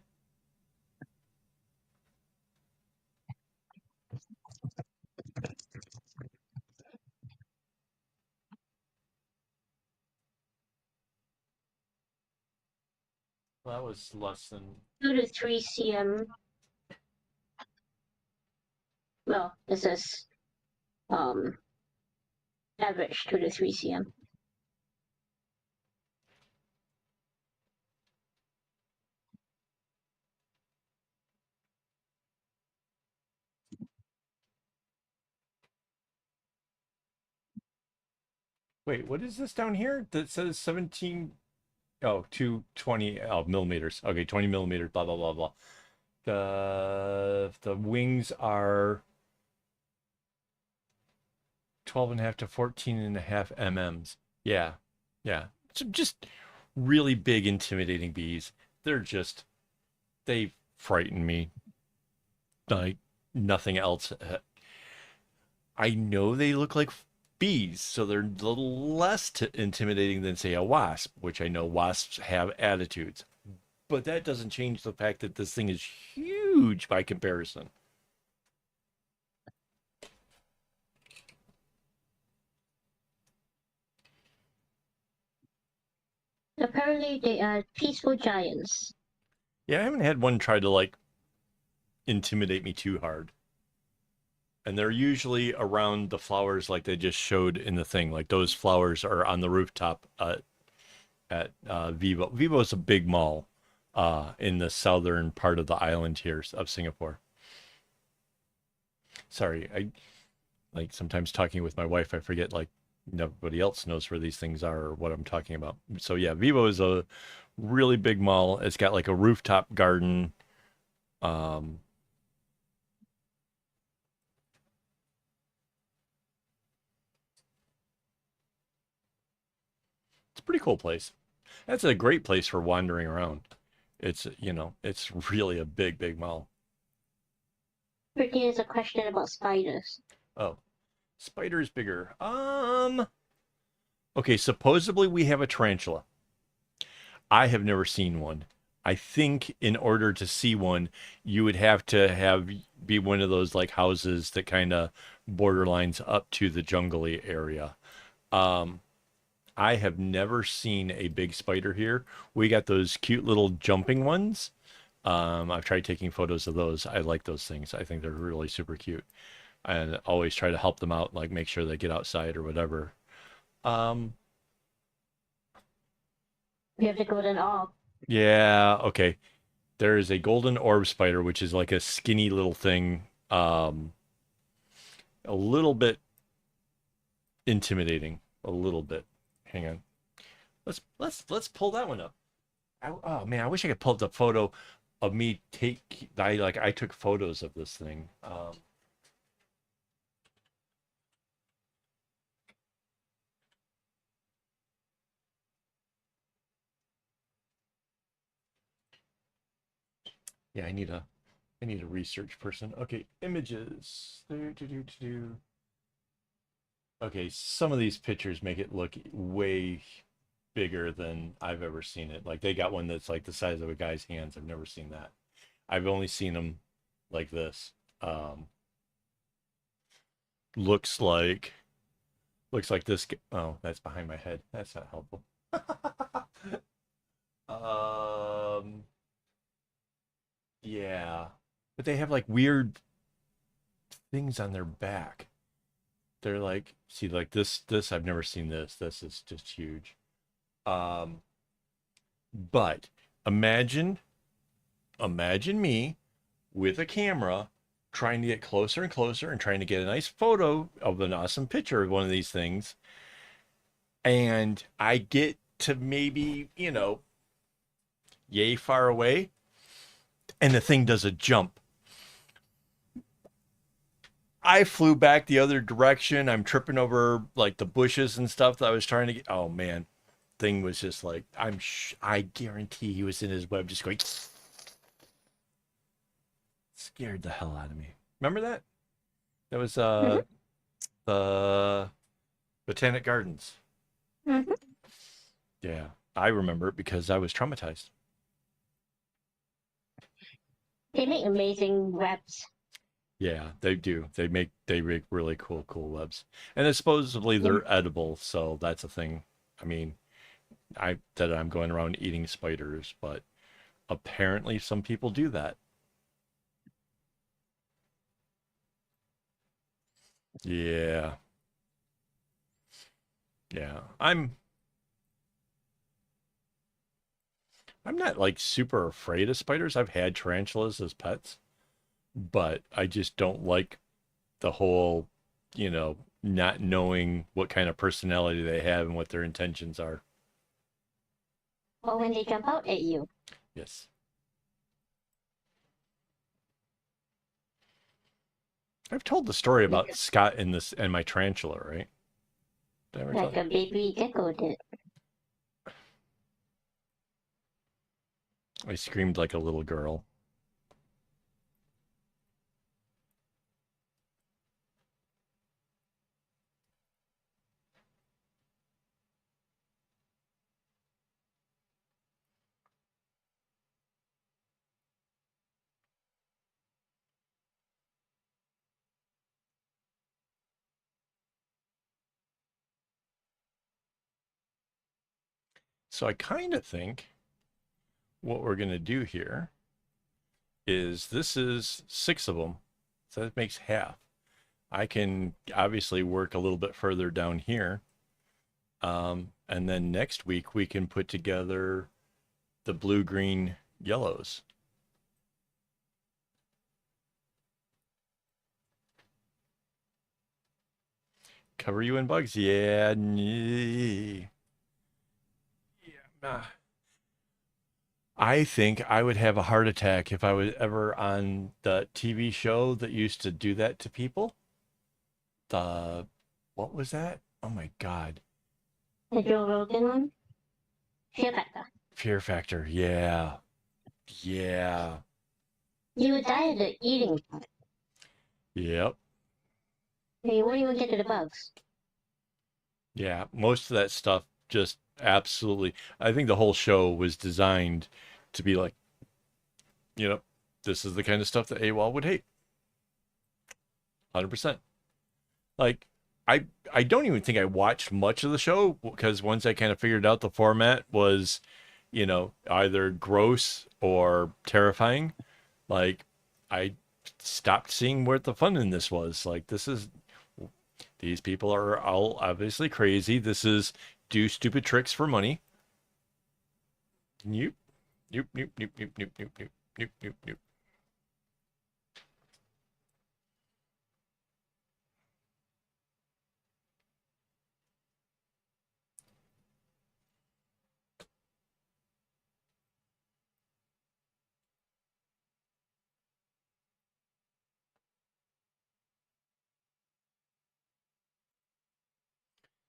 Well, that was less than 2 to 3 cm. Well, this is um average 2 to 3 cm. Wait, what is this down here that says 17? Oh, 220 millimeters. Okay, 20 millimeters, blah, blah, blah, blah. The wings are 12 and a half to 14 and a half mm's. Yeah. Yeah. So just really big, intimidating bees. They're just, they frighten me like nothing else. I know they look like bees, so they're a little less intimidating than, say, a wasp, which I know wasps have attitudes. But that doesn't change the fact that this thing is huge by comparison. Apparently, they are peaceful giants. Yeah, I haven't had one try to like intimidate me too hard. And they're usually around the flowers like they just showed in the thing. Like those flowers are on the rooftop at Vivo. Vivo is a big mall in the southern part of the island here of Singapore. Sorry, I like sometimes talking with my wife, I forget like nobody else knows where these things are or what I'm talking about. So yeah, Vivo is a really big mall. It's got like a rooftop garden. Um, it's a pretty cool place. That's a great place for wandering around. It's, it's really a big, big mall. Brittany has a question about spiders. Oh, spider's bigger. Okay, supposedly we have a tarantula. I have never seen one. I think in order to see one, you would have to have be one of those like houses that kind of borderlines up to the jungly area. Um, I have never seen a big spider here. We got those cute little jumping ones. I've tried taking photos of those. I like those things. I think they're really super cute, and always try to help them out, like make sure they get outside or whatever. Um, We have the golden orb. yeah, okay. There is a golden orb spider, which is like a skinny little thing, a little bit intimidating, a little bit. Hang on, let's pull that one up. Oh man, I wish I could pull up the photo of me take. I took photos of this thing. Yeah, I need a research person. Okay, images. Okay, some of these pictures make it look way bigger than I've ever seen it. Like they got one that's like the size of a guy's hands. I've never seen that. I've only seen them like this. Um, looks like looks like this. Oh, that's behind my head. That's not helpful. um, yeah, but they have like weird things on their back. They're like, see, like this. I've never seen this. This is just huge. Um, but imagine, imagine me with a camera trying to get closer and closer and trying to get a nice photo of an awesome picture of one of these things. And I get to maybe, yay far away, and the thing does a jump. I flew back the other direction. I'm tripping over like the bushes and stuff that I was trying to get. Oh man, thing was just like I guarantee he was in his web just going scared the hell out of me. Remember that? That was Mm-hmm. the Botanic Gardens. Mm-hmm. Yeah, I remember it because I was traumatized. They make amazing webs. Yeah, they do. They make really cool webs, and then supposedly Yeah. they're edible. So that's a thing. I mean, I'm going around eating spiders, but apparently some people do that. Yeah, yeah. I'm not like super afraid of spiders. I've had tarantulas as pets, but I just don't like the whole, not knowing what kind of personality they have and what their intentions are. Or when they jump out at you. Yes. I've told the story like about Scott and this and my tarantula, right? Did I ever tell like you? a baby gecko did. I screamed like a little girl. So I kind of think what we're going to do here is this is 6 of them. So that makes half. I can obviously work a little bit further down here. And then next week we can put together the blue, green, yellows. Cover you in bugs. Yeah. Yeah. I think I would have a heart attack if I was ever on the TV show that used to do that to people. The, what was that? Oh my God. The Joe Rogan one? Fear factor. Fear Factor. Yeah. Yeah. You would die of the eating part. Yep. You won't even get to the bugs. Yeah. Most of that stuff just absolutely. I think the whole show was designed to be like, you know, this is the kind of stuff that AWOL would hate. 100%. Like, I don't even think I watched much of the show because once I kind of figured out the format was, either gross or terrifying, like I stopped seeing where the fun in this was. Like, these people are all obviously crazy. This is do stupid tricks for money. Nope, nope, nope, nope, nope, nope, nope, nope, nope, nope, nope.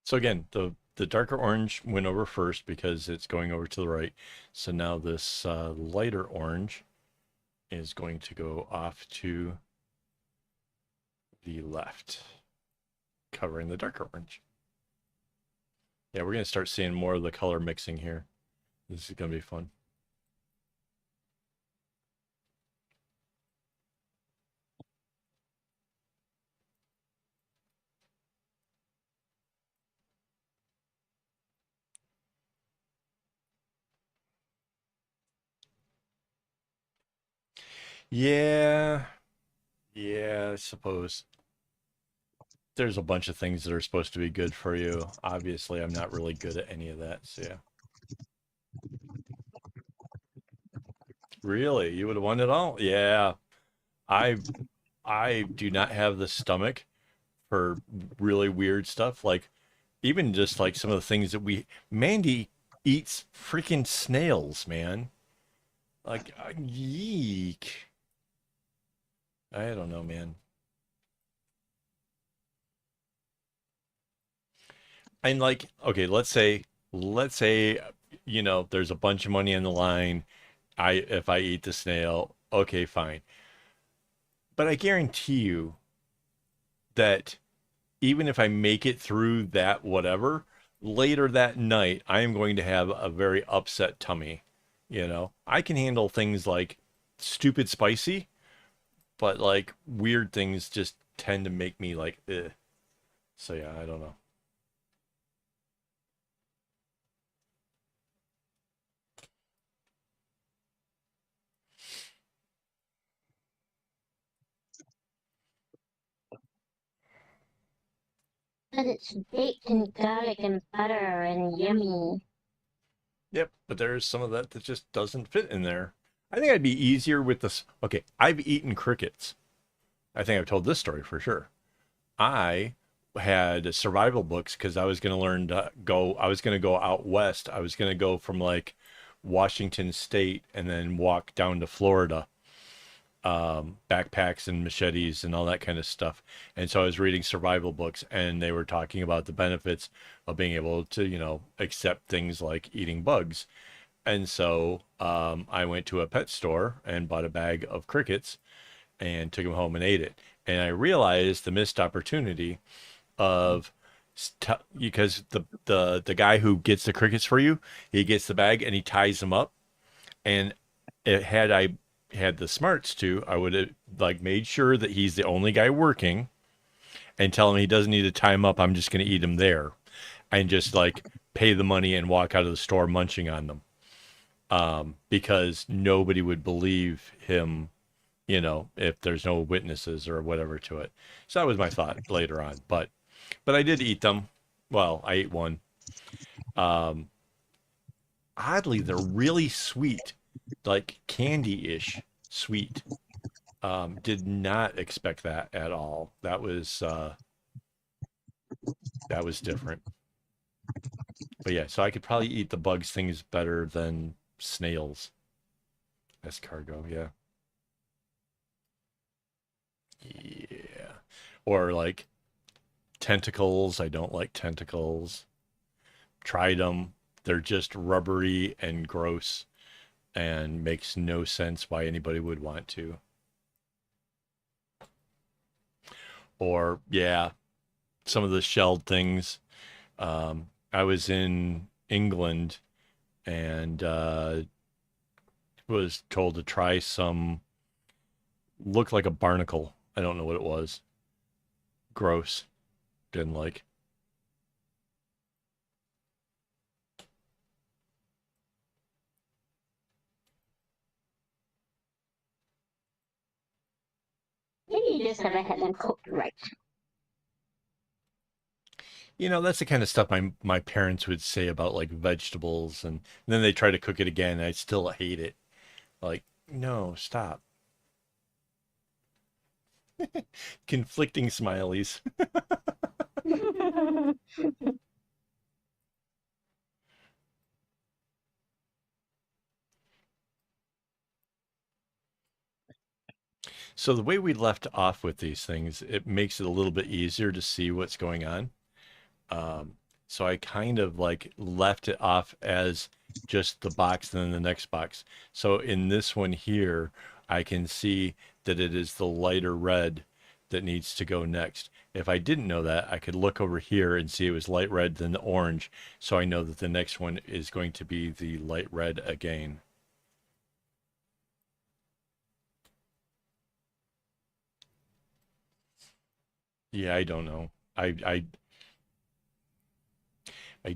So again, the darker orange went over first because it's going over to the right. So now this lighter orange is going to go off to the left, covering the darker orange. Yeah, we're going to start seeing more of the color mixing here. This is going to be fun. Yeah, yeah, I suppose. There's a bunch of things that are supposed to be good for you. Obviously, I'm not really good at any of that. So yeah. Really? You would have won it all? Yeah. I I do not have the stomach for really weird stuff. Like even just like some of the things that Mandy eats freaking snails, man. Like yeek. I don't know, man. And like, okay, let's say, there's a bunch of money on the line. If I eat the snail, okay, fine. But I guarantee you that even if I make it through that whatever, later that night I am going to have a very upset tummy. I can handle things like stupid spicy, but like weird things just tend to make me like, ugh. So yeah, I don't know. But it's baked in garlic and butter and yummy. Yep, but there's some of that that just doesn't fit in there. I think I'd be easier with this. Okay, I've eaten crickets. I think I've told this story for sure. I had survival books because I was going to learn to go. I was going to go out west. I was going to go from like Washington State and then walk down to Florida. backpacks and machetes and all that kind of stuff. And so I was reading survival books, and they were talking about the benefits of being able to, accept things like eating bugs. And so I went to a pet store and bought a bag of crickets and took them home and ate it. And I realized the missed opportunity of because the guy who gets the crickets for you, he gets the bag and he ties them up. And had I had the smarts to, I would have like made sure that he's the only guy working and tell him he doesn't need to tie him up. I'm just going to eat him there, and just like pay the money and walk out of the store munching on them. Because nobody would believe him, if there's no witnesses or whatever to it. So that was my thought later on. But I did eat them. Well, I ate one. Um, Oddly, they're really sweet, like candy-ish sweet. Did not expect that at all. That was different. But yeah, so I could probably eat the bugs things better than snails. Escargot, yeah. Yeah. Or like tentacles. I don't like tentacles. Tried them. They're just rubbery and gross and makes no sense why anybody would want to. Or, yeah, some of the shelled things. I was in England and was told to try some, looked like a barnacle. I don't know what it was. Gross. Didn't like. Maybe you just never had them cooked right. That's the kind of stuff my parents would say about like vegetables, and then they try to cook it again, and I still hate it. Like, no, stop. Conflicting smileys. So the way we left off with these things, it makes it a little bit easier to see what's going on. So I kind of like left it off as just the box and then the next box. So in this one here, I can see that it is the lighter red that needs to go next. If I didn't know that, I could look over here and see it was light red, then the orange. So I know that the next one is going to be the light red again. Yeah, I don't know. I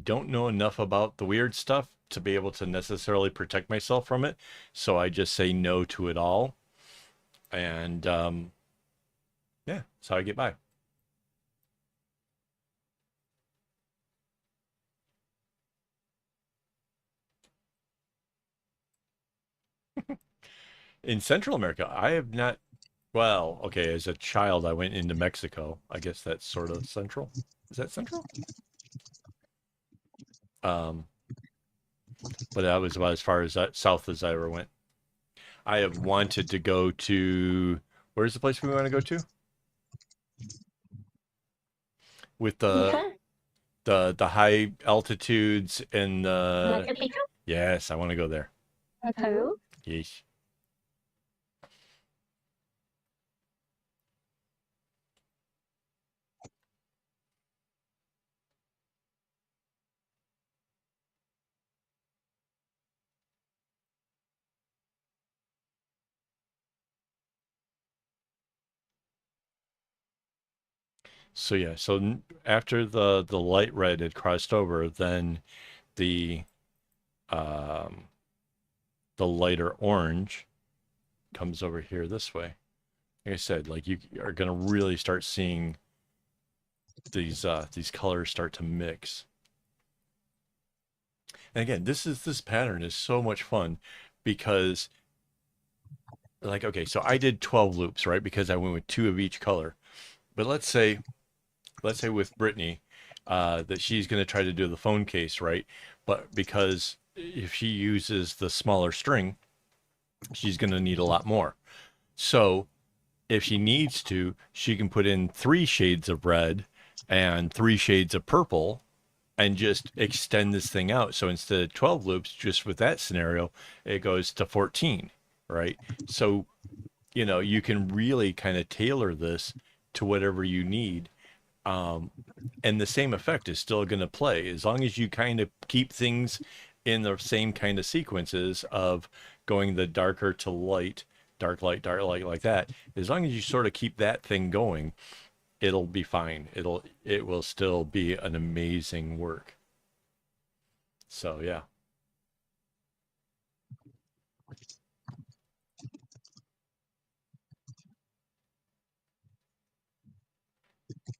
don't know enough about the weird stuff to be able to necessarily protect myself from it. So I just say no to it all. And yeah, that's how I get by. In Central America, I have not. Well, okay, as a child, I went into Mexico. I guess that's sort of central. Is that central? Um, but that was about as far as south as I ever went. I have wanted to go to. Where's the place we want to go to? With the Huh? the high altitudes and the Machu Picchu? yes, I want to go there. Peru? Yes. So yeah, so after the light red had crossed over, then the um the lighter orange comes over here this way. Like I said, like you are gonna really start seeing these colors start to mix. And again, this pattern is so much fun because like okay, so I did 12 loops, right? Because I went with two of each color. But let's say with Brittany, that she's going to try to do the phone case, right? But because if she uses the smaller string, she's going to need a lot more. So if she needs to, she can put in 3 shades of red and 3 shades of purple and just extend this thing out. So instead of 12 loops, just with that scenario, it goes to 14, right? So, you can really kind of tailor this to whatever you need. Um, and the same effect is still going to play as long as you kind of keep things in the same kind of sequences of going the darker to light, dark light like that. As long as you sort of keep that thing going, it'll be fine. It will still be an amazing work. So yeah.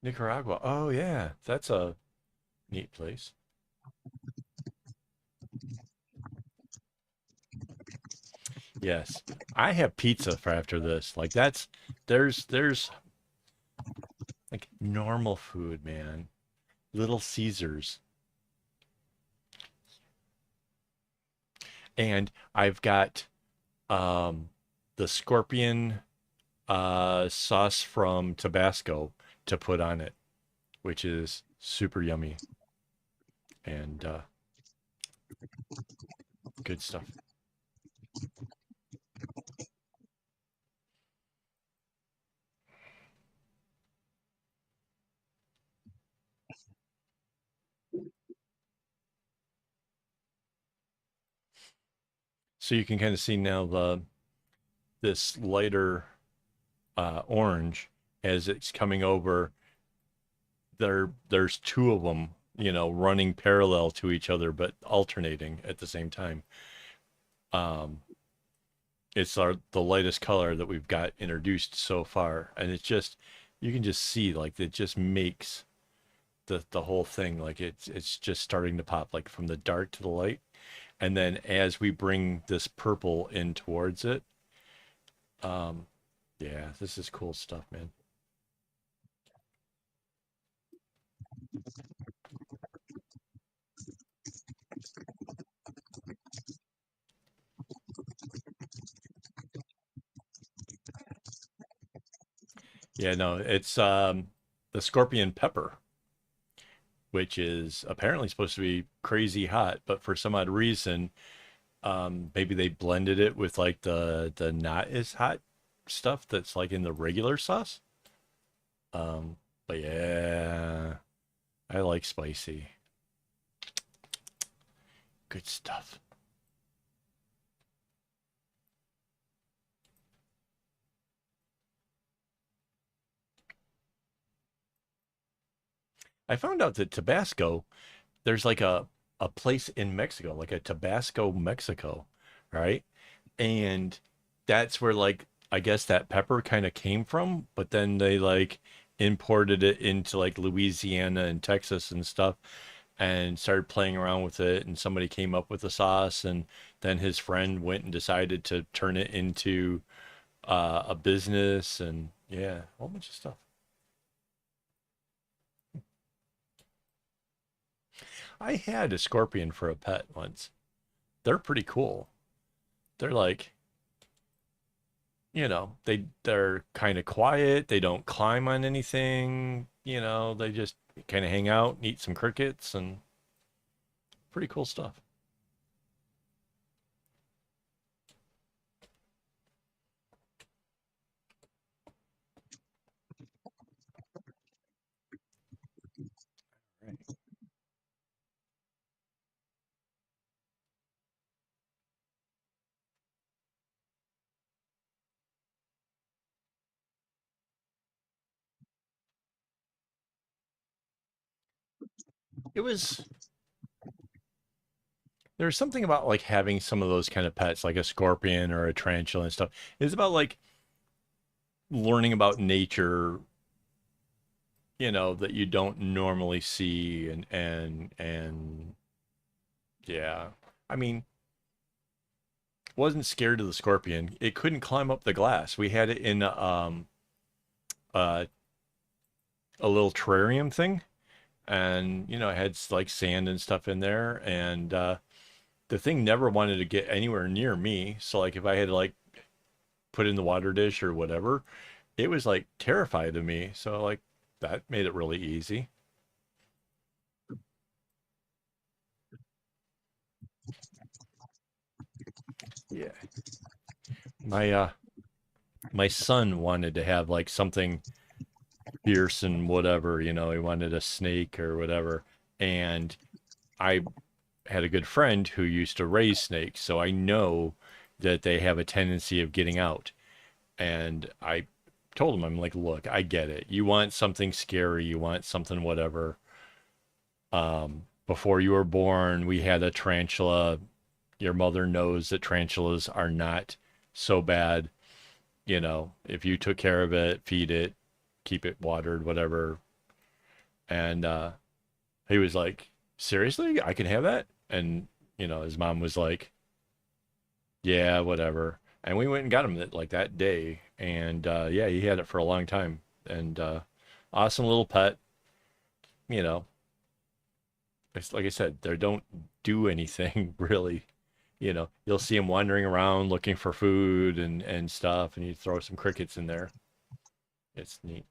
Nicaragua. Oh yeah, that's a neat place. Yes. I have pizza for after this. Like there's like normal food, man. Little Caesars. And I've got um the scorpion sauce from Tabasco to put on it, which is super yummy and good stuff. So you can kind of see now the this lighter orange as it's coming over. There's two of them, running parallel to each other but alternating at the same time. Um, it's the lightest color that we've got introduced so far, and it's just you can just see like it just makes the whole thing like it's just starting to pop like from the dark to the light, and then as we bring this purple in towards it, um, yeah, this is cool stuff, man. Yeah, no, it's the scorpion pepper, which is apparently supposed to be crazy hot, but for some odd reason, maybe they blended it with like the not as hot stuff that's like in the regular sauce. But yeah, I like spicy. Good stuff. I found out that Tabasco, there's like a place in Mexico, like a Tabasco, Mexico, right? And that's where like I guess that pepper kind of came from, but then they like imported it into like Louisiana and Texas and stuff and started playing around with it, and somebody came up with a sauce, and then his friend went and decided to turn it into a business, and yeah, a whole bunch of stuff. I had a scorpion for a pet once. They're pretty cool. They're like, they're kind of quiet. They don't climb on anything. They just kind of hang out and eat some crickets and pretty cool stuff. Right. It was There's something about like having some of those kind of pets, like a scorpion or a tarantula and stuff. It's about like learning about nature, that you don't normally see, and yeah. I mean, wasn't scared of the scorpion. It couldn't climb up the glass. We had it in uh, a little terrarium thing, and it had like sand and stuff in there, and the thing never wanted to get anywhere near me. So like if I had to like put in the water dish or whatever, it was like terrified of me. So like that made it really easy. Yeah. My my son wanted to have like something fierce and whatever, he wanted a snake or whatever. And I had a good friend who used to raise snakes, so I know that they have a tendency of getting out. And I told him, I'm like, look, I get it. You want something scary, you want something whatever. Before you were born, we had a tarantula. Your mother knows that tarantulas are not so bad. If you took care of it, feed it, keep it watered, whatever. And he was like, seriously, I can have that? And, his mom was like, yeah, whatever. And we went and got him that like that day. And yeah, he had it for a long time. And awesome little pet, you know. It's like I said, they don't do anything really. You'll see him wandering around looking for food and stuff, and you throw some crickets in there. It's neat.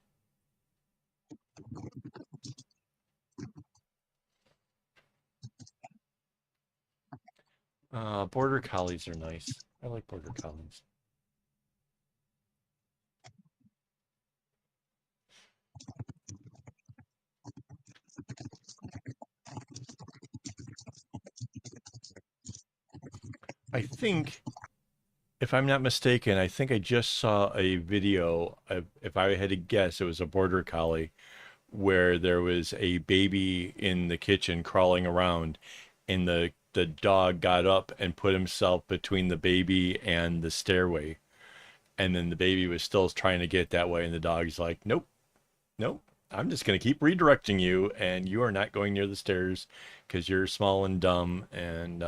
Border collies are nice. I like border collies. I think, if I'm not mistaken, I think I just saw a video. If I had to guess, it was a border collie where there was a baby in the kitchen crawling around, and the dog got up and put himself between the baby and the stairway, and then the baby was still trying to get that way, and the dog's like, nope, nope. I'm just going to keep redirecting you, and you are not going near the stairs because you're small and dumb. And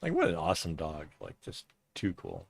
like, what an awesome dog! Like, just too cool.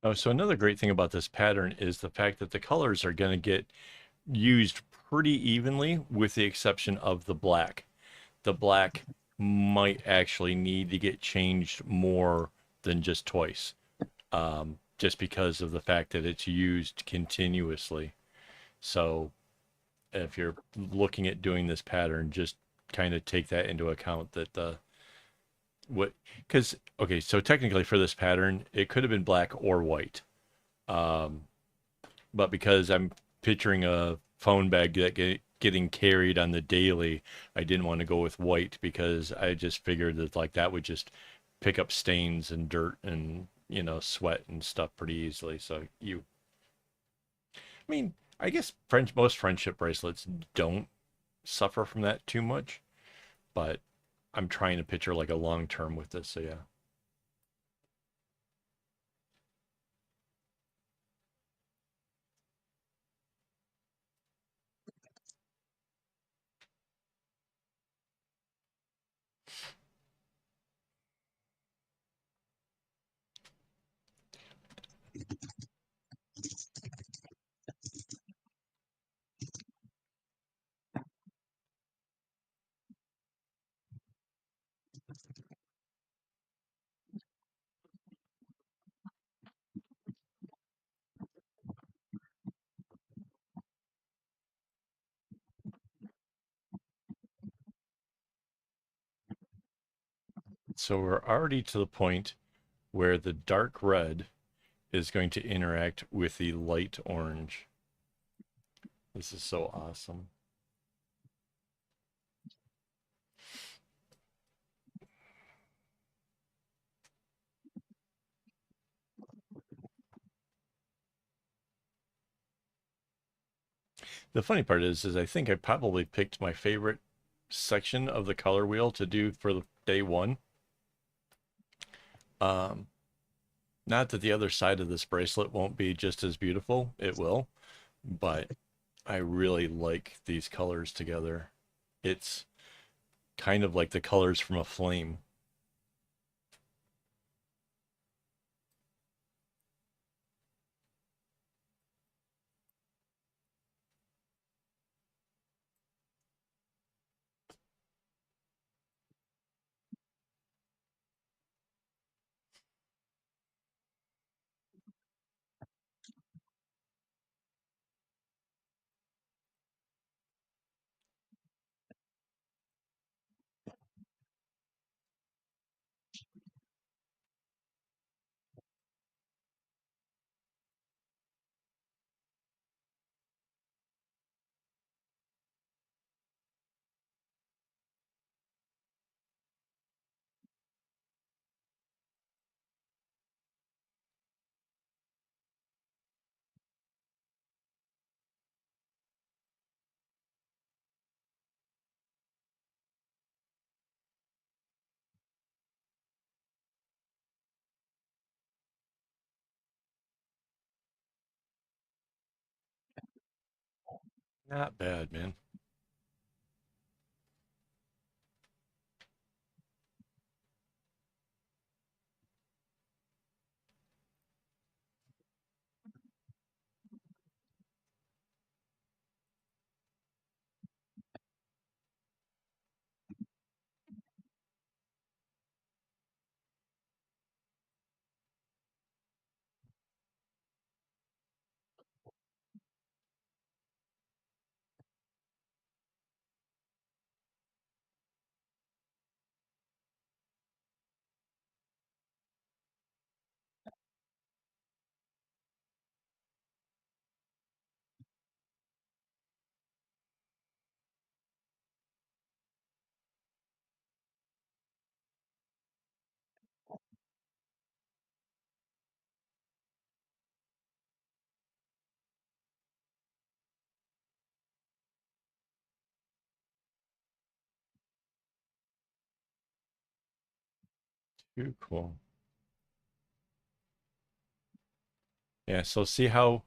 Oh, so another great thing about this pattern is the fact that the colors are going to get used pretty evenly, with the exception of the black. The black might actually need to get changed more than just twice, just because of the fact that it's used continuously. So if you're looking at doing this pattern, just kind of take that into account, that the what because okay, so technically for this pattern, it could have been black or white. Um, but because I'm picturing a phone bag getting carried on the daily, I didn't want to go with white because I just figured that like that would just pick up stains and dirt and sweat and stuff pretty easily. So I mean, I guess most friendship bracelets don't suffer from that too much, but I'm trying to picture like a long term with this. So yeah. So we're already to the point where the dark red is going to interact with the light orange. This is so awesome. The funny part is I think I probably picked my favorite section of the color wheel to do for the day one. Um, Not that the other side of this bracelet won't be just as beautiful, it will, but I really like these colors together. It's kind of like the colors from a flame. Not bad, man. Too cool. Yeah, so see how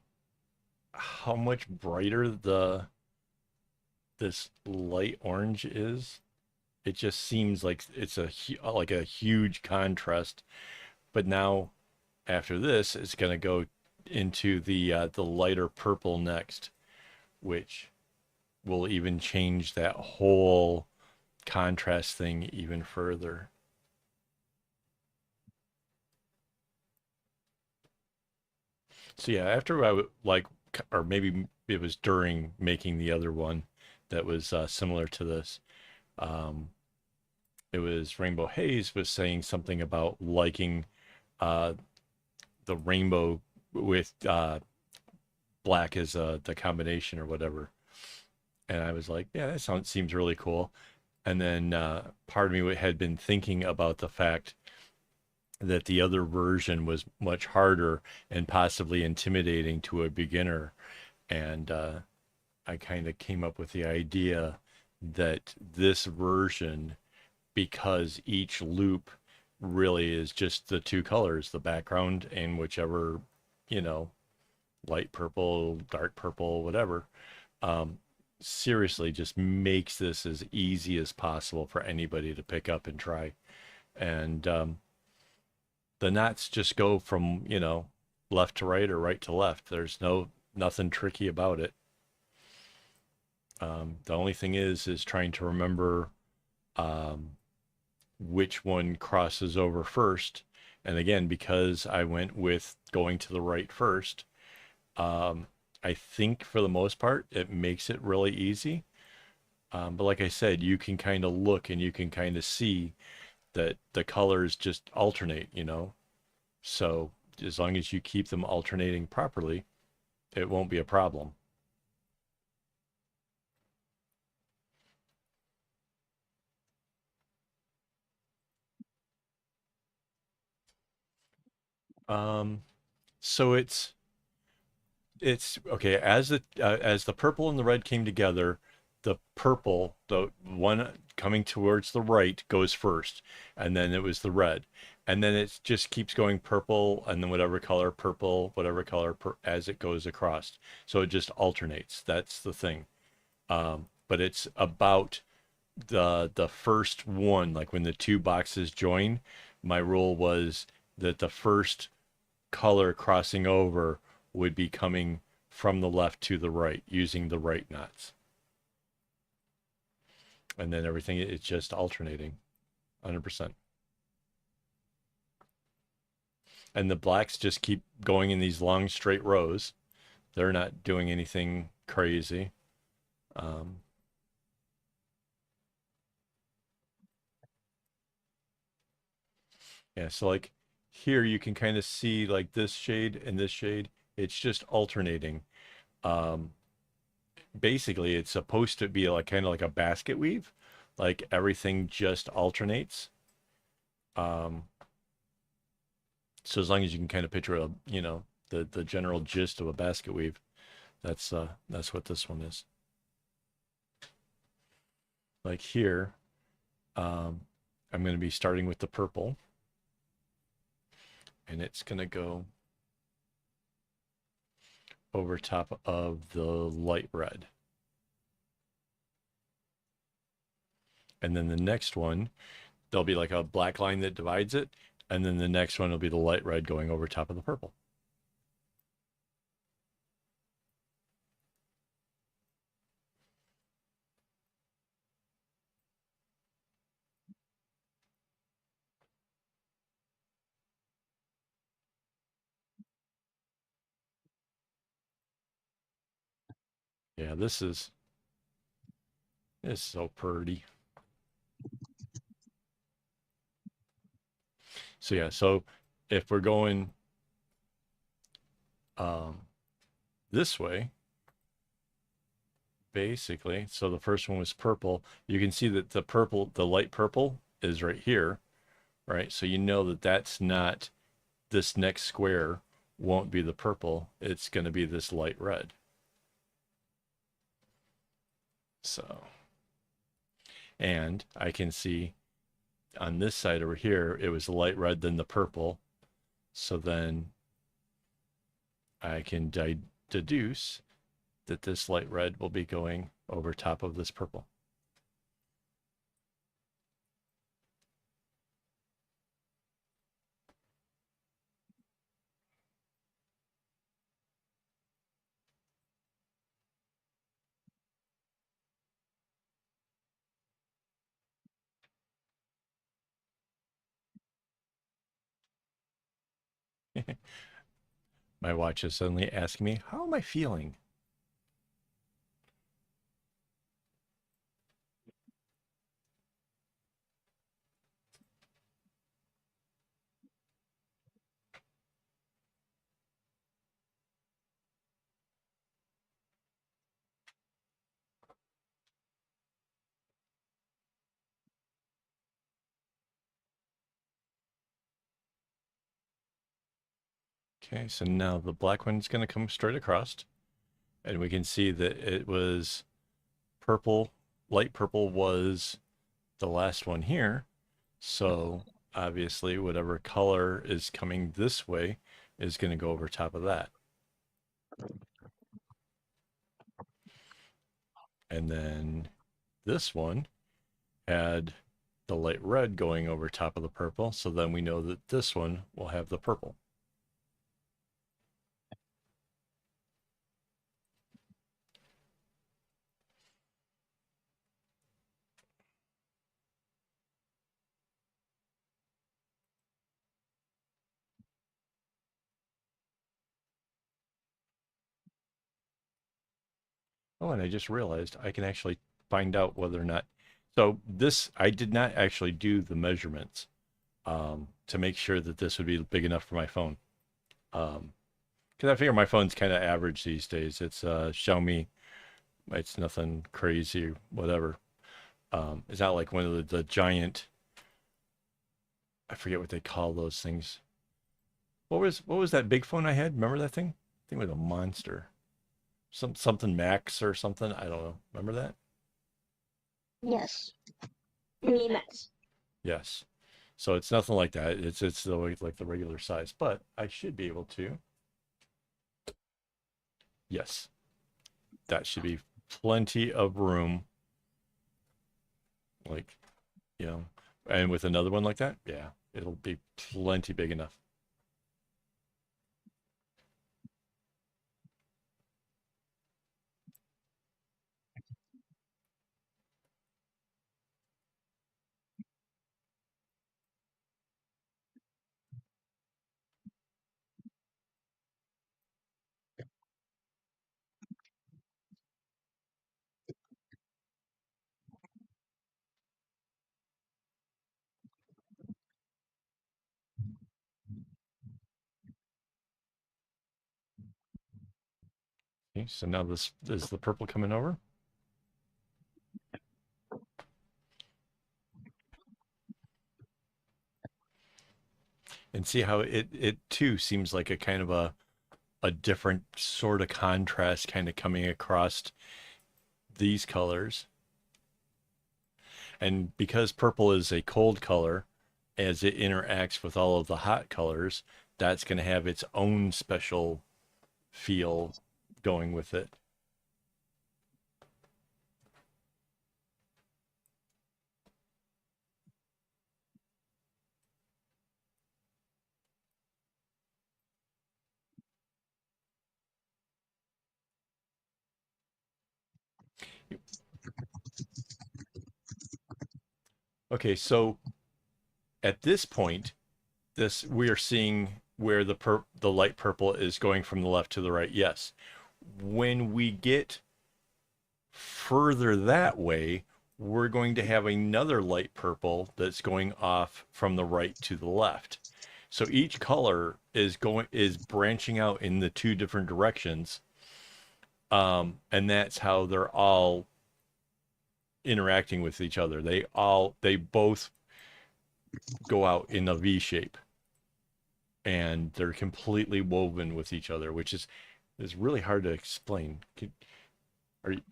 much brighter the this light orange is? It just seems like it's like a huge contrast. But now after this, it's going to go into the lighter purple next, which will even change that whole contrast thing even further. So yeah, after I would like, or maybe it was during making the other one that was similar to this. Um, it was Rainbow Haze was saying something about liking uh, the rainbow with black as the combination or whatever. And I was like, yeah, that seems really cool. And then part of me had been thinking about the fact that the other version was much harder and possibly intimidating to a beginner. And I kind of came up with the idea that this version, because each loop really is just the two colors, the background and whichever, you know, light purple, dark purple, whatever, um, seriously just makes this as easy as possible for anybody to pick up and try. And the knots just go from, left to right or right to left. There's nothing tricky about it. The only thing is trying to remember um, which one crosses over first. And again, because I went with going to the right first, um, I think for the most part, it makes it really easy. But like I said, you can kind of look and you can kind of see that the colors just alternate, you know. So as long as you keep them alternating properly, it won't be a problem. Um, so it's okay as the purple and the red came together, the purple, the one coming towards the right, goes first, and then it was the red, and then it just keeps going purple, and then whatever color purple, whatever color as it goes across. So it just alternates. That's the thing. But it's about the first one, like when the two boxes join. My rule was that the first color crossing over would be coming from the left to the right using the right knots. And then everything, it's just alternating 100%. And the blacks just keep going in these long straight rows. They're not doing anything crazy. Um, yeah, so like here you can kind of see like this shade and this shade. It's just alternating. Um, Basically, it's supposed to be like kind of like a basket weave, like everything just alternates. Um, so as long as you can kind of picture a, you know, the general gist of a basket weave, that's what this one is. Like here, um, I'm going to be starting with the purple, and it's going to go over top of the light red. And then the next one, there'll be like a black line that divides it, and then the next one will be the light red going over top of the purple. Yeah, this is so pretty. So yeah, so if we're going um, this way, basically, so the first one was purple. You can see that the purple, the light purple, is right here, right? So you know that that's not this next square won't be the purple. It's going to be this light red. So, and I can see on this side over here, it was the light red, then the purple. So then I can deduce that this light red will be going over top of this purple. My watch is suddenly asking me, how am I feeling? Okay, so now the black one's going to come straight across, and we can see that it was purple, light purple was the last one here. So obviously, whatever color is coming this way is going to go over top of that. And then this one had the light red going over top of the purple. So then we know that this one will have the purple. Oh, and I just realized I can actually find out whether or not. So this, I did not actually do the measurements to make sure that this would be big enough for my phone. Because I figure my phone's kind of average these days. It's Xiaomi. It's nothing crazy, whatever. It's not like one of the giant. I forget what they call those things. What was that big phone I had? Remember that thing? I think it was a monster. Something Max or something. I don't know. Remember that? Yes, me Max. Yes. So it's nothing like that. It's like the regular size, but I should be able to. Yes, that should be plenty of room. Like, you know, and with another one like that, yeah, it'll be plenty big enough. Okay, so now this is the purple coming over, and see how it too seems like a kind of a different sort of contrast kind of coming across these colors. And because purple is a cold color, as it interacts with all of the hot colors, that's going to have its own special feel going with it. Okay, so at this point, this we are seeing where the light purple is going from the left to the right. Yes. When we get further that way, we're going to have another light purple that's going off from the right to the left. So each color is branching out in the two different directions, and that's how they're all interacting with each other. They both go out in a V shape, and they're completely woven with each other, which is really hard to explain. Are you,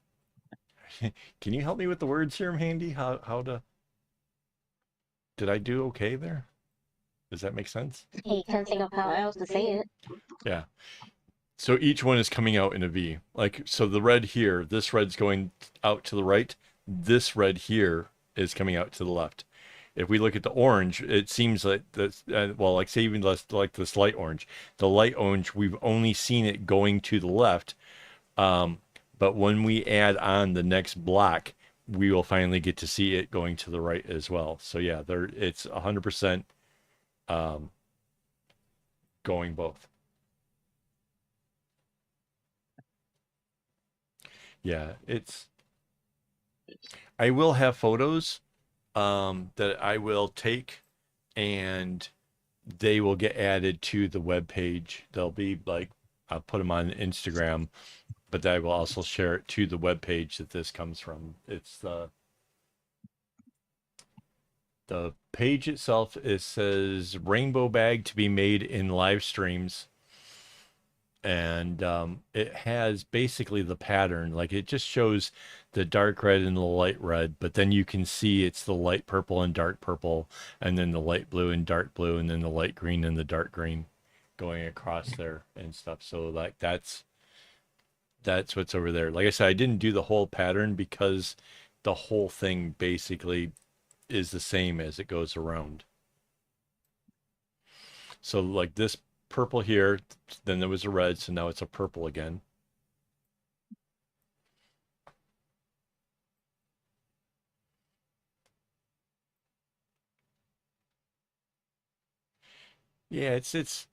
can you help me with the words here, Handy? How to did I do okay there? Does that make sense? He can't think of how else to say it. Yeah. So each one is coming out in a V. Like, so the red here, this red's going out to the right. This red here is coming out to the left. If we look at the orange, it seems like this, well, like say even less like this light orange. The light orange, we've only seen it going to the left. Um, but when we add on the next block, we will finally get to see it going to the right as well. So yeah, it's 100% um, going both. Yeah, I will have photos that I will take, and they will get added to the web page. They'll be like, I'll put them on Instagram, but I will also share it to the web page that this comes from. It's the page itself. It says rainbow bag to be made in live streams, and it has basically the pattern. Like it just shows the dark red and the light red, but then you can see it's the light purple and dark purple, and then the light blue and dark blue, and then the light green and the dark green going across there and stuff. So like that's what's over there. Like I said, I didn't do the whole pattern because the whole thing basically is the same as it goes around. So like this purple here, then there was a red, so now it's a purple again. Yeah, it's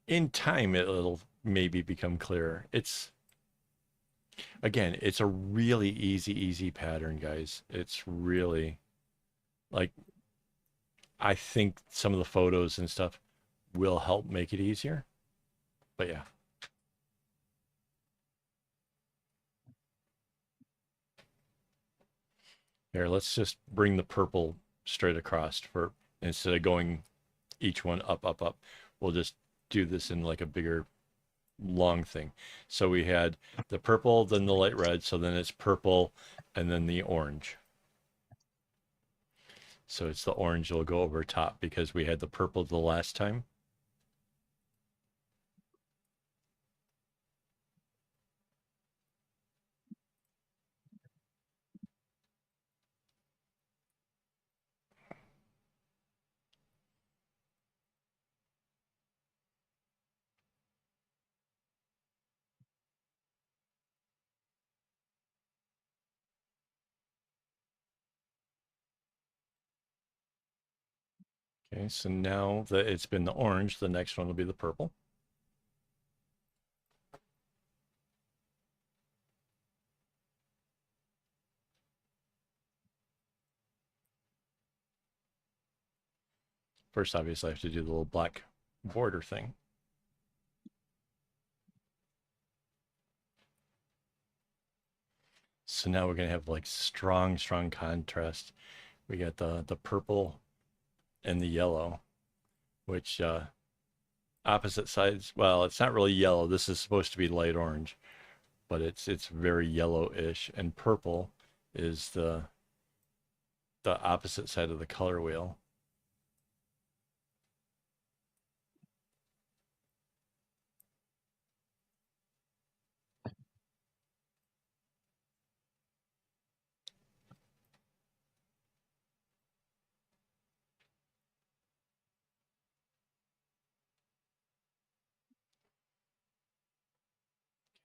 in time it'll maybe become clearer. Again, it's a really easy pattern, guys. It's really like I think some of the photos and stuff will help make it easier. But yeah, here, let's just bring the purple straight across for instead of going each one up. We'll just do this in like a bigger long thing. So we had the purple, then the light red, so then it's purple and then the orange. So it's the orange will go over top because we had the purple the last time. Okay, so now that it's been the orange, the next one will be the purple. First, obviously, I have to do the little black border thing. So now we're gonna have like strong contrast. We got the purple and the yellow, which opposite sides. Well, it's not really yellow. This is supposed to be light orange, but it's very yellowish. And purple is the opposite side of the color wheel.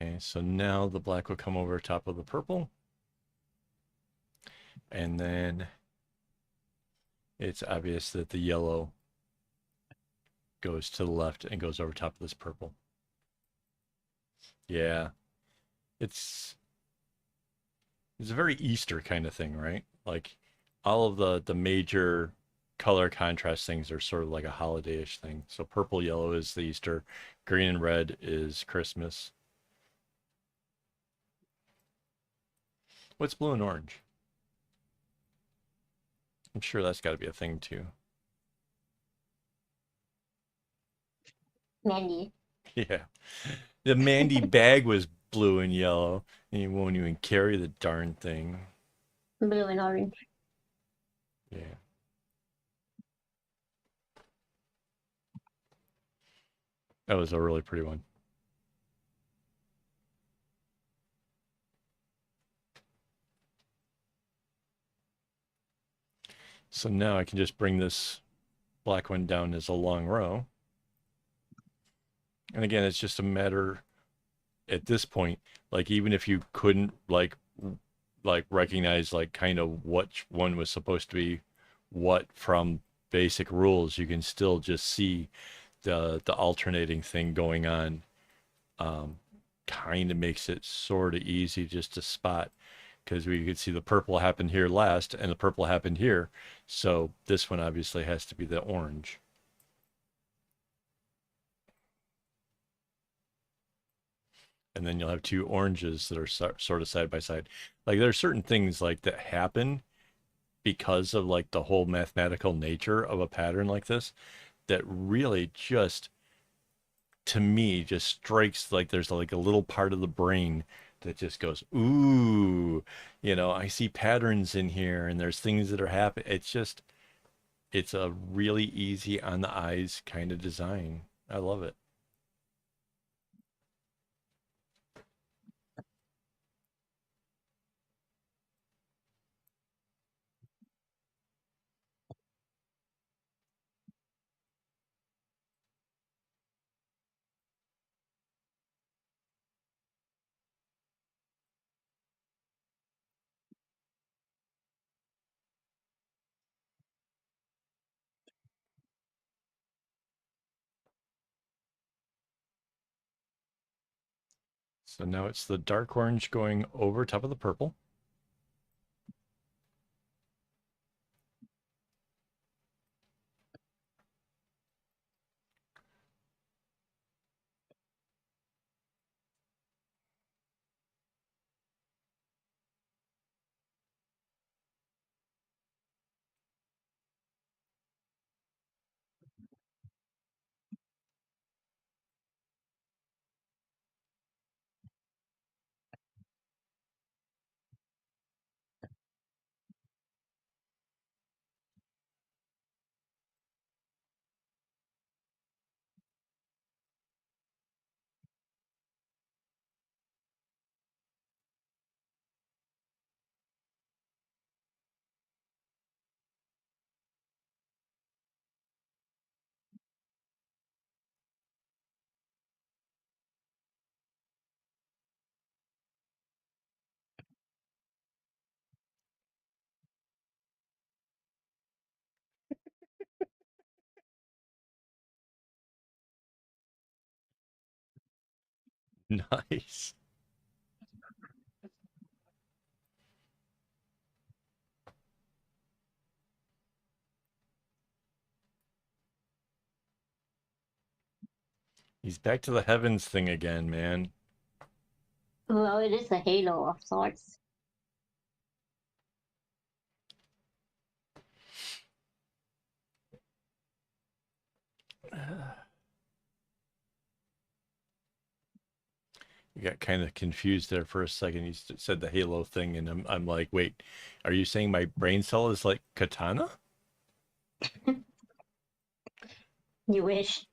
Okay, so now the black will come over top of the purple, and then it's obvious that the yellow goes to the left and goes over top of this purple. Yeah, it's it's a very Easter kind of thing, right? Like all of the major color contrast things are sort of like a holiday-ish thing. So purple, yellow is the Easter, green and red is Christmas. What's blue and orange? I'm sure that's got to be a thing too. Mandy, Yeah. The Mandy bag was blue and yellow, and you won't even carry the darn thing. blue and orange. Yeah. That was a really pretty one. So now I can just bring this black one down as a long row. And again, it's just a matter at this point, like even if you couldn't like recognize like kind of what one was supposed to be what from basic rules, you can still just see the alternating thing going on. Um, Kind of makes it sort of easy just to spot because we could see the purple happened here last and the purple happened here. So this one obviously has to be the orange. And then you'll have two oranges that are sort of side by side. Like there are certain things like that happen because of like the whole mathematical nature of a pattern like this that really just to me just strikes like there's like a little part of the brain that just goes ooh, I see patterns in here and there's things that are happening. It's a really easy on the eyes kind of design. I love it. So now it's the dark orange going over top of the purple. Nice. He's back to the heavens thing again, man. Well, it is a halo of sorts. You got kind of confused there for a second. You said the halo thing, and I'm like, wait, are you saying my brain cell is like katana? You wish.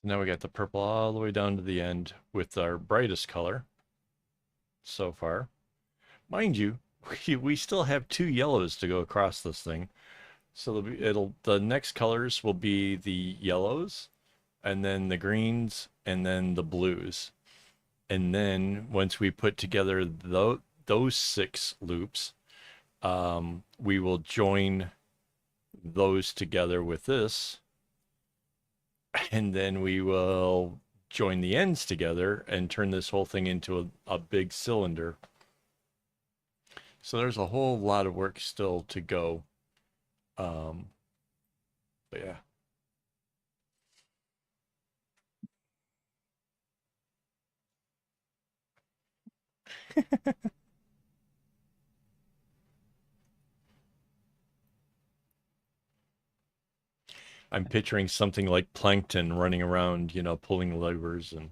So now we got the purple all the way down to the end with our brightest color so far. Mind you, we still have two yellows to go across this thing. So the next colors will be the yellows, and then the greens, and then the blues. And then once we put together those six loops, we will join those together with this, and then we will join the ends together and turn this whole thing into a big cylinder. So there's a whole lot of work still to go. Um, but yeah. I'm picturing something like plankton running around, pulling levers and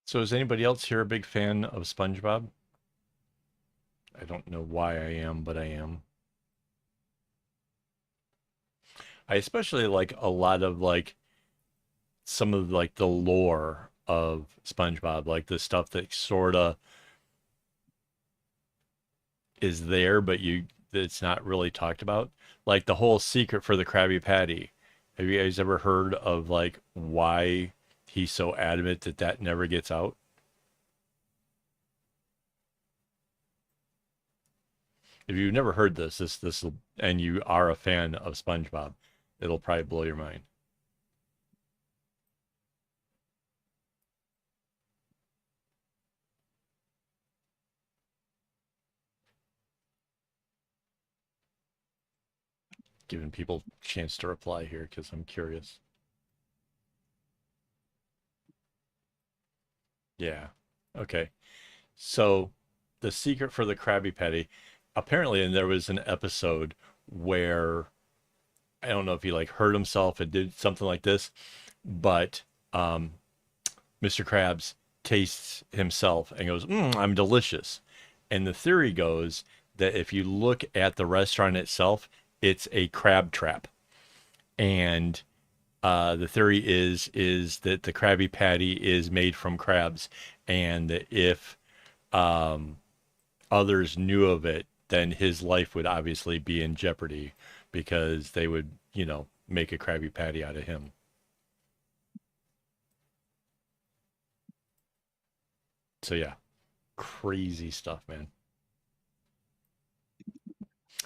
so is anybody else here a big fan of SpongeBob? I don't know why I am, but I am. I especially like a lot of like some of like the lore of SpongeBob, like the stuff that sort of is there, but it's not really talked about. Like the whole secret for the Krabby Patty. Have you guys ever heard of like why he's so adamant that that never gets out? If you've never heard this will, and you are a fan of SpongeBob, it'll probably blow your mind. Giving people a chance to reply here because I'm curious. Yeah. Okay. So the secret for the Krabby Patty, apparently, and there was an episode where I don't know if he like hurt himself and did something like this, but um, Mr. Krabs tastes himself and goes, I'm delicious. And the theory goes that if you look at the restaurant itself, it's a crab trap. And the theory is that the Krabby Patty is made from crabs, and that if um, others knew of it, then his life would obviously be in jeopardy because they would, make a Krabby Patty out of him. So yeah, crazy stuff, man.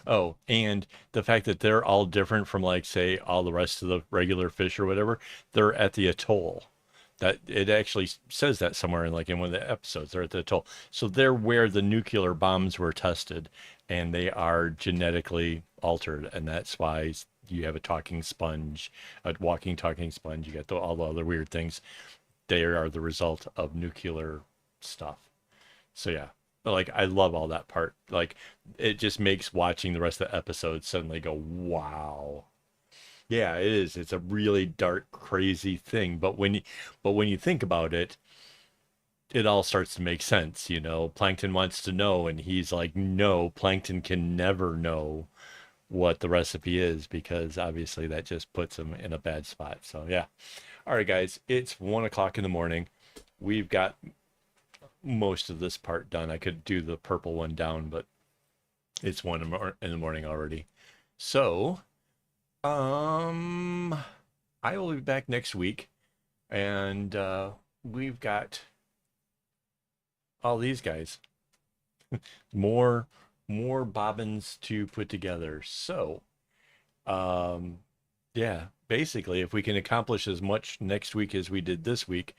Oh, and the fact that they're all different from like say all the rest of the regular fish or whatever, they're at the atoll. That it actually says that somewhere in like in one of the episodes, they're at the atoll. So they're where the nuclear bombs were tested, and they are genetically altered, and that's why you have a talking sponge, a walking talking sponge. You get all the other weird things. They are the result of nuclear stuff. So yeah, but like I love all that part. Like it just makes watching the rest of the episode suddenly go, wow. Yeah, it is. It's a really dark, crazy thing. But when you think about it, it all starts to make sense. Plankton wants to know, and he's like, no, Plankton can never know what the recipe is because obviously that just puts him in a bad spot. So yeah. All right, guys, it's 1 o'clock in the morning. We've got most of this part done. I could do the purple one down, but it's in the morning already. So, um, I will be back next week, and we've got all these guys, more more bobbins to put together. So, um, yeah, basically, if we can accomplish as much next week as we did this week,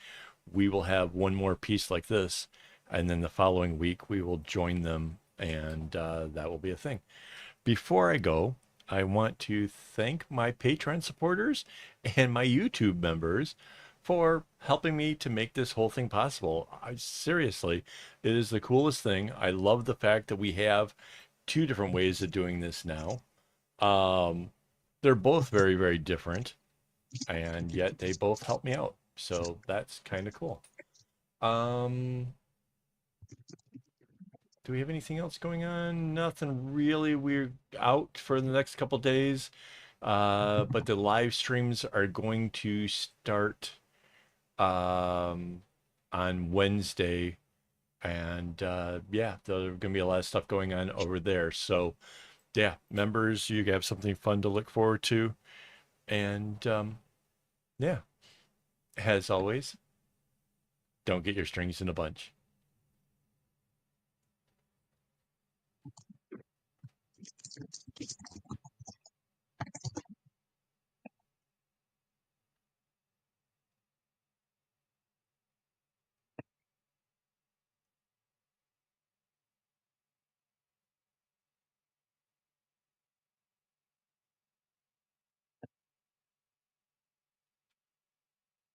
we will have one more piece like this, and then the following week we will join them, and that will be a thing. Before I go, I want to thank my Patreon supporters and my YouTube members for helping me to make this whole thing possible. Seriously, it is the coolest thing. I love the fact that we have two different ways of doing this now. Um, they're both very, very different, and yet they both help me out. So that's kind of cool. Um, do we have anything else going on? Nothing really. We're out for the next couple days. But the live streams are going to start um, on Wednesday. And yeah, there's going to be a lot of stuff going on over there. So, yeah, members, you have something fun to look forward to. And yeah, as always, don't get your strings in a bunch.